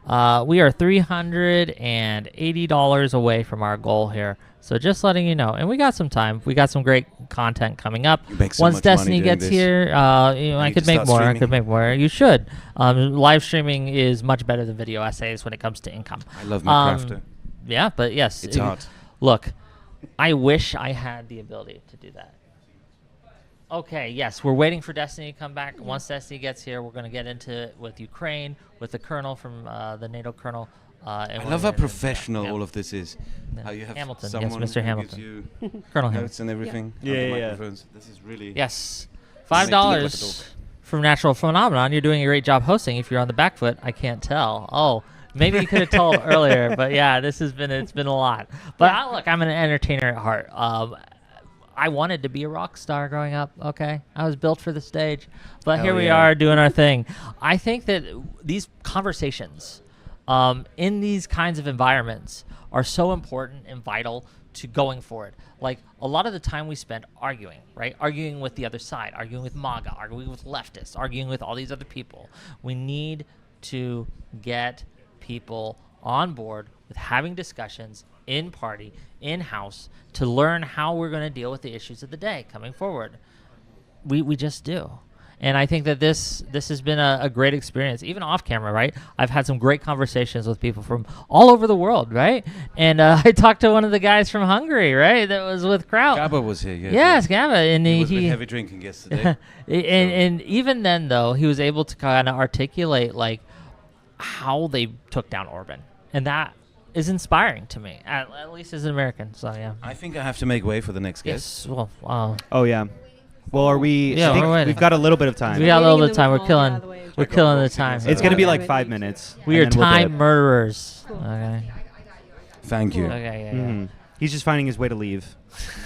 $380 away from our goal here. So just letting you know, and we got some time. We got some great content coming up. Once Destiny gets here, I could make more. I could make more. You should. Live streaming is much better than video essays when it comes to income. I love my crafter. Yeah, but yes, it's hard. Look, I wish I had the ability to do that. Okay, yes, we're waiting for Destiny to come back. Once Destiny gets here, we're going to get into it with Ukraine, with the colonel from the NATO colonel. I love how professional all of this is. How you have Hamilton, someone yes, Mr. who Hamilton. gives you Colonel notes and everything. Yeah, microphones. This is really... Yes. $5 from Natural Phenomenon. You're doing a great job hosting. If you're on the back foot, I can't tell. Oh, maybe you could have told earlier, but yeah, it's been a lot. But look, I'm an entertainer at heart. I wanted to be a rock star growing up, okay? I was built for the stage. But Hell here we are doing our thing. I think that these conversations in these kinds of environments are so important and vital to going forward. Like, a lot of the time we spend arguing, right? Arguing with the other side, arguing with MAGA, arguing with leftists, arguing with all these other people. We need to get people on board with having discussions in party, in-house, to learn how we're going to deal with the issues of the day coming forward. We just do. And I think that this has been a great experience, even off camera, right? I've had some great conversations with people from all over the world, right? And I talked to one of the guys from Hungary, right? That was with Kraut. Gabba was here, yes. Yes, Gabba. And he was a bit heavy drinking yesterday. and even then, though, he was able to kind of articulate, like, how they took down Orban. And that is inspiring to me, at least as an American. So, yeah. I think I have to make way for the next guest. Yes, well, oh, yeah. Well, are we? Yeah, I think we've got a little bit of time. We got a little bit of time. We're killing the time. It's going to be like 5 minutes. We are time murderers. Okay. Thank you. Okay, yeah. He's just finding his way to leave.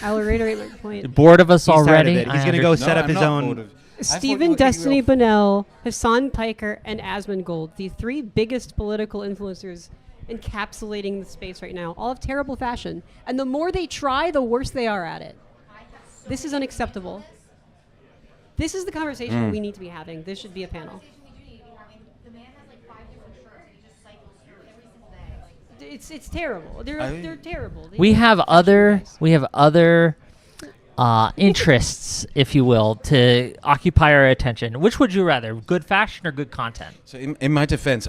I'll reiterate my point. Bored of us already? He's going to go set up his own. Stephen Destiny Bonnell, Hassan Piker, and Asmund Gold, the 3 biggest political influencers encapsulating the space right now, all of terrible fashion. And the more they try, the worse they are at it. This is unacceptable. This is the conversation we need to be having. This should be a panel. It's terrible. They're terrible. We have other interests, if you will, to occupy our attention. Which would you rather, good fashion or good content? So in my defense,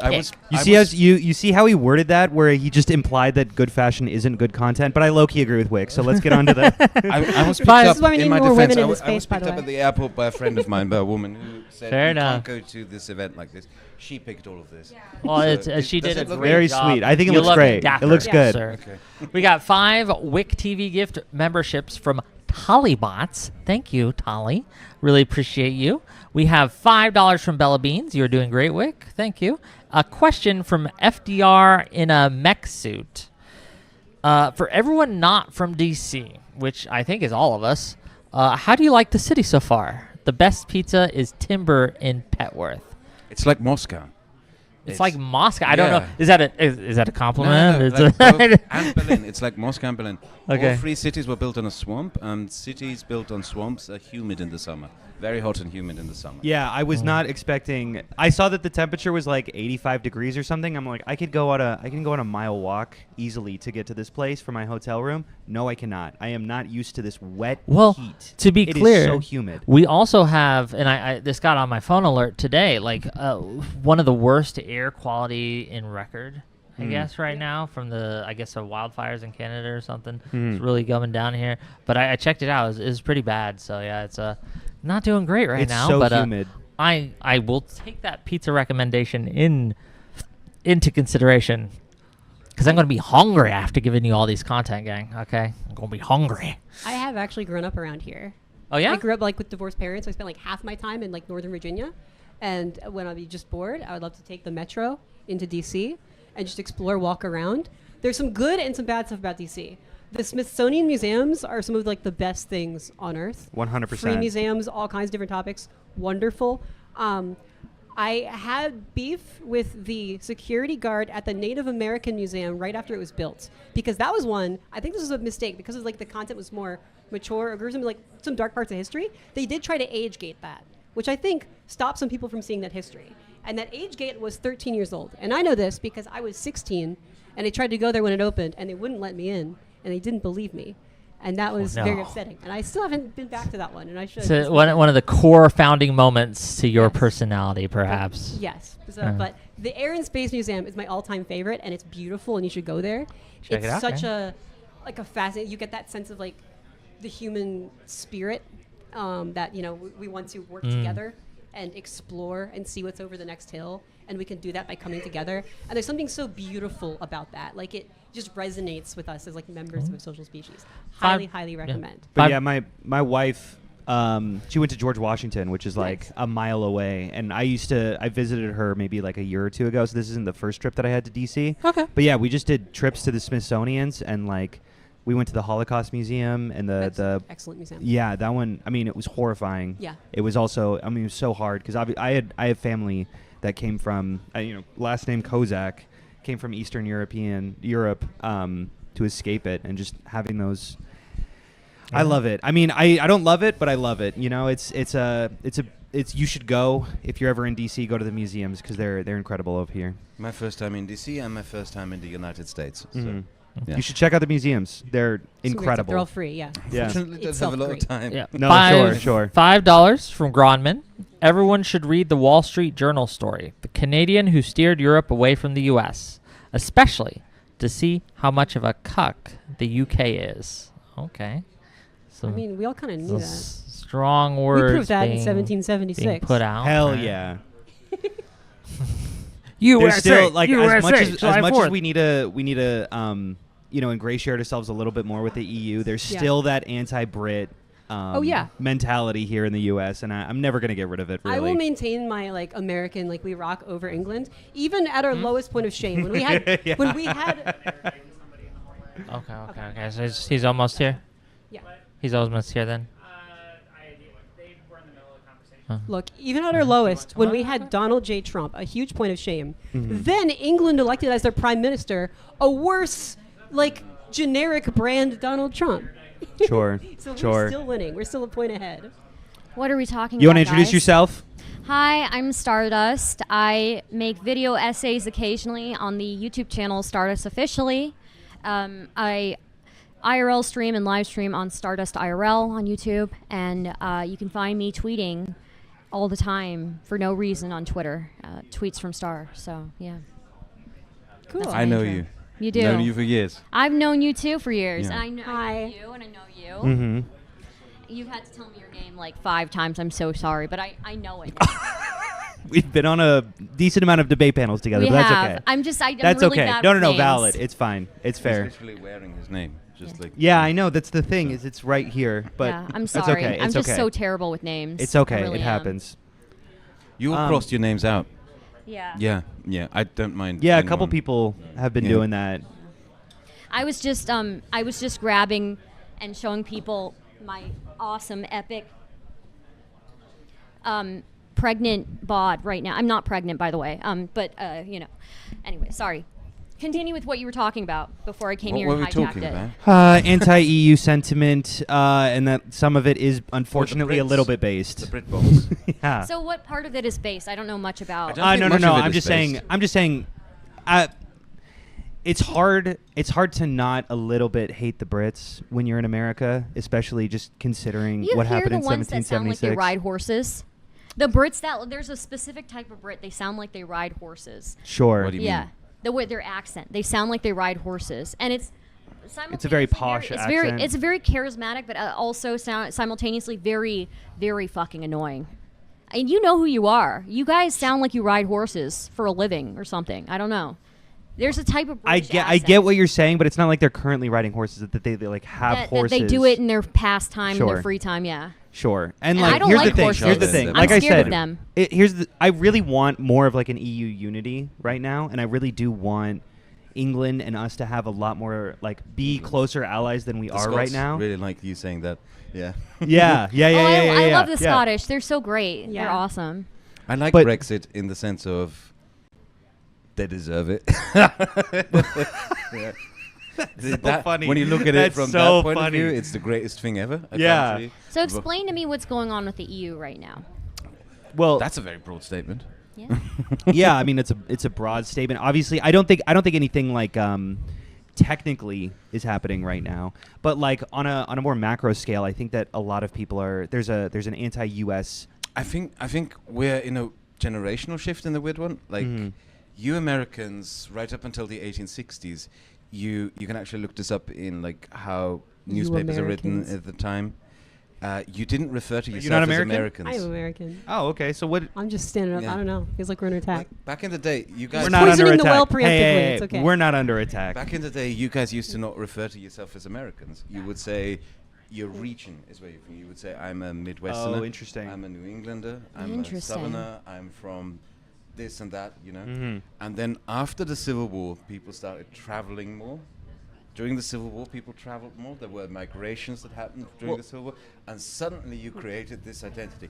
You see how he worded that, where he just implied that good fashion isn't good content. But I low-key agree with Wick. So let's get on to that. I was picked up in my defense. I was picked up at the airport by a friend of mine, by a woman who said, "You can't go to this event like this." She picked all of this. Well, she did a great very job. sweet. I think it You looks look great. dapper, It looks good. Sir. Okay. We got 5 WhickTV gift memberships from Tollybots. Thank you, Tolly. Really appreciate you. We have $5 from Bella Beans. You're doing great, Wick. Thank you. A question from FDR in a mech suit. For everyone not from DC, which I think is all of us, how do you like the city so far? The best pizza is Timber in Petworth. It's like Moscow. It's like Moscow. I don't know. Is that a compliment? No, like both and Berlin. It's like Moscow and Berlin. Okay. All 3 cities were built on a swamp. Cities built on swamps are humid in the summer. Very hot and humid in the summer. Yeah, I was not expecting. I saw that the temperature was like 85 degrees or something. I'm like, I can go on a mile walk easily to get to this place for my hotel room. No, I cannot. I am not used to this wet heat. To be clear, it is so humid. We also have, and I this got on my phone alert today, like one of the worst air quality in record. I guess right now from the wildfires in Canada or something. It's really going down here. But I checked it out. It was pretty bad. So yeah, it's not doing great right now. It's so but humid. I will take that pizza recommendation into consideration. Because I'm going to be hungry after giving you all these content, gang. Okay? I'm going to be hungry. I have actually grown up around here. Oh, yeah? I grew up like with divorced parents. So I spent like half my time in like Northern Virginia. And when I'd be just bored, I would love to take the metro into DC and just explore, walk around. There's some good and some bad stuff about DC. The Smithsonian museums are some of like the best things on earth. 100%. Free museums, all kinds of different topics. Wonderful. I had beef with the security guard at the Native American Museum right after it was built, because that was one, I think this was a mistake because of like the content was more mature or gruesome, like some dark parts of history. They did try to age gate that, which I think stopped some people from seeing that history. And that age gate was 13 years old. And I know this because I was 16 and I tried to go there when it opened and they wouldn't let me in and they didn't believe me. And that was very upsetting. And I still haven't been back to that one. And I should. So one of the core founding moments to your personality, perhaps. Yes. So, but the Air and Space Museum is my all-time favorite, and it's beautiful, and you should go there. Check it out, such a fascinating. You get that sense of like the human spirit that we want to work together and explore and see what's over the next hill, and we can do that by coming together. And there's something so beautiful about that. Like it just resonates with us as like members of a social species. Highly recommend. But yeah, my wife, she went to George Washington, which is like a mile away, and I visited her maybe like a year or two ago. So this isn't the first trip that I had to DC. Okay. But yeah, we just did trips to the Smithsonian's, and like we went to the Holocaust Museum and the excellent museum. Yeah, that one. I mean, it was horrifying. Yeah. It was also. I mean, it was so hard because I have family that came from last name Kozak, came from Eastern Europe to escape it, and just having those. I love it. I mean, I don't love it, but I love it. It's you should go if you're ever in DC. Go to the museums because they're incredible over here. My first time in DC and my first time in the United States. So, You should check out the museums. They're incredible. They're all free. Yeah. Fortunately, don't have a lot of time. Yeah. No, sure. $5 from Gronman. Everyone should read the Wall Street Journal story, the Canadian who steered Europe away from the U.S., especially to see how much of a cuck the UK is. Okay. So I mean, we all kind of knew that. Strong words. We proved that in being 1776. put out. Hell yeah. USA, still, like, USA, as much as we need to ingratiate ourselves a little bit more with the EU, there's still that anti-Brit mentality here in the U.S., and I'm never going to get rid of it, really. I will maintain my American, we rock over England, even at our lowest point of shame. When we had, Okay. So he's almost here. Yeah. He's almost here then. Look, even at our lowest, when we had Donald J. Trump, a huge point of shame, then England elected as their prime minister a worse, generic brand Donald Trump. Sure. So we're still winning. We're still a point ahead. What are we talking You about, want to introduce guys? yourself? Hi, I'm Stardust. I make video essays occasionally on the YouTube channel Stardust Officially. I IRL stream and live stream on Stardust IRL on YouTube, and you can find me tweeting all the time for no reason on Twitter. Tweets from Star. So yeah. Cool. I know you. You do. Known you for years. I've known you too for years. Yeah. And I know you, and I know you. Mm-hmm. You've had to tell me your name 5 times. I'm so sorry, but I know it. We've been on a decent amount of debate panels together, We but that's have. okay. I'm that's really okay. bad No, with names. valid. It's fine. It's fair. He's literally wearing his name. Just Yeah, I know. That's the thing. Is it's right here, but yeah, I'm it's sorry. okay. I'm It's just okay. so terrible with names. It's okay. I really It am. happens. You all crossed your names out. Yeah. Yeah. I don't mind. Yeah, a anyone. couple people have been doing that. I was just grabbing and showing people my awesome epic pregnant bod right now. I'm not pregnant, by the way. But anyway, sorry. Continue with what you were talking about before I came here and hijacked it. Anti-EU sentiment, and that some of it is unfortunately a little bit based. The Brit box. Yeah. So what part of it is based? I don't know much about. No. I'm just saying. It's hard to not a little bit hate the Brits when you're in America, especially just considering what happened in 1776. You hear the ones that sound like they ride horses? The Brits there's a specific type of Brit. They sound like they ride horses. Sure. What do you mean? The way their accent, they sound like they ride horses, and it's a very posh accent. It's very charismatic, but also simultaneously very, very fucking annoying. And you know who you are. You guys sound like you ride horses for a living or something. I don't know. There's a type of I British get accent what you're saying, but it's not like they're currently riding horses. That they like have that horses. they do it in their pastime, in Sure. their free time. Yeah. Sure. And And like I don't here's like the thing. horses. Here's the thing. I'm Like I scared said, of them. I really want more of like an EU unity right now, and I really do want England and us to have a lot more be closer allies than we The are Scots right now. really like you saying that. Yeah. Yeah. I love the yeah. Scottish. They're so great. Yeah. They're awesome. I like But- Brexit in the sense of they deserve it. Yeah. funny. When you look at it That's from so that point funny. of view, it's the greatest thing ever. Yeah. apparently. So explain to me what's going on with the EU right now. Well, That's a very broad statement. Yeah. yeah, I mean it's a broad statement. Obviously, I don't think anything like technically is happening right now. But like on a more macro scale, I think that a lot of people are there's an anti-US. I think we're in a generational shift in the weird one. Like you Americans, right up until the 1860s, you can actually look this up in like how newspapers are written Americans. at the time. You didn't refer to yourself not as American? Americans. I am American. Oh, okay. So what? I'm just standing up. Yeah. I don't know. Feels like we're under attack. Like, back in the day, you guys We're not under poisoning the attack. well Hey, preemptively. hey, It's okay. We're not under attack. back in the day, you guys used to not refer to yourself as Americans. You would say your region is where you're from. You would say I'm a Midwesterner. Oh, interesting. I'm a New Englander. I'm a Interesting. Southerner. I'm from this and that. Mhm. And then after the Civil War, people started traveling more. During the Civil War, people traveled more. There were migrations that happened during the Civil War, and suddenly you created this identity.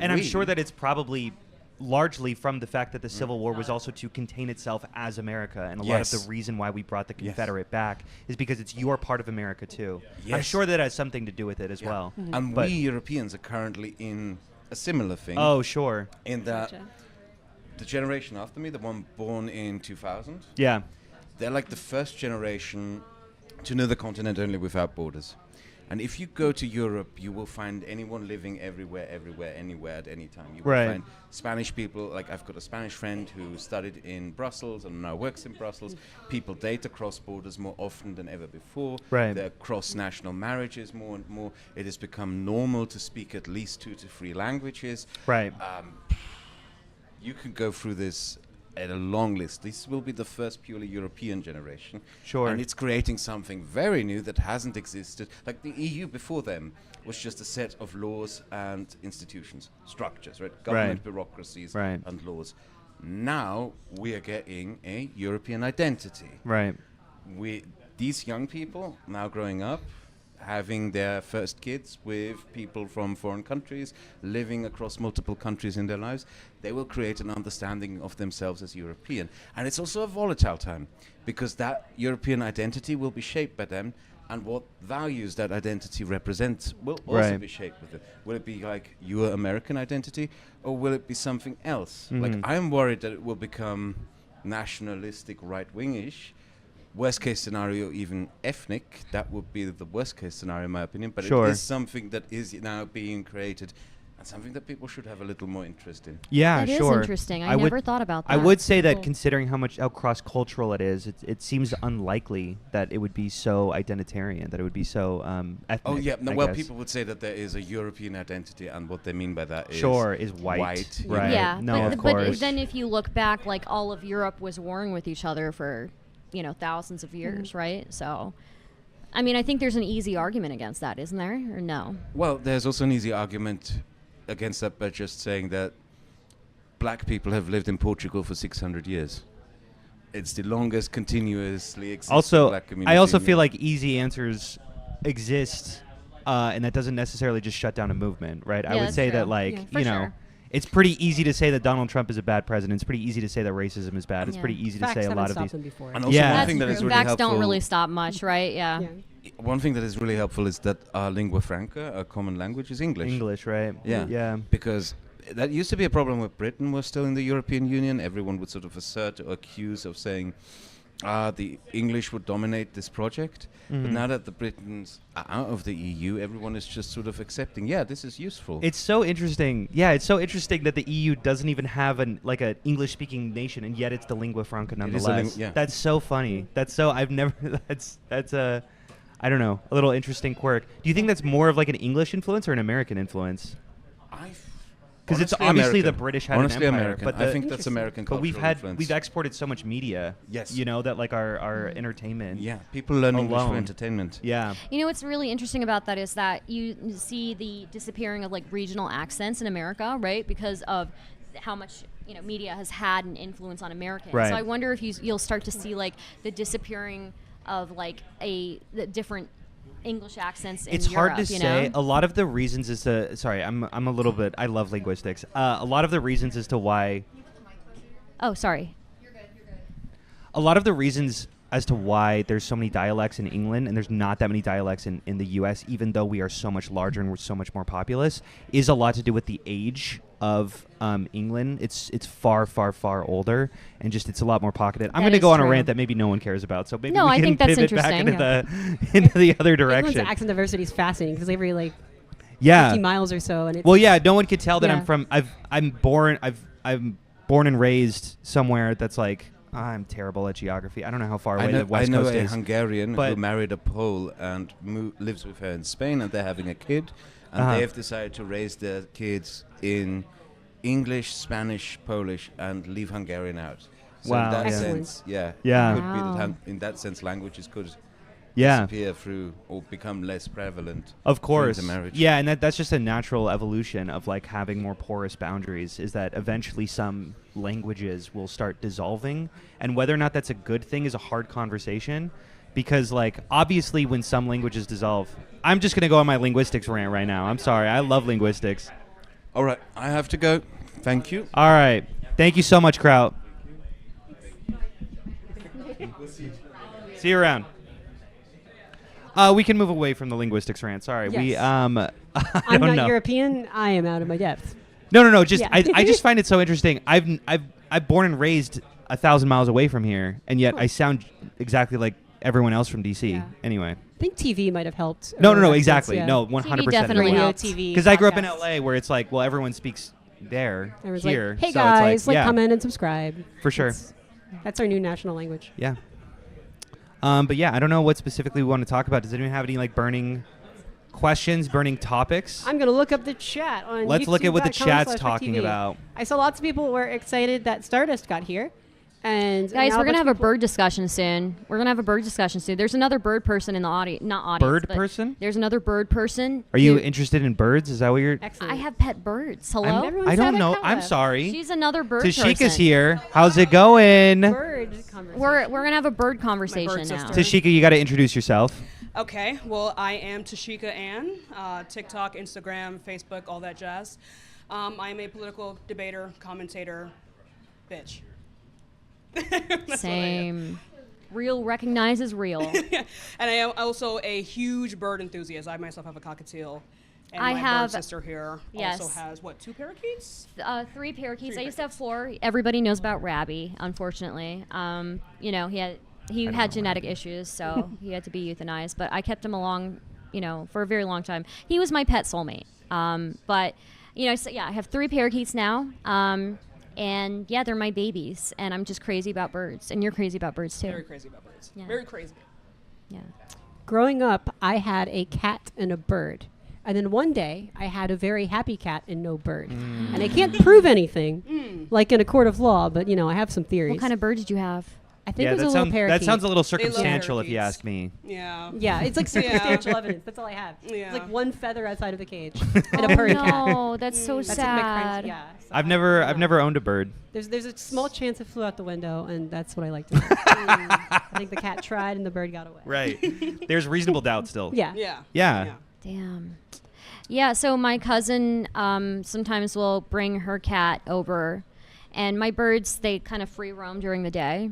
And I'm We- sure that it's probably largely from the fact that the Civil War was also to contain itself as America, and a lot of Yes. the reason why we brought the Yes. Confederate back is because it's your part of America too. I'm Yes. sure that has something to do with it as Yeah. well. And But- we Europeans are currently in a similar thing. Oh, sure. In that the generation after me, the one born in 2000, Yeah. they're like the first generation to know the continent only without borders. And if you go to Europe, you will find anyone living everywhere, anywhere, at any time. You will Right. find Spanish people. Like I've got a Spanish friend who studied in Brussels and now works in Brussels. People date across borders more often than ever before. Right. There are cross-national marriages more and more. It has become normal to speak at least 2 to 3 languages. Right. You can go through this at a long list. This will be the first purely European generation. Sure. And it's creating something very new that hasn't existed. Like the EU before them was just a set of laws and institutions, structures, right? Government bureaucracies Right. and laws. Now we are getting a European identity. Right. These young people now growing up, having their first kids with people from foreign countries, living across multiple countries in their lives, they will create an understanding of themselves as European. And it's also a volatile time because that European identity will be shaped by them, and what values that identity represents will also Right. be shaped with it. Will it be like your American identity, or will it be something else? Like Mhm. I'm worried that it will become nationalistic, right-wingish. Worst case scenario, even ethnic. That would be the worst case scenario, in my opinion. But Sure. it is something that is now being created, and something that people should have a little more interest in. Yeah, That is sure. interesting. I would- never thought about I that. would say that Cool. considering how cross-cultural it is, it seems unlikely that it would be so identitarian, that it would be so ethnic. Oh yeah, no, I well, guess. people would say that there is a European identity, and what they mean by that is Sure, is white. you Right. know. Yeah, No, but, of but course. then if you look back, like all of Europe was warring with each other for, thousands of years, right? So, I mean, I think there's an easy argument against that, isn't there? Or no? Well, there's also an easy argument against that by just saying that black people have lived in Portugal for 600 years. It's the longest continuously existing Also, black community. I also in feel Europe. like easy answers exist, and that doesn't necessarily just shut down a movement, right? I Yeah, would that's say true. that, like, Yeah, for you know, sure. it's pretty easy to say that Donald Trump is a bad president. It's pretty easy to say that racism is bad. It's Yeah. pretty easy Facts to say a haven't lot of stopped these. them before. And also Yeah. one That's thing that is true. really Facts helpful. don't really stop much, right? Yeah. One thing that is really helpful is that our lingua franca, our common language, is English. English, right? Yeah. Yeah. Because that used to be a problem when Britain was still in the European Union. Everyone would sort of assert or accuse of saying, the English would dominate this project. But Mhm. now that the Britons are out of the EU, everyone is just sort of accepting, yeah, this is useful. It's so interesting. Yeah, it's so interesting that the EU doesn't even have an English-speaking nation, and yet it's the lingua franca It is a nonetheless. yeah. That's so funny. That's so I've never. That's a, I don't know, a little interesting quirk. Do you think that's more of like an English influence or an American influence? Because it's Honestly obviously the American. British had Honestly an empire, American. but I think that's American But cultural influence. we've exported so much media. Yes. You know that like our entertainment. Yeah, people learn English for alone. entertainment. Yeah. You know what's really interesting about that is that you see the disappearing of like regional accents in America, right? Because of how much media has had an influence on Americans. Right. So I wonder if you'll start to see like the disappearing of like the different English accents in It's Europe, hard to say. A lot of the reasons is to. Sorry, I'm a little bit. I love linguistics. A lot of the reasons as to why. Oh, sorry. A lot of the reasons as to why there's so many dialects in England and there's not that many dialects in the U.S., even though we are so much larger and we're so much more populous, is a lot to do with the age of England. It's far, far, far older, and just it's a lot more pocketed. I'm going to go on a rant that maybe no one cares about, so maybe we I can think that's pivot back interesting. into the other direction. England's accent diversity is fascinating because every like 50 miles or so, and it's no one could tell that Yeah. I'm from. I'm born and raised somewhere that's like. I'm terrible at geography. I don't know how far away the West Coast is. I know a Hungarian but who married a Pole and lives with her in Spain, and they're having a kid, and they have decided to raise their kids in English, Spanish, Polish, and leave Hungarian out. So Wow. in that Excellent. sense, yeah, Yeah. it could be Wow. that in that sense, languages could Yeah. disappear through or become less prevalent. Of course. through the marriage. Yeah, and that's just a natural evolution of like having more porous boundaries, is that eventually some languages will start dissolving, and whether or not that's a good thing is a hard conversation, because like obviously when some languages dissolve, I'm just going to go on my linguistics rant right now. I'm sorry. I love linguistics. All right, I have to go. Thank you. All right. Thank you so much, Kraut. See you around. We can move away from the linguistics rant. Sorry. Yes. I I'm don't not know. European. I am out of my depth. No. Just Yeah. I just find it so interesting. I'm born and raised 1,000 miles away from here, and yet I sound exactly like everyone else from DC. Yeah. Anyway. I think TV might have helped. No, accents, exactly. yeah. No, 100%. definitely Radio, helps. TV. Because I grew up in podcasts. LA, where it's like, well, everyone speaks there, Everyone's here. like, hey so it's guys, like yeah, comment and subscribe. for sure. That's our new national language. Yeah. But yeah, I don't know what specifically we want to talk about. Does anyone have any like burning questions, burning topics? I'm gonna look up the chat on. Let's look at what the chat's YouTube.com/WhickTV. talking about. I saw lots of people were excited that Stardust got here, and Guys, now we're a gonna bunch have of a people- bird discussion soon. There's another bird person in the audience, not audience. Bird but person? There's another bird person. Are you who- interested in birds? Is that what you're? Excellent. I have pet birds. Hello. Everyone's I don't had a know. collab. I'm sorry. She's another bird Tashika's person. here. How's it going? Bird conversation. We're gonna have a bird conversation now. sister. Tashika, you got to introduce yourself. Okay, well, I am Tashika Ann, TikTok, Instagram, Facebook, all that jazz. I am a political debater, commentator, bitch. That's what I am. Same. Real recognizes real. And I am also a huge bird enthusiast. I myself have a cockatiel. And I my have- bird sister here yes. also has, what, 2 parakeets? 3 parakeets. Three I used to have 4. Everybody knows about Rabby, unfortunately. He had genetic issues, so he had to be euthanized. But I kept him along, for a very long time. He was my pet soulmate. So I have 3 parakeets now. And yeah, they're my babies. And I'm just crazy about birds. And you're crazy about birds too. Very crazy about birds. Yeah. Very crazy. Yeah. Growing up, I had a cat and a bird. And then one day, I had a very happy cat and no bird. And I can't prove anything, like in a court of law, but, I have some theories. What kind of bird did you have? I think Yeah, it was that a little sounds parakeet. that sounds a little They love circumstantial, if you parakeets. ask me. Yeah. Yeah, it's like circumstantial evidence. That's all I have. Yeah. It's like one feather outside of the cage and a purring cat. No, that's so That's what my sad. friends. Yeah. so I've I- never owned a bird. There's a small chance it flew out the window, and that's what I like to do. I think the cat tried and the bird got away. Right. There's reasonable doubt still. Yeah. Yeah. Yeah. Damn. Yeah, so my cousin sometimes will bring her cat over, and my birds, they kind of free roam during the day.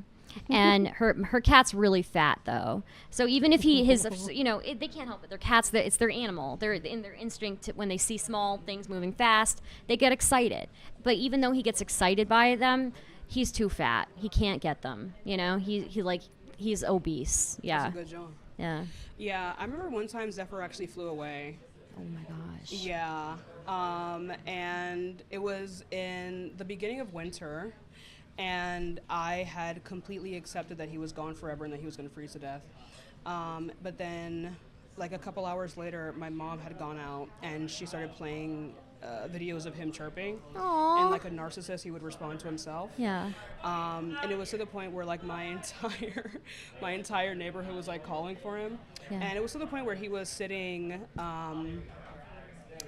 And her cat's really fat though, so even if they can't help it. They're cats. It's their animal. They're in their instinct when they see small things moving fast, they get excited. But even though he gets excited by them, he's too fat. He can't get them. He's obese. Yeah. That's a good job. Yeah. Yeah, I remember one time Zephyr actually flew away. Oh my gosh. Yeah. And it was in the beginning of winter, and I had completely accepted that he was gone forever and that he was going to freeze to death. But then, like a couple hours later, my mom had gone out and she started playing videos of him chirping. Aww. And like a narcissist, he would respond to himself. Yeah. And it was to the point where like my entire neighborhood was like calling for him. Yeah. And it was to the point where he was sitting,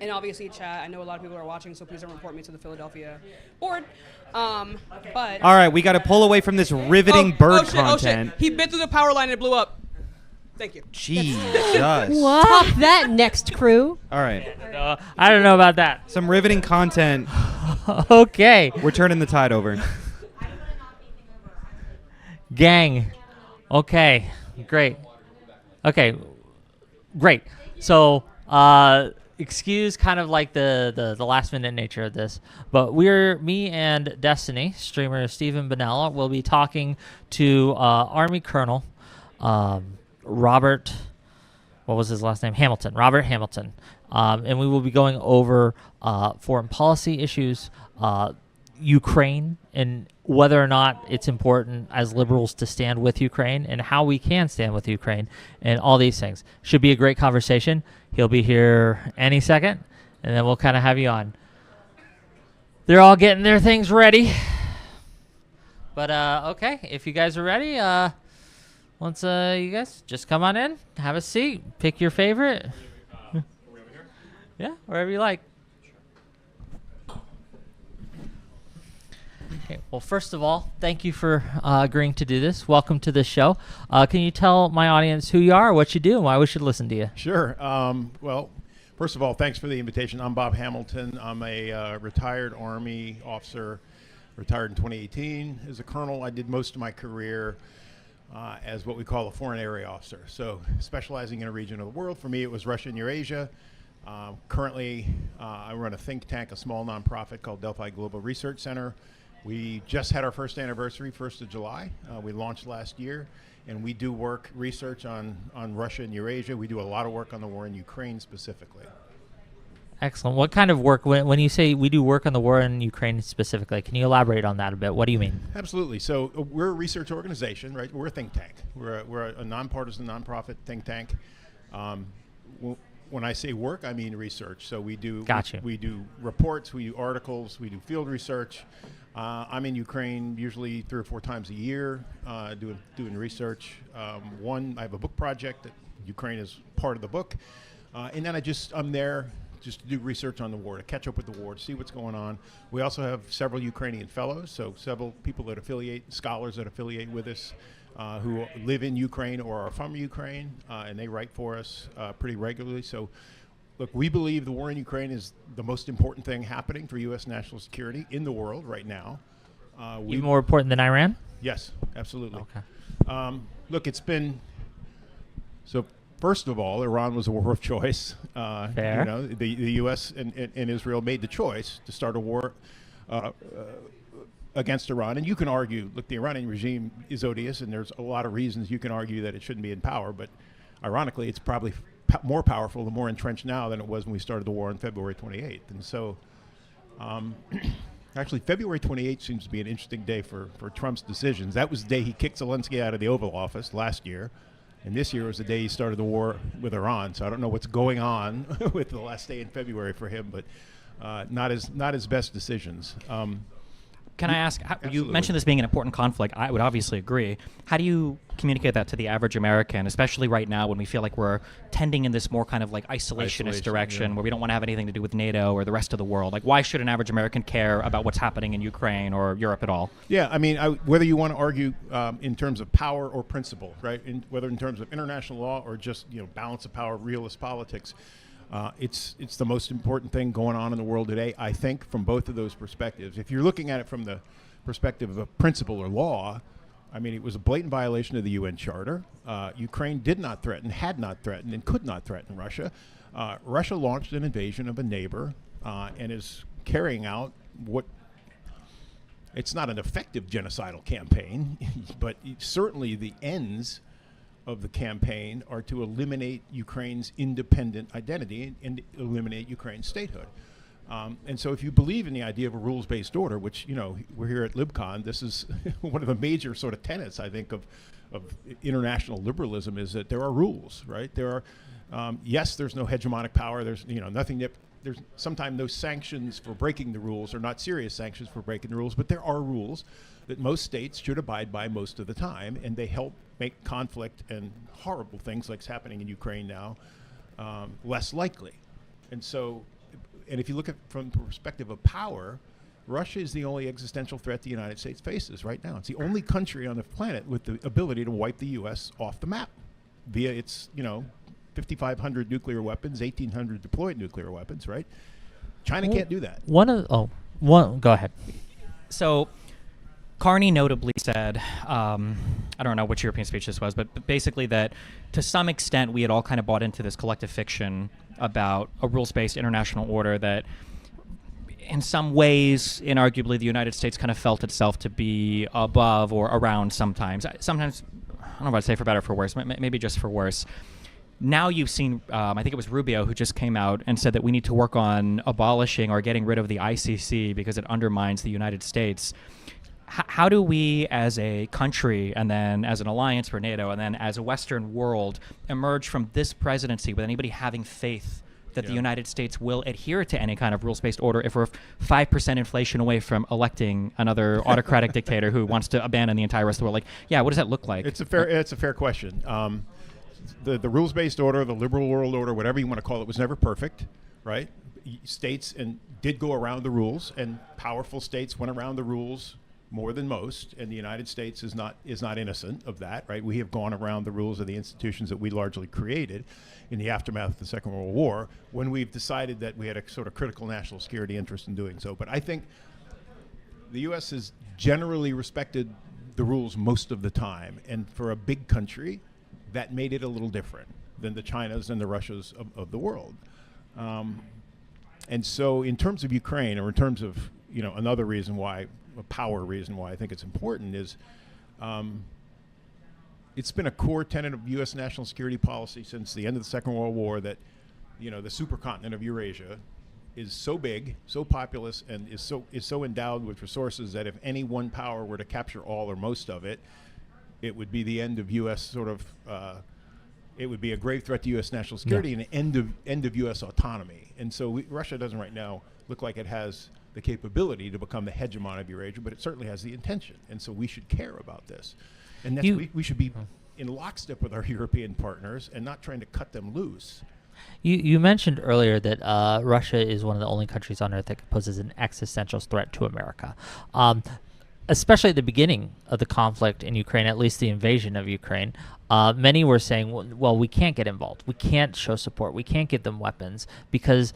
and obviously chat, I know a lot of people are watching, so please don't report me to the Philadelphia board. But all right, we got to pull away from this riveting bird content. Oh shit. He bit through the power line and it blew up. Thank you. Jesus. Top that next crew. All right. I don't know about that. Some riveting content. Okay. We're turning the tide over. Gang. Okay. Great. Okay. Great. So, excuse kind of like the last minute nature of this, but me and Destiny, streamer Stephen Bonella, will be talking to Army Colonel Robert, what was his last name? Hamilton. Robert Hamilton. And we will be going over foreign policy issues, Ukraine, and whether or not it's important as liberals to stand with Ukraine and how we can stand with Ukraine and all these things. Should be a great conversation. He'll be here any second, and then we'll kind of have you on. They're all getting their things ready. But, okay, if you guys are ready, once you guys just come on in, have a seat, pick your favorite. Yeah, wherever you like. Okay, well, first of all, thank you for agreeing to do this. Welcome to the show. Can you tell my audience who you are, what you do, and why we should listen to you? Sure. Well, first of all, thanks for the invitation. I'm Bob Hamilton. I'm a retired Army officer, retired in 2018 as a colonel. I did most of my career as what we call a foreign area officer, so specializing in a region of the world. For me, it was Russia and Eurasia. Currently, I run a think tank, a small nonprofit called Delphi Global Research Center. We just had our first anniversary, 1st of July. We launched last year, and we do research on Russia and Eurasia. We do a lot of work on the war in Ukraine specifically. Excellent. What kind of work, when you say we do work on the war in Ukraine specifically, can you elaborate on that a bit? What do you mean? Absolutely. So we're a research organization, right? We're a think tank. We're a nonpartisan, nonprofit think tank. When I say work, I mean research. So we do we do reports, we do articles, we do field research. I'm in Ukraine usually 3 or 4 times a year doing research. I have a book project that Ukraine is part of the book. And then I'm there just to do research on the war, to catch up with the war, to see what's going on. We also have several Ukrainian fellows, so several people that scholars that affiliate with us who live in Ukraine or are from Ukraine, and they write for us pretty regularly. So, look, we believe the war in Ukraine is the most important thing happening for U.S. national security in the world right now. Even more important than Iran? Yes, absolutely. Okay. Look, it's been so. First of all, Iran was a war of choice. Fair. You know, the U.S. and Israel made the choice to start a war against Iran. And you can argue, look, the Iranian regime is odious, and there's a lot of reasons you can argue that it shouldn't be in power. But ironically, it's probably more powerful and more entrenched now than it was when we started the war on February 28th. And so, actually, February 28th seems to be an interesting day for Trump's decisions. That was the day he kicked Zelensky out of the Oval Office last year. And this year was the day he started the war with Iran. So I don't know what's going on with the last day in February for him, but not his best decisions. Can I ask, you mentioned this being an important conflict. I would obviously agree. How do you communicate that to the average American, especially right now when we feel like we're tending in this more kind of like isolationist direction where we don't want to have anything to do with NATO or the rest of the world? Like, why should an average American care about what's happening in Ukraine or Europe at all? Yeah, I mean, whether you want to argue in terms of power or principle, right? Whether in terms of international law or just balance of power, realist politics, it's the most important thing going on in the world today, I think, from both of those perspectives. If you're looking at it from the perspective of principle or law, I mean, it was a blatant violation of the UN Charter. Ukraine did not threaten, had not threatened, and could not threaten Russia. Russia launched an invasion of a neighbor and is carrying out it's not an effective genocidal campaign, but certainly the ends of the campaign are to eliminate Ukraine's independent identity and eliminate Ukraine's statehood. And so if you believe in the idea of a rules-based order, which, we're here at Libcon, this is one of the major sort of tenets, I think, of international liberalism, is that there are rules, right? There are, yes, there's no hegemonic power. There's, nothing that there's sometimes those sanctions for breaking the rules are not serious sanctions for breaking the rules, but there are rules that most states should abide by most of the time, and they help make conflict and horrible things like happening in Ukraine now less likely. And so, and if you look at from the perspective of power, Russia is the only existential threat the United States faces right now. It's the only country on the planet with the ability to wipe the U.S. off the map via its, 5,500 nuclear weapons, 1,800 deployed nuclear weapons, right? China can't do that. Go ahead. So Carney notably said, I don't know which European speech this was, but basically that to some extent we had all kind of bought into this collective fiction about a rules-based international order that in some ways, inarguably, the United States kind of felt itself to be above or around sometimes. Sometimes, I don't know if I'd say for better or for worse, maybe just for worse. Now you've seen, I think it was Rubio who just came out and said that we need to work on abolishing or getting rid of the ICC because it undermines the United States. How do we as a country and then as an alliance for NATO and then as a Western world emerge from this presidency with anybody having faith that the United States will adhere to any kind of rules-based order if we're 5% inflation away from electing another autocratic dictator who wants to abandon the entire rest of the world? Like, yeah, what does that look like? It's a fair question. The rules-based order, the liberal world order, whatever you want to call it, was never perfect, right? States did go around the rules, and powerful states went around the rules more than most, and the United States is not innocent of that, right? We have gone around the rules of the institutions that we largely created in the aftermath of the Second World War when we've decided that we had a sort of critical national security interest in doing so. But I think the U.S. has generally respected the rules most of the time, and for a big country, that made it a little different than the Chinas and the Russias of the world. And so in terms of Ukraine, or in terms of, another reason why, a power reason why I think it's important is it's been a core tenet of U.S. national security policy since the end of the Second World War that, the supercontinent of Eurasia is so big, so populous, and is so endowed with resources that if any one power were to capture all or most of it, it would be the end of U.S. it would be a grave threat to U.S. national security and an end of U.S. autonomy. And so Russia doesn't right now look like it has the capability to become the hegemon of Eurasia, but it certainly has the intention. And so we should care about this. And that's we should be in lockstep with our European partners and not trying to cut them loose. You mentioned earlier that Russia is one of the only countries on Earth that poses an existential threat to America. Especially at the beginning of the conflict in Ukraine, at least the invasion of Ukraine, many were saying, well, we can't get involved. We can't show support. We can't give them weapons because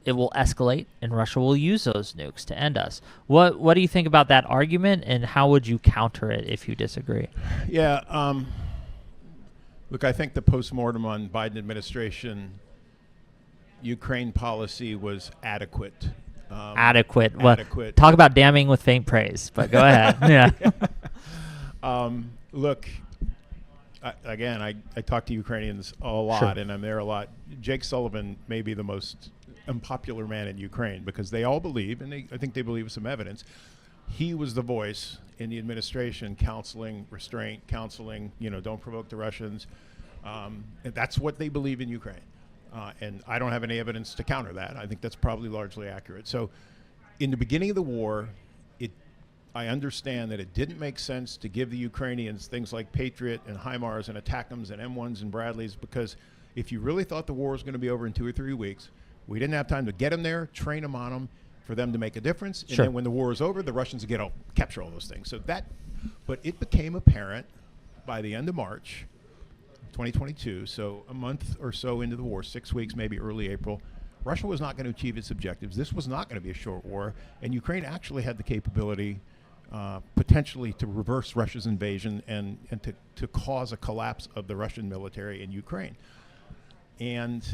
it will escalate and Russia will use those nukes to end us. What do you think about that argument, and how would you counter it if you disagree? Yeah, look, I think the postmortem on Biden administration Ukraine policy was adequate. Adequate. Well, talk about damning with faint praise, but go ahead. Yeah. Look, I talk to Ukrainians a lot, and I'm there a lot. Jake Sullivan may be the most unpopular man in Ukraine because they all believe, and I think they believe with some evidence, he was the voice in the administration counseling, restraint, counseling, don't provoke the Russians. And that's what they believe in Ukraine. And I don't have any evidence to counter that. I think that's probably largely accurate. So in the beginning of the war, I understand that it didn't make sense to give the Ukrainians things like Patriot and HIMARS and ATACMS and M1s and Bradleys, because if you really thought the war was going to be over in 2 or 3 weeks, we didn't have time to get them there, train them on them, for them to make a difference. And then when the war is over, the Russians would capture all those things. But it became apparent by the end of March 2022, so a month or so into the war, 6 weeks, maybe early April, Russia was not going to achieve its objectives. This was not going to be a short war, and Ukraine actually had the capability potentially to reverse Russia's invasion and to cause a collapse of the Russian military in Ukraine. And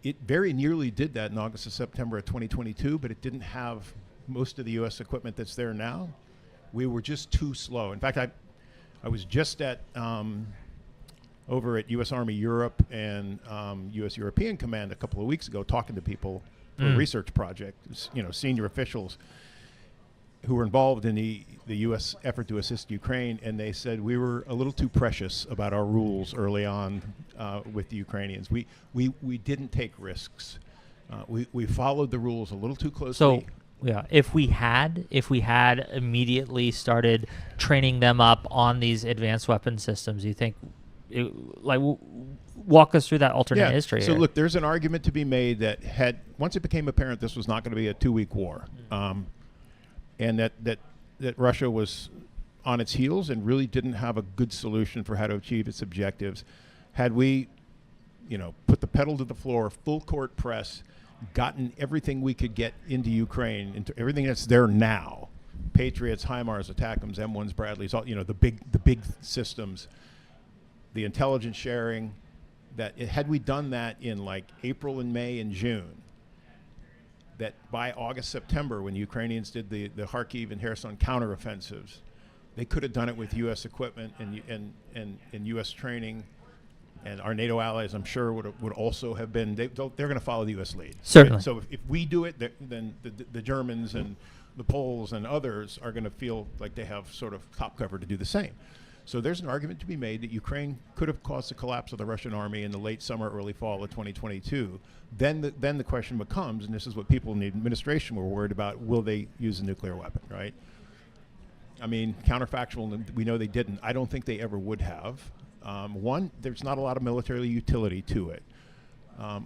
it very nearly did that in August or September of 2022, but it didn't have most of the U.S. equipment that's there now. We were just too slow. In fact, I was just at over at U.S. Army Europe and U.S. European Command a couple of weeks ago, talking to people for a research project, senior officials who were involved in the U.S. effort to assist Ukraine, and they said we were a little too precious about our rules early on with the Ukrainians. We didn't take risks. We followed the rules a little too closely. So, yeah, if we had immediately started training them up on these advanced weapon systems, you think, walk us through that alternate history. So here. look, there's an argument to be made that once it became apparent this was not going to be a 2-week war, and that Russia was on its heels and really didn't have a good solution for how to achieve its objectives, had we, put the pedal to the floor, full court press, gotten everything we could get into Ukraine, into everything that's there now, Patriots, HIMARS, ATACMS, M1s, Bradleys, all the big systems, the intelligence sharing. That had we done that in like April and May and June, that by August, September, when the Ukrainians did the Kharkiv and Kherson counteroffensives, they could have done it with U.S. equipment and U.S. training. And our NATO allies, I'm sure, would also have been. They're going to follow the U.S. lead. Certainly. Right? So if we do it, then the Germans and the Poles and others are going to feel like they have sort of top cover to do the same. So there's an argument to be made that Ukraine could have caused the collapse of the Russian army in the late summer, early fall of 2022. Then the question becomes, and this is what people in the administration were worried about: will they use a nuclear weapon? Right? I mean, counterfactual. We know they didn't. I don't think they ever would have. One, there's not a lot of military utility to it.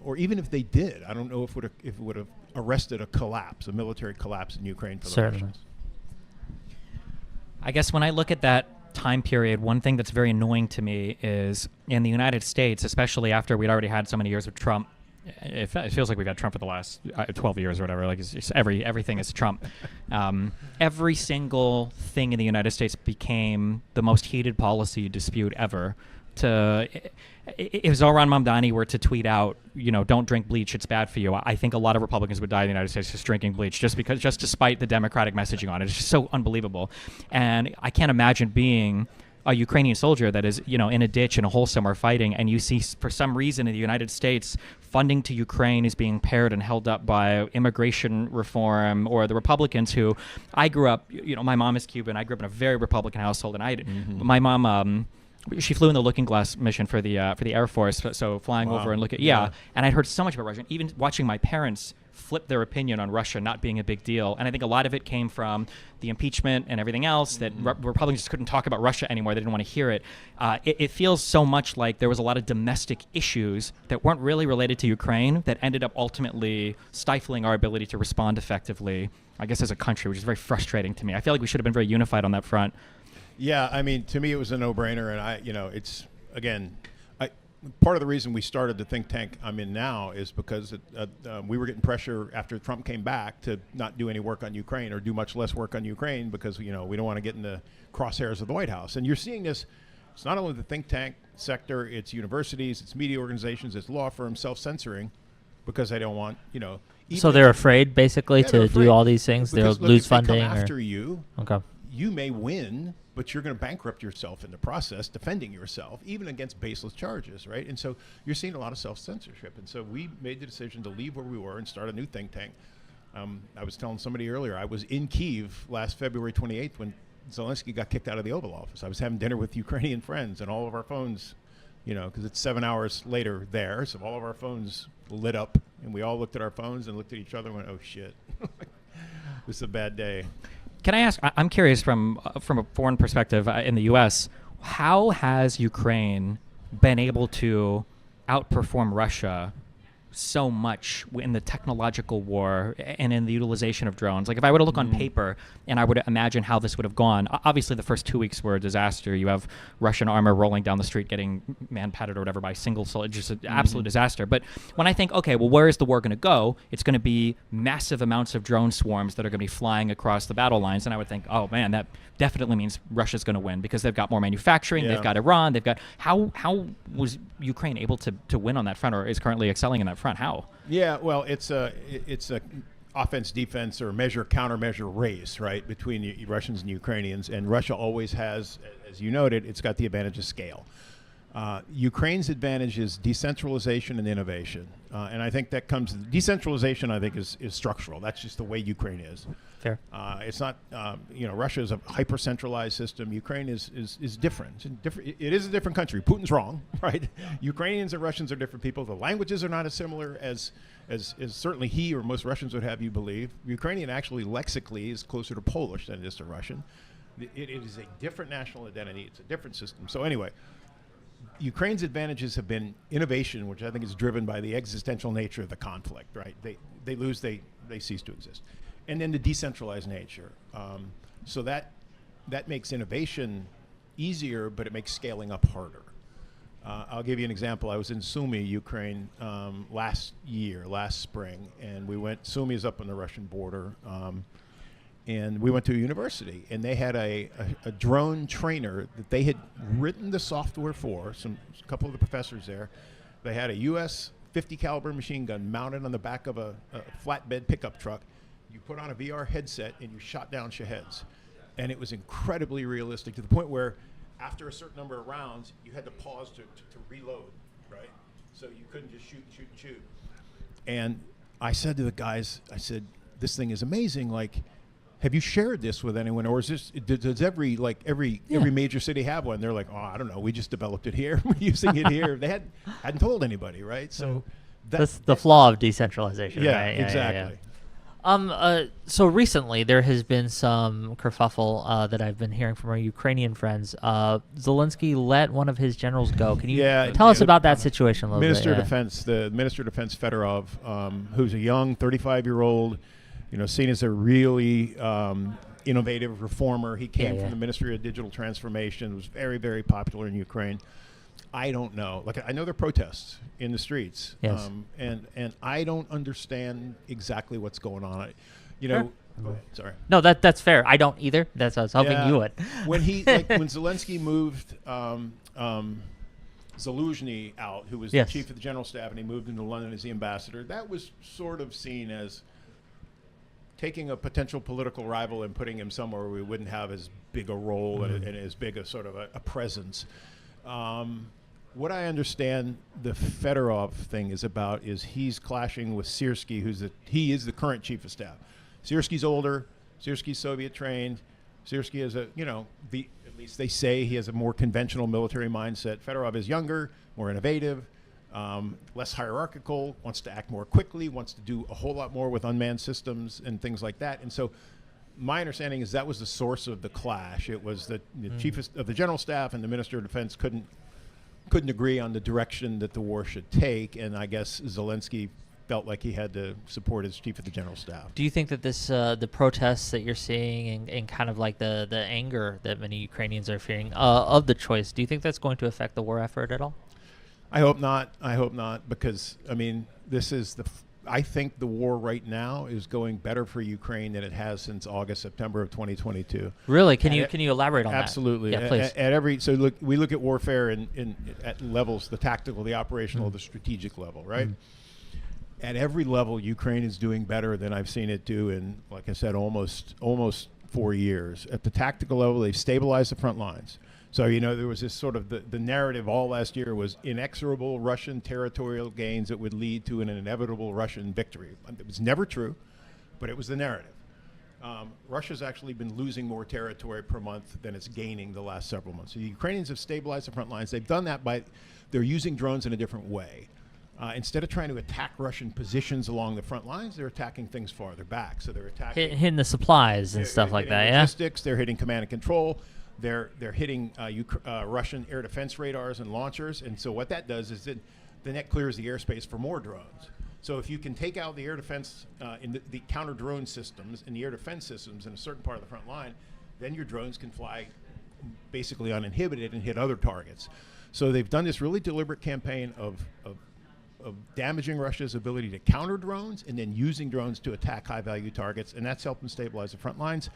Or even if they did, I don't know if it would have arrested a military collapse in Ukraine for the Russians. I guess when I look at that time period, one thing that's very annoying to me is in the United States, especially after we'd already had so many years of Trump, it feels like we've had Trump for the last 12 years or whatever. Like it's everything is Trump. Every single thing in the United States became the most heated policy dispute ever. If Zohran Mamdani were to tweet out, don't drink bleach, it's bad for you, I think a lot of Republicans would die in the United States just drinking bleach, just despite the Democratic messaging on it. It's just so unbelievable. And I can't imagine being a Ukrainian soldier that is, in a ditch in a hole somewhere fighting, and you see for some reason in the United States funding to Ukraine is being paired and held up by immigration reform or the Republicans who I grew up, my mom is Cuban. I grew up in a very Republican household, and my mom, she flew in the Looking Glass mission for the Air Force, so flying over and and I'd heard so much about Russia, even watching my parents flip their opinion on Russia not being a big deal. And I think a lot of it came from the impeachment and everything else that Republicans just couldn't talk about Russia anymore. They didn't want to hear it. It feels so much like there was a lot of domestic issues that weren't really related to Ukraine that ended up ultimately stifling our ability to respond effectively, I guess, as a country, which is very frustrating to me. I feel like we should have been very unified on that front. Yeah, I mean, to me, it was a no-brainer, and it's again, part of the reason we started the think tank I'm in now is because we were getting pressure after Trump came back to not do any work on Ukraine or do much less work on Ukraine because we don't want to get in the crosshairs of the White House. And you're seeing this. It's not only the think tank sector; it's universities, it's media organizations, it's law firms self-censoring because they don't want So they're afraid, basically, to do all these things. They'll lose funding. If they come after you, okay. You may win, but you're going to bankrupt yourself in the process, defending yourself, even against baseless charges, right? And so you're seeing a lot of self-censorship. And so we made the decision to leave where we were and start a new think tank. I was telling somebody earlier, I was in Kyiv last February 28th when Zelensky got kicked out of the Oval Office. I was having dinner with Ukrainian friends, and all of our phones, because it's 7 hours later there, so all of our phones lit up, and we all looked at our phones and looked at each other and went, oh, shit. This is a bad day. Can I ask, I'm curious from a foreign perspective in the U.S., how has Ukraine been able to outperform Russia so much in the technological war and in the utilization of drones? Like if I were to look on paper and I were to imagine how this would have gone, obviously the first 2 weeks were a disaster. You have Russian armor rolling down the street getting man-patted or whatever by single soldier, just an absolute disaster. But when I think, okay, well, where is the war going to go? It's going to be massive amounts of drone swarms that are going to be flying across the battle lines. And I would think, oh man, that definitely means Russia's going to win because they've got more manufacturing, they've got Iran, they've got... How was Ukraine able to win on that front or is currently excelling in that front? How? Yeah, well, it's a offense, defense, or countermeasure race, right, between the Russians and Ukrainians. And Russia always has, as you noted, it's got the advantage of scale. Ukraine's advantage is decentralization and innovation. And I think that comes, decentralization, I think, is structural. That's just the way Ukraine is. Fair. It's not, Russia is a hyper-centralized system. Ukraine is different. It is a different country. Putin's wrong, right? Ukrainians and Russians are different people. The languages are not as similar as certainly he or most Russians would have you believe. Ukrainian actually lexically is closer to Polish than it is to Russian. It is a different national identity. It's a different system. So anyway, Ukraine's advantages have been innovation, which I think is driven by the existential nature of the conflict, right? They lose, they cease to exist. And then the decentralized nature. So that makes innovation easier, but it makes scaling up harder. I'll give you an example. I was in Sumy, Ukraine, last spring, and we went, Sumy is up on the Russian border, and we went to a university, and they had a drone trainer that they had written the software for, a couple of the professors there. They had a US 50 caliber machine gun mounted on the back of a flatbed pickup truck. You put on a VR headset and you shot down Shaheds. And it was incredibly realistic to the point where after a certain number of rounds, you had to pause to reload, right? So you couldn't just shoot. And I said to the guys, I said, this thing is amazing. Like, have you shared this with anyone, or is this, does every major city have one? They're like, oh, I don't know, we just developed it here, we're using it here. They hadn't told anybody, right? So that's the flaw of decentralization, yeah, right? Exactly. So recently there has been some kerfuffle that I've been hearing from our Ukrainian friends. Zelensky let one of his generals go. Can you tell us about that situation a little Minister bit? of Defense, the Minister of Defense Fedorov, who's a young 35-year-old, seen as a really innovative reformer. He came from the Ministry of Digital Transformation, was very, very popular in Ukraine. I don't know. Like, I know there are protests in the streets, and I don't understand exactly what's going on. Go ahead, sorry. No, that's fair. I don't either. That's what I was hoping you would. When when Zelensky moved Zaluzhny out, who was the chief of the general staff, and he moved into London as the ambassador, that was sort of seen as taking a potential political rival and putting him somewhere where we wouldn't have as big a role and as big a sort of a presence. What I understand the Fedorov thing is about is he's clashing with Syrskyi, he is the current chief of staff. Syrskyi's older, Syrskyi's Soviet trained. Syrskyi is at least they say he has a more conventional military mindset. Fedorov is younger, more innovative, less hierarchical, wants to act more quickly, wants to do a whole lot more with unmanned systems and things like that. And so my understanding is that was the source of the clash. It was that the chief of the general staff and the Minister of Defense couldn't agree on the direction that the war should take, and I guess Zelensky felt like he had to support his chief of the general staff. Do you think that this the protests that you're seeing and kind of like the anger that many Ukrainians are feeling of the choice, do you think that's going to affect the war effort at all? I hope not. Because this is I think the war right now is going better for Ukraine than it has since September of 2022. Really? Can you elaborate on absolutely. that? Absolutely. Yeah, please. We look at warfare at levels: the tactical, the operational, the strategic level, right? At every level, Ukraine is doing better than I've seen it do in, like I said, almost 4 years. At the tactical level, they've stabilized the front lines. So, there was this sort of the narrative all last year was inexorable Russian territorial gains that would lead to an inevitable Russian victory. It was never true, but it was the narrative. Russia's actually been losing more territory per month than it's gaining the last several months. So the Ukrainians have stabilized the front lines. They've done that they're using drones in a different way. Instead of trying to attack Russian positions along the front lines, they're attacking things farther back. So they're attacking hitting the supplies and stuff like that. Logistics. They're hitting command and control. They're hitting Russian air defense radars and launchers, and so what that does is then it clears the airspace for more drones. So if you can take out the air defense in the counter drone systems and the air defense systems in a certain part of the front line, then your drones can fly basically uninhibited and hit other targets. So they've done this really deliberate campaign of damaging Russia's ability to counter drones and then using drones to attack high-value targets, and that's helped them stabilize the front lines.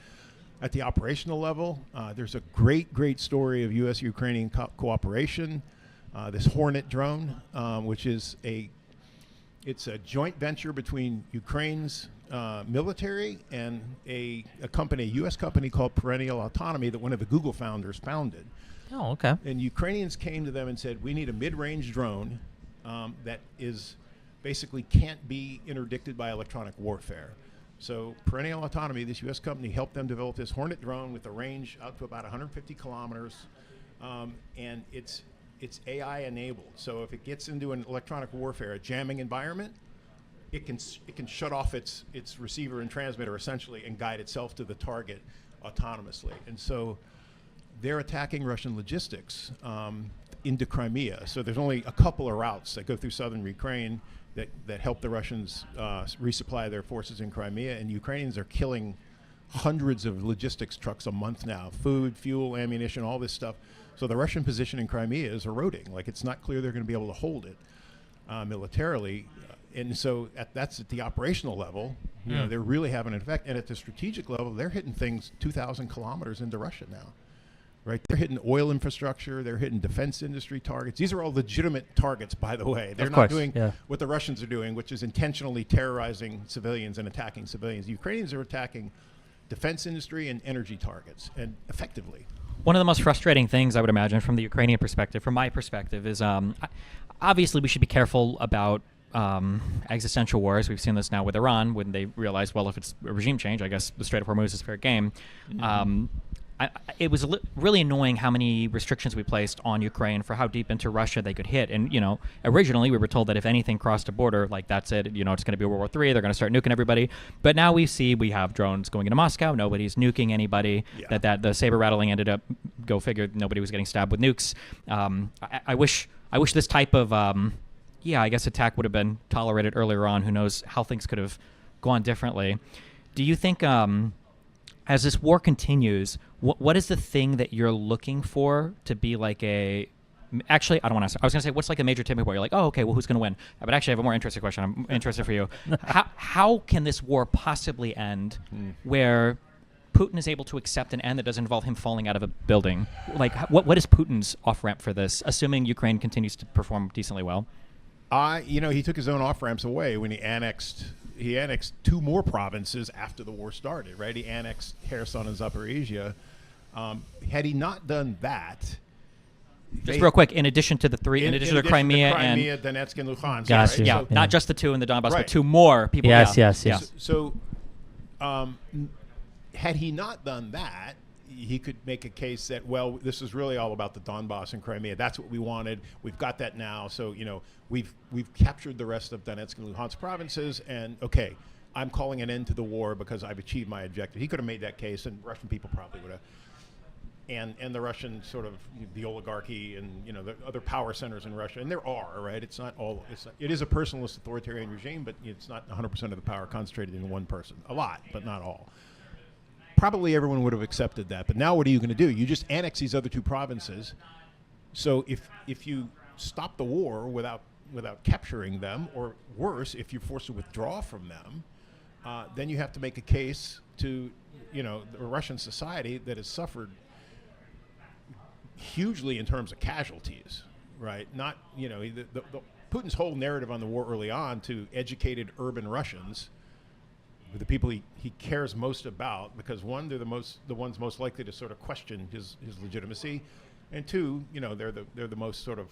At the operational level, there's a great story of U.S.-Ukrainian cooperation. This Hornet drone, which is it's a joint venture between Ukraine's military and a U.S. company called Perennial Autonomy that one of the Google founders founded. Oh, okay. And Ukrainians came to them and said, we need a mid-range drone that is basically can't be interdicted by electronic warfare. So Perennial Autonomy, this U.S. company, helped them develop this Hornet drone with a range out to about 150 kilometers, and it's AI enabled. So if it gets into an electronic warfare, a jamming environment, it can shut off its receiver and transmitter essentially and guide itself to the target autonomously. And so they're attacking Russian logistics into Crimea. So there's only a couple of routes that go through southern Ukraine that help the Russians resupply their forces in Crimea, and Ukrainians are killing hundreds of logistics trucks a month now, food, fuel, ammunition, all this stuff. So the Russian position in Crimea is eroding. Like, it's not clear they're going to be able to hold it militarily. And so that's at the operational level, you know, they're really having an effect. And at the strategic level, they're hitting things 2,000 kilometers into Russia now. Right, they're hitting oil infrastructure, they're hitting defense industry targets. These are all legitimate targets, by the way. They're not doing what the Russians are doing, which is intentionally terrorizing civilians and attacking civilians. The Ukrainians are attacking defense industry and energy targets, and effectively. One of the most frustrating things I would imagine from the Ukrainian perspective, from my perspective, is obviously we should be careful about existential wars. We've seen this now with Iran when they realize, well, if it's a regime change, I guess the Strait of Hormuz is fair game. It was really annoying how many restrictions we placed on Ukraine for how deep into Russia they could hit. And, you know, originally we were told that if anything crossed a border, like, that's it, you know, it's going to be World War III, they're going to start nuking everybody. But now we have drones going into Moscow, nobody's nuking anybody, that the saber rattling ended up, go figure, nobody was getting stabbed with nukes. I wish this type of, I guess attack would have been tolerated earlier on. Who knows how things could have gone differently. Do you think, as this war continues, what is the thing that you're looking for to be like a... Actually, I don't want to... I was going to say, what's like a major tipping point? You're like, oh, okay, well, who's going to win? But actually, I have a more interesting question. I'm interested for you. How can this war possibly end where Putin is able to accept an end that doesn't involve him falling out of a building? Like, what is Putin's off-ramp for this, assuming Ukraine continues to perform decently well? You know, he took his own off-ramps away when he annexed 2 more provinces after the war started, right? He annexed Kherson and Zaporizhia. Had he not done that... Just real quick, in addition to the three, in addition to Crimea, Donetsk, and Luhansk. Gotcha. Right? Yeah, not just the 2 in the Donbass, but 2 more people. Yes. So, had he not done that, he could make a case that, well, this is really all about the Donbass and Crimea. That's what we wanted. We've got that now. So, you know, we've captured the rest of Donetsk and Luhansk provinces, and okay, I'm calling an end to the war because I've achieved my objective. He could have made that case, and Russian people probably would have. And the Russian sort of the oligarchy and, you know, the other power centers in Russia, and there are, right? It's not all. It is a personalist authoritarian regime, but it's not 100% of the power concentrated in one person. A lot, but not all. Probably everyone would have accepted that. But now what are you going to do? You just annex these other 2 provinces. So if you stop the war without capturing them, or worse, if you're forced to withdraw from them, then you have to make a case to, you know, the Russian society that has suffered hugely in terms of casualties, right? Not, you know, Putin's whole narrative on the war early on to educated urban Russians, the people he cares most about, because 1, they're the ones most likely to sort of question his legitimacy, and 2, you know, they're the most sort of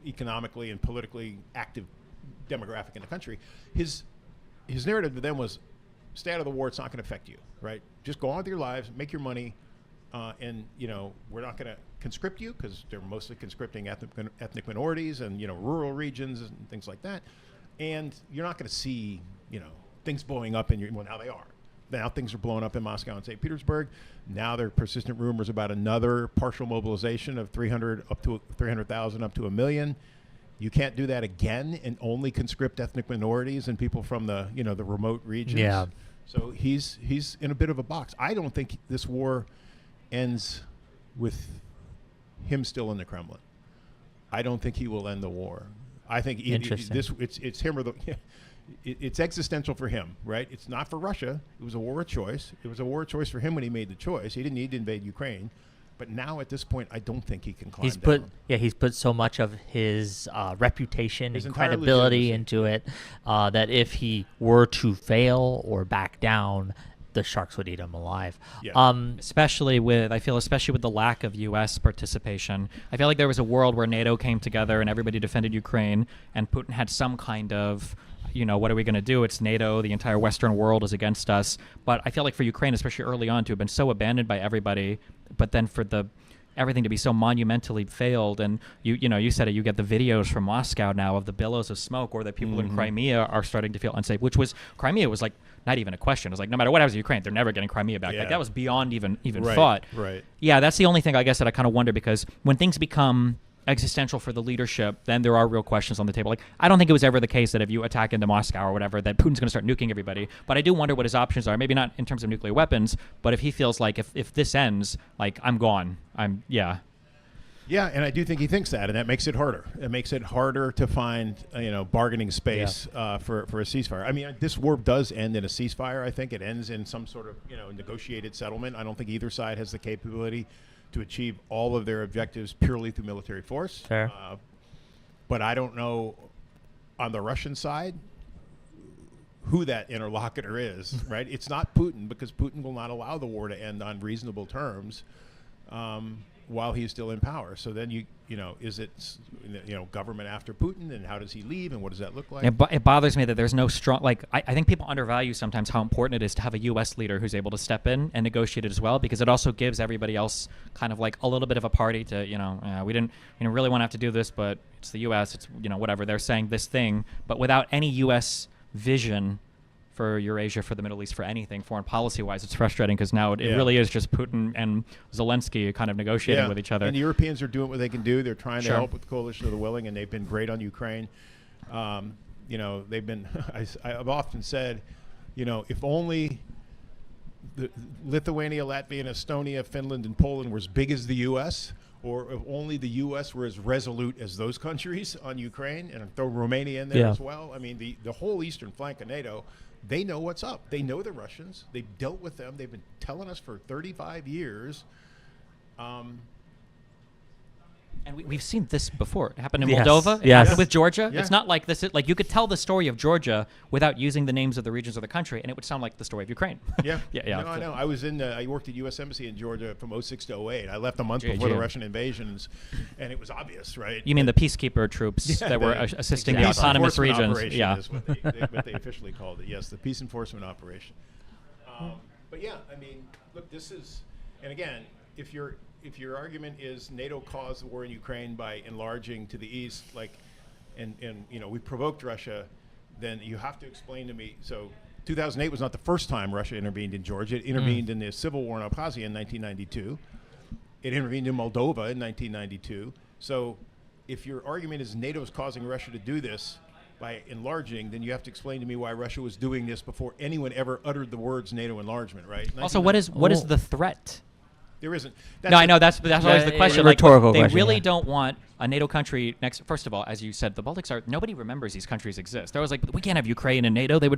economically and politically active demographic in the country. His narrative to them was, stay out of the war, it's not going to affect you, right? Just go on with your lives, make your money, and, you know, we're not going to conscript you, because they're mostly conscripting ethnic minorities and, you know, rural regions and things like that. And you're not going to see, you know, things blowing up well, now they are. Now things are blowing up in Moscow and St. Petersburg. Now there are persistent rumors about another partial mobilization of 300,000 up to 1 million. You can't do that again and only conscript ethnic minorities and people from the, you know, the remote regions. Yeah. So he's in a bit of a box. I don't think this war ends with him still in the Kremlin. I don't think he will end the war. I think it's him or the... It's existential for him, right? It's not for Russia. It was a war of choice. It was a war of choice for him when he made the choice. He didn't need to invade Ukraine. But now at this point, I don't think he can climb down. He's put so much of his reputation and credibility into it that if he were to fail or back down, the Sharks would eat him alive. Yeah. Especially with the lack of U.S. participation. I feel like there was a world where NATO came together and everybody defended Ukraine, and Putin had some kind of, what are we going to do? It's NATO. The entire Western world is against us. But I feel like for Ukraine, especially early on, to have been so abandoned by everybody, but then for everything to be so monumentally failed, and you said it, you get the videos from Moscow now of the billows of smoke, or that people in Crimea are starting to feel unsafe, Crimea was like not even a question. It was like, no matter what happens to Ukraine, they're never getting Crimea back. Like that was beyond even thought. Right. Yeah, that's the only thing I guess that I kind of wonder, because when things become existential for the leadership, then there are real questions on the table. Like, I don't think it was ever the case that if you attack into Moscow or whatever, that Putin's going to start nuking everybody. But I do wonder what his options are. Maybe not in terms of nuclear weapons, but if he feels like if this ends, like, I'm gone. Yeah, and I do think he thinks that, and that makes it harder. It makes it harder to find, bargaining space for a ceasefire. I mean, this war does end in a ceasefire. I think it ends in some sort of, negotiated settlement. I don't think either side has the capability to achieve all of their objectives purely through military force. Fair. But I don't know on the Russian side who that interlocutor is, right? It's not Putin, because Putin will not allow the war to end on reasonable terms while he's still in power. So then is it government after Putin, and how does he leave, and what does that look like? It bothers me that there's no strong, like, I think people undervalue sometimes how important it is to have a U.S. leader who's able to step in and negotiate it as well, because it also gives everybody else kind of like a little bit of a party to, we didn't really want to have to do this, but it's the U.S., it's, whatever, they're saying this thing, but without any U.S. vision for Eurasia, for the Middle East, for anything foreign policy-wise, it's frustrating, because now it really is just Putin and Zelensky kind of negotiating with each other. And the Europeans are doing what they can do. They're trying to help with the coalition of the willing, and they've been great on Ukraine. They've been. I've often said, if only Lithuania, Latvia, and Estonia, Finland, and Poland were as big as the U.S., or if only the U.S. were as resolute as those countries on Ukraine, and throw Romania in there as well. I mean, the whole eastern flank of NATO, they know what's up. They know the Russians. They've dealt with them. They've been telling us for 35 years. And we've seen this before. It happened in Moldova. It happened with Georgia. Yeah. It's not like this. Like, you could tell the story of Georgia without using the names of the regions of the country, and it would sound like the story of Ukraine. Yeah. Yeah. No, I know. I was I worked at U.S. Embassy in Georgia from 2006 to 2008. I left a month before the Russian invasions, and it was obvious, right? You mean the peacekeeper troops that were assisting the autonomous regions? Yeah, is what they officially called it. Yes, the peace enforcement operation. But yeah, I mean, look, this is, and again, if your argument is NATO caused the war in Ukraine by enlarging to the east, and we provoked Russia, then you have to explain to me. So 2008 was not the first time Russia intervened in Georgia. It intervened in the civil war in Abkhazia in 1992. It intervened in Moldova in 1992. So if your argument is NATO is causing Russia to do this by enlarging, then you have to explain to me why Russia was doing this before anyone ever uttered the words NATO enlargement, right? Also, what is the threat? There isn't. No, I know that's always the question. Rhetorical they question, really don't want a NATO country next. First of all, as you said, the Baltics are. Nobody remembers these countries exist. They're always like, we can't have Ukraine and NATO. They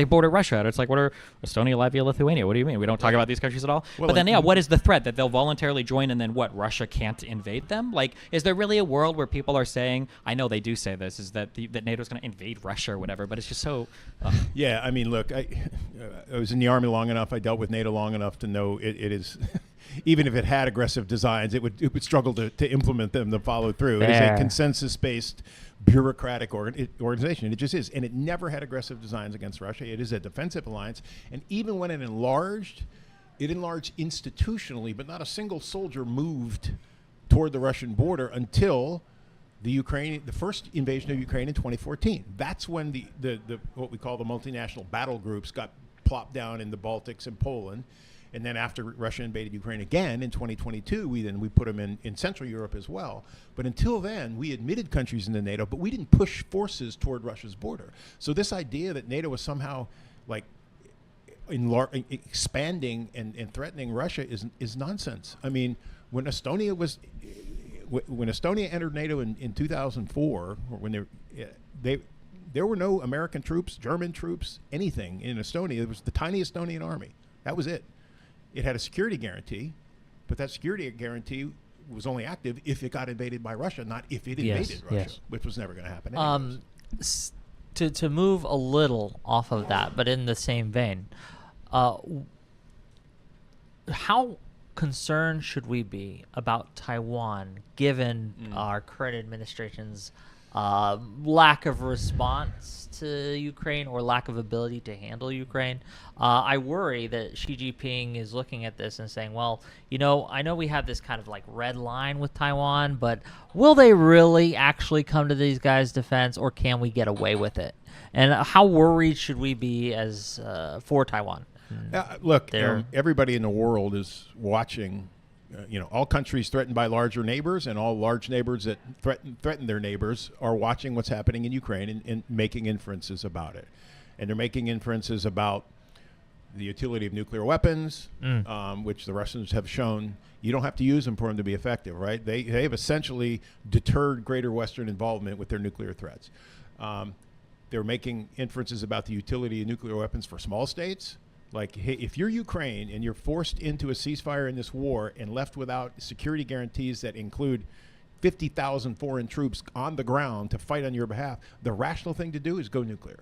border Russia. And it's like, what are Estonia, Latvia, Lithuania? What do you mean? We don't talk about these countries at all. Well, but then, what is the threat that they'll voluntarily join, and then what? Russia can't invade them? Like, is there really a world where people are saying? I know they do say this. Is that that NATO's going to invade Russia or whatever? But it's just so. Yeah, I mean, look, I was in the Army long enough. I dealt with NATO long enough to know it is. Even if it had aggressive designs, it would struggle to implement them, to follow through. It is a consensus-based, bureaucratic organization. It just is. And it never had aggressive designs against Russia. It is a defensive alliance. And even when it enlarged institutionally, but not a single soldier moved toward the Russian border until the first invasion of Ukraine in 2014. That's when the what we call the multinational battle groups got plopped down in the Baltics and Poland. And then after Russia invaded Ukraine again in 2022, we put them in Central Europe as well. But until then, we admitted countries into NATO, but we didn't push forces toward Russia's border. So this idea that NATO was somehow like expanding and threatening Russia is nonsense. I mean, when Estonia entered NATO in 2004, when there were no American troops, German troops, anything in Estonia. It was the tiny Estonian army. That was it. It had a security guarantee, but that security guarantee was only active if it got invaded by Russia, not if it invaded Russia, which was never going to happen anyways. To move a little off of that, but in the same vein, how concerned should we be about Taiwan given our current administration's lack of response to Ukraine or lack of ability to handle Ukraine. I worry that Xi Jinping is looking at this and saying, well, I know we have this kind of like red line with Taiwan, but will they really actually come to these guys' defense, or can we get away with it? And how worried should we be as for Taiwan? Look, everybody in the world is watching. All countries threatened by larger neighbors, and all large neighbors that threaten their neighbors are watching what's happening in Ukraine and making inferences about it. And they're making inferences about the utility of nuclear weapons, which the Russians have shown you don't have to use them for them to be effective, right? They have essentially deterred greater Western involvement with their nuclear threats. They're making inferences about the utility of nuclear weapons for small states. Like, hey, if you're Ukraine and you're forced into a ceasefire in this war and left without security guarantees that include 50,000 foreign troops on the ground to fight on your behalf, the rational thing to do is go nuclear.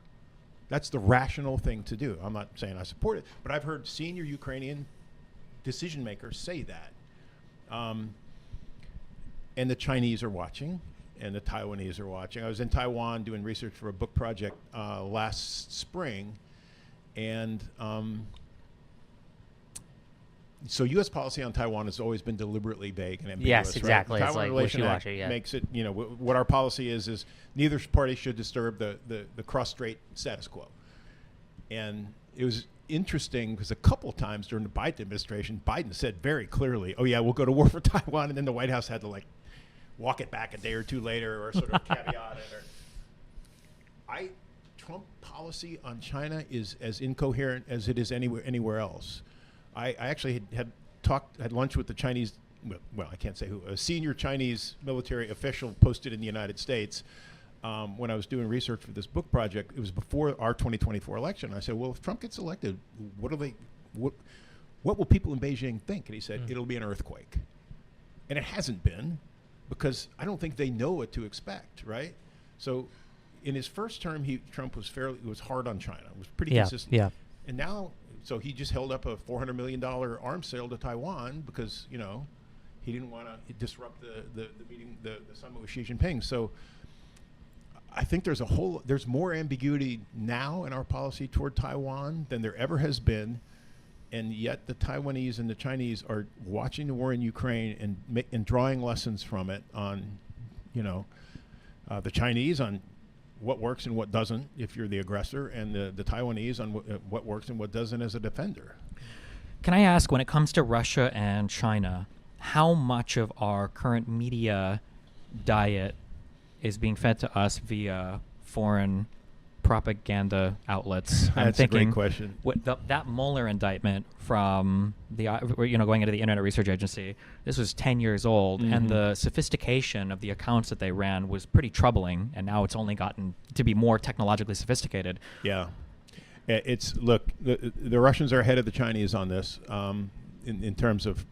That's the rational thing to do. I'm not saying I support it, but I've heard senior Ukrainian decision makers say that. And the Chinese are watching, and the Taiwanese are watching. I was in Taiwan doing research for a book project last spring. And so U.S. policy on Taiwan has always been deliberately vague and ambiguous. Yes, exactly. Right? It's Taiwan like Relation Act wishy-washy, yeah. makes it, what our policy is neither party should disturb the cross-strait status quo. And it was interesting because a couple of times during the Biden administration, Biden said very clearly, oh, yeah, we'll go to war for Taiwan. And then the White House had to, walk it back a day or two later or sort of caveat it. Trump policy on China is as incoherent as it is anywhere else. I actually had lunch with the Chinese, well, I can't say who, a senior Chinese military official posted in the United States when I was doing research for this book project. It was before our 2024 election. I said, well, if Trump gets elected, what will people in Beijing think? And he said, it'll be an earthquake. And it hasn't been, because I don't think they know what to expect, right? So in his first term, Trump was hard on China. It was pretty consistent. Yeah. And now, so he just held up a $400 million arms sale to Taiwan because, he didn't want to disrupt the meeting, the summit with Xi Jinping. So I think there's more ambiguity now in our policy toward Taiwan than there ever has been. And yet the Taiwanese and the Chinese are watching the war in Ukraine and drawing lessons from it on, the Chinese on what works and what doesn't if you're the aggressor, and the Taiwanese on what works and what doesn't as a defender. Can I ask, when it comes to Russia and China, how much of our current media diet is being fed to us via foreign propaganda outlets? That's a great question. That Mueller indictment from going into the Internet Research Agency, this was 10 years old, and the sophistication of the accounts that they ran was pretty troubling, and now it's only gotten to be more technologically sophisticated. Yeah. The Russians are ahead of the Chinese on this in terms of,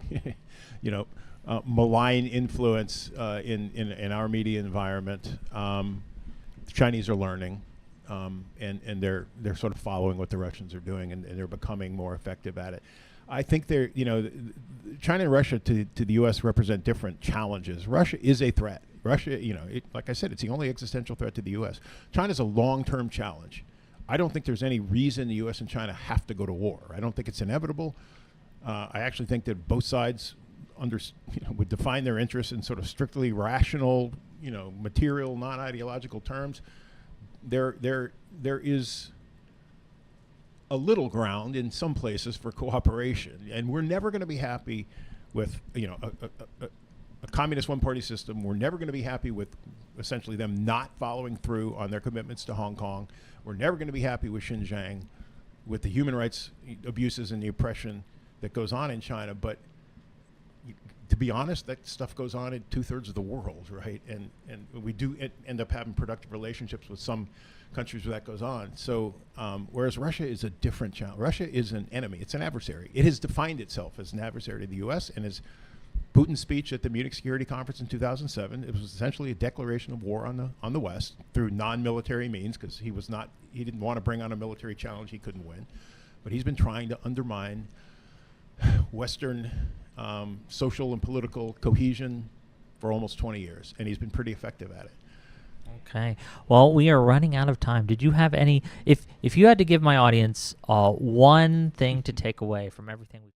malign influence in our media environment. The Chinese are learning. And they're sort of following what the Russians are doing, and they're becoming more effective at it. I think China and Russia to the U.S. represent different challenges. Russia is a threat. Russia, like I said, it's the only existential threat to the U.S. China's a long-term challenge. I don't think there's any reason the U.S. and China have to go to war. I don't think it's inevitable. I actually think that both sides would define their interests in sort of strictly rational, material, non-ideological terms. There is a little ground in some places for cooperation, and we're never going to be happy with a communist one-party system. We're never going to be happy with essentially them not following through on their commitments to Hong Kong. We're never going to be happy with Xinjiang, with the human rights abuses and the oppression that goes on in China. But to be honest, that stuff goes on in 2/3 of the world, right? And we do end up having productive relationships with some countries where that goes on. So whereas Russia is a different challenge. Russia is an enemy. It's an adversary. It has defined itself as an adversary to the U.S. And as Putin's speech at the Munich Security Conference in 2007, it was essentially a declaration of war on the West through non-military means, because he didn't want to bring on a military challenge he couldn't win. But he's been trying to undermine Western social and political cohesion for almost 20 years, and he's been pretty effective at it. Okay. Well, we are running out of time. Did you have any? If you had to give my audience one thing to take away from everything we